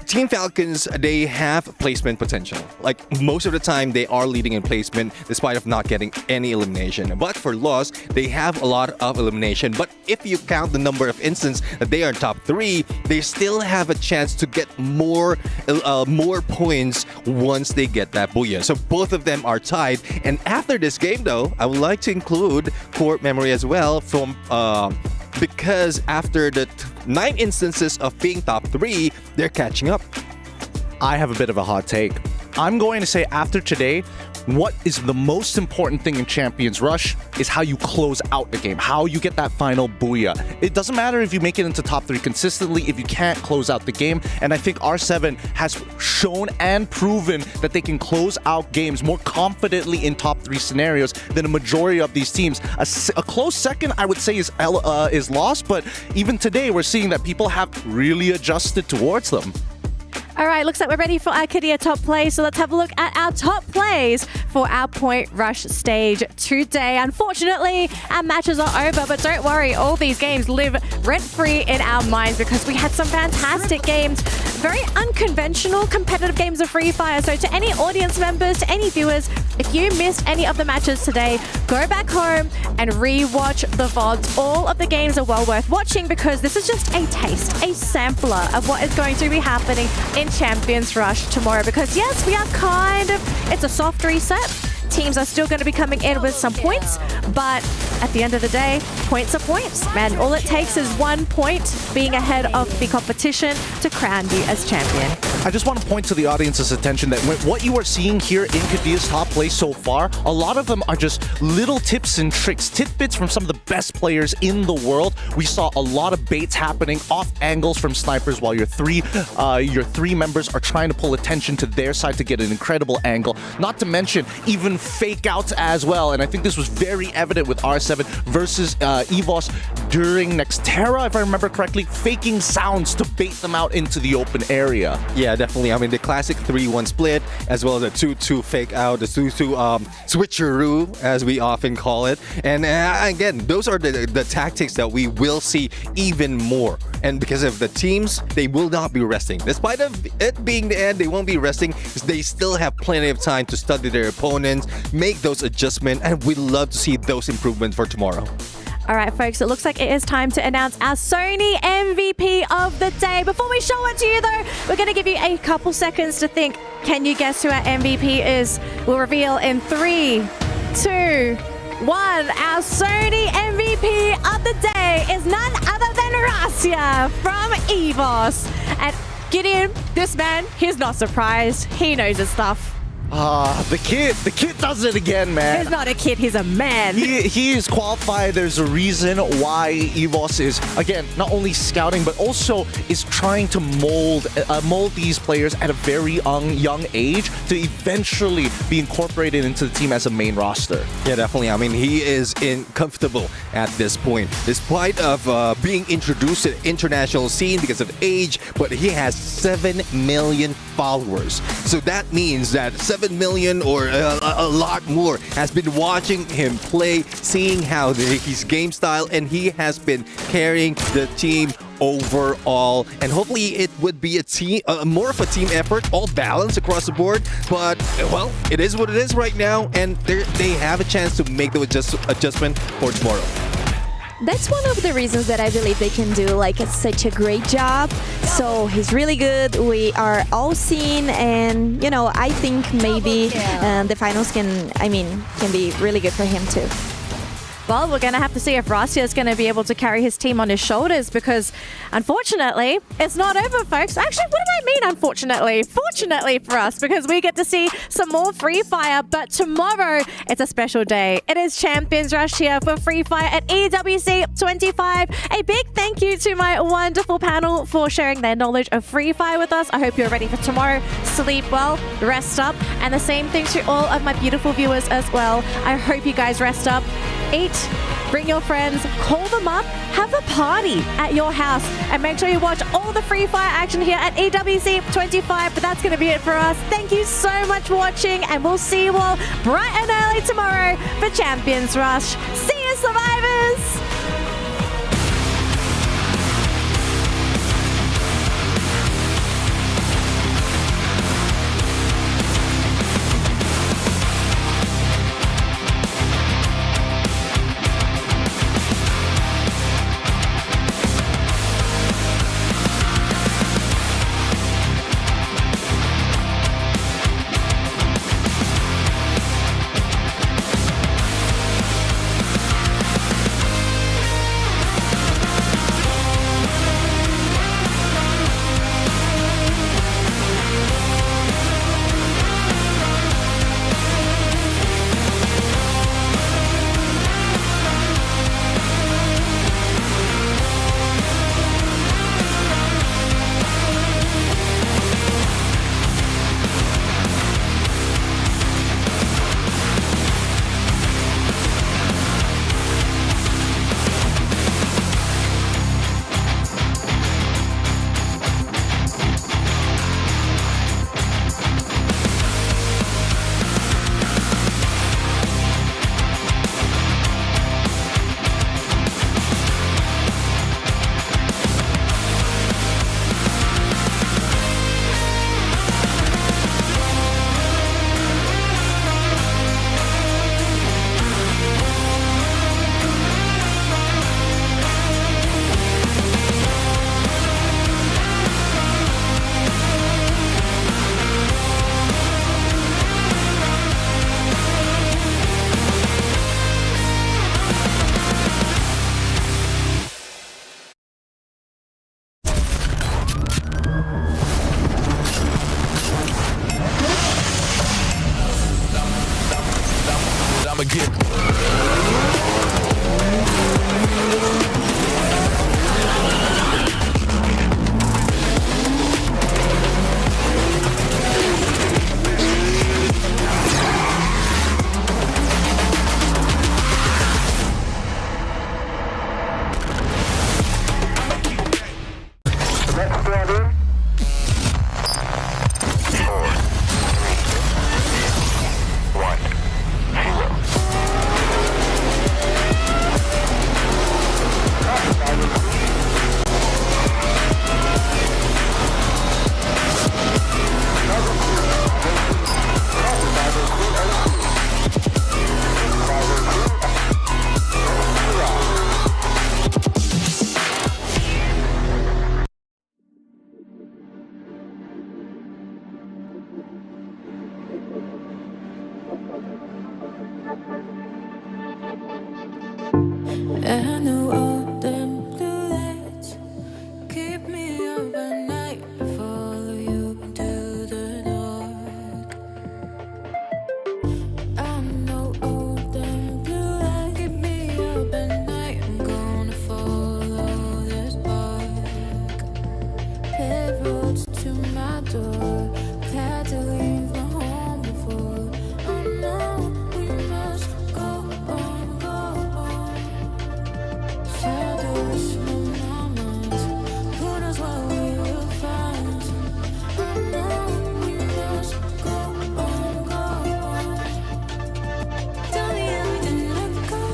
Team Falcons, they have placement potential. Like most of the time, they are leading in placement despite of not getting any elimination. But for loss, they have a lot of elimination. But if you count the number of instances that they are in top 3, they still have a chance to get more points once they get that Booyah. So both of them are tied. And after this game, though, I would like to include core memory as well from because after the 9 instances of being top 3, they're catching up. I have a bit of a hot take. I'm going to say after today, what is the most important thing in Champions Rush is how you close out the game, how you get that final Booyah. It doesn't matter if you make it into top 3 consistently if you can't close out the game. And I think R7 has shown and proven that they can close out games more confidently in top 3 scenarios than a majority of these teams. A close second, I would say, is lost, but even today we're seeing that people have really adjusted towards them. All right, looks like we're ready for our Career top play. So let's have a look at our top plays for our Point Rush stage today. Unfortunately, our matches are over, but don't worry, all these games live rent-free in our minds because we had some fantastic games, very unconventional competitive games of Free Fire. So to any audience members, to any viewers, if you missed any of the matches today, go back home and re-watch the VODs. All of the games are well worth watching because this is just a taste, a sampler of what is going to be happening in Champions Rush tomorrow. Because yes, we are it's a soft reset. Teams are still going to be coming in with some points, but at the end of the day, points are points. And all it takes is 1 point being ahead of the competition to crown you as champion. I just want to point to the audience's attention that what you are seeing here in Kadia's top play so far, a lot of them are just little tips and tricks, tidbits from some of the best players in the world. We saw a lot of baits happening off angles from snipers while your three members are trying to pull attention to their side to get an incredible angle. Not to mention even fake outs as well. And I think this was very evident with R7 versus Evos during Nexterra, if I remember correctly, faking sounds to bait them out into the open area. Yeah, definitely. I mean, the classic 3-1 split, as well as the 2-2 fake out, the 2-2 switcheroo, as we often call it. And again, those are the tactics that we will see even more. And because of the teams, they will not be resting. Despite of it being the end, they won't be resting. They still have plenty of time to study their opponents, make those adjustments, and we'd love to see those improvements for tomorrow. All right, folks, it looks like it is time to announce our Sony MVP of the day. Before we show it to you, though, we're going to give you a couple seconds to think. Can you guess who our MVP is? We'll reveal in 3, 2, 1. Our Sony MVP of the day is none other than Rasya from Evos. And Gideon, this man, he's not surprised. He knows his stuff. The kid does it again, man. He's not a kid, he's a man. He is qualified. There's a reason why Evos is, again, not only scouting, but also is trying to mold these players at a very young age to eventually be incorporated into the team as a main roster. Yeah, definitely. I mean, he is comfortable at this point, despite of being introduced to the international scene because of age, but he has 7 million followers. So that means that 7 million or a lot more has been watching him play, seeing how his game style, and he has been carrying the team overall. And hopefully it would be a team, more of a team effort, all balanced across the board. But well, it is what it is right now, and they have a chance to make the adjustment for tomorrow. That's one of the reasons that I believe they can do such a great job. So he's really good. We are all seeing, and I think maybe the finals can be really good for him too. Well, we're going to have to see if Rasya is going to be able to carry his team on his shoulders because, unfortunately, it's not over, folks. Actually, what do I mean, unfortunately? Fortunately for us, because we get to see some more Free Fire, but tomorrow, it's a special day. It is Champions Rush here for Free Fire at EWC 25. A big thank you to my wonderful panel for sharing their knowledge of Free Fire with us. I hope you're ready for tomorrow. Sleep well, rest up, and the same thing to all of my beautiful viewers as well. I hope you guys rest up, eat, bring your friends, call them up, have a party at your house, and make sure you watch all the Free Fire action here at EWC 25. But that's going to be it for us. Thank you so much for watching, and we'll see you all bright and early tomorrow for Champions Rush. See you, survivors!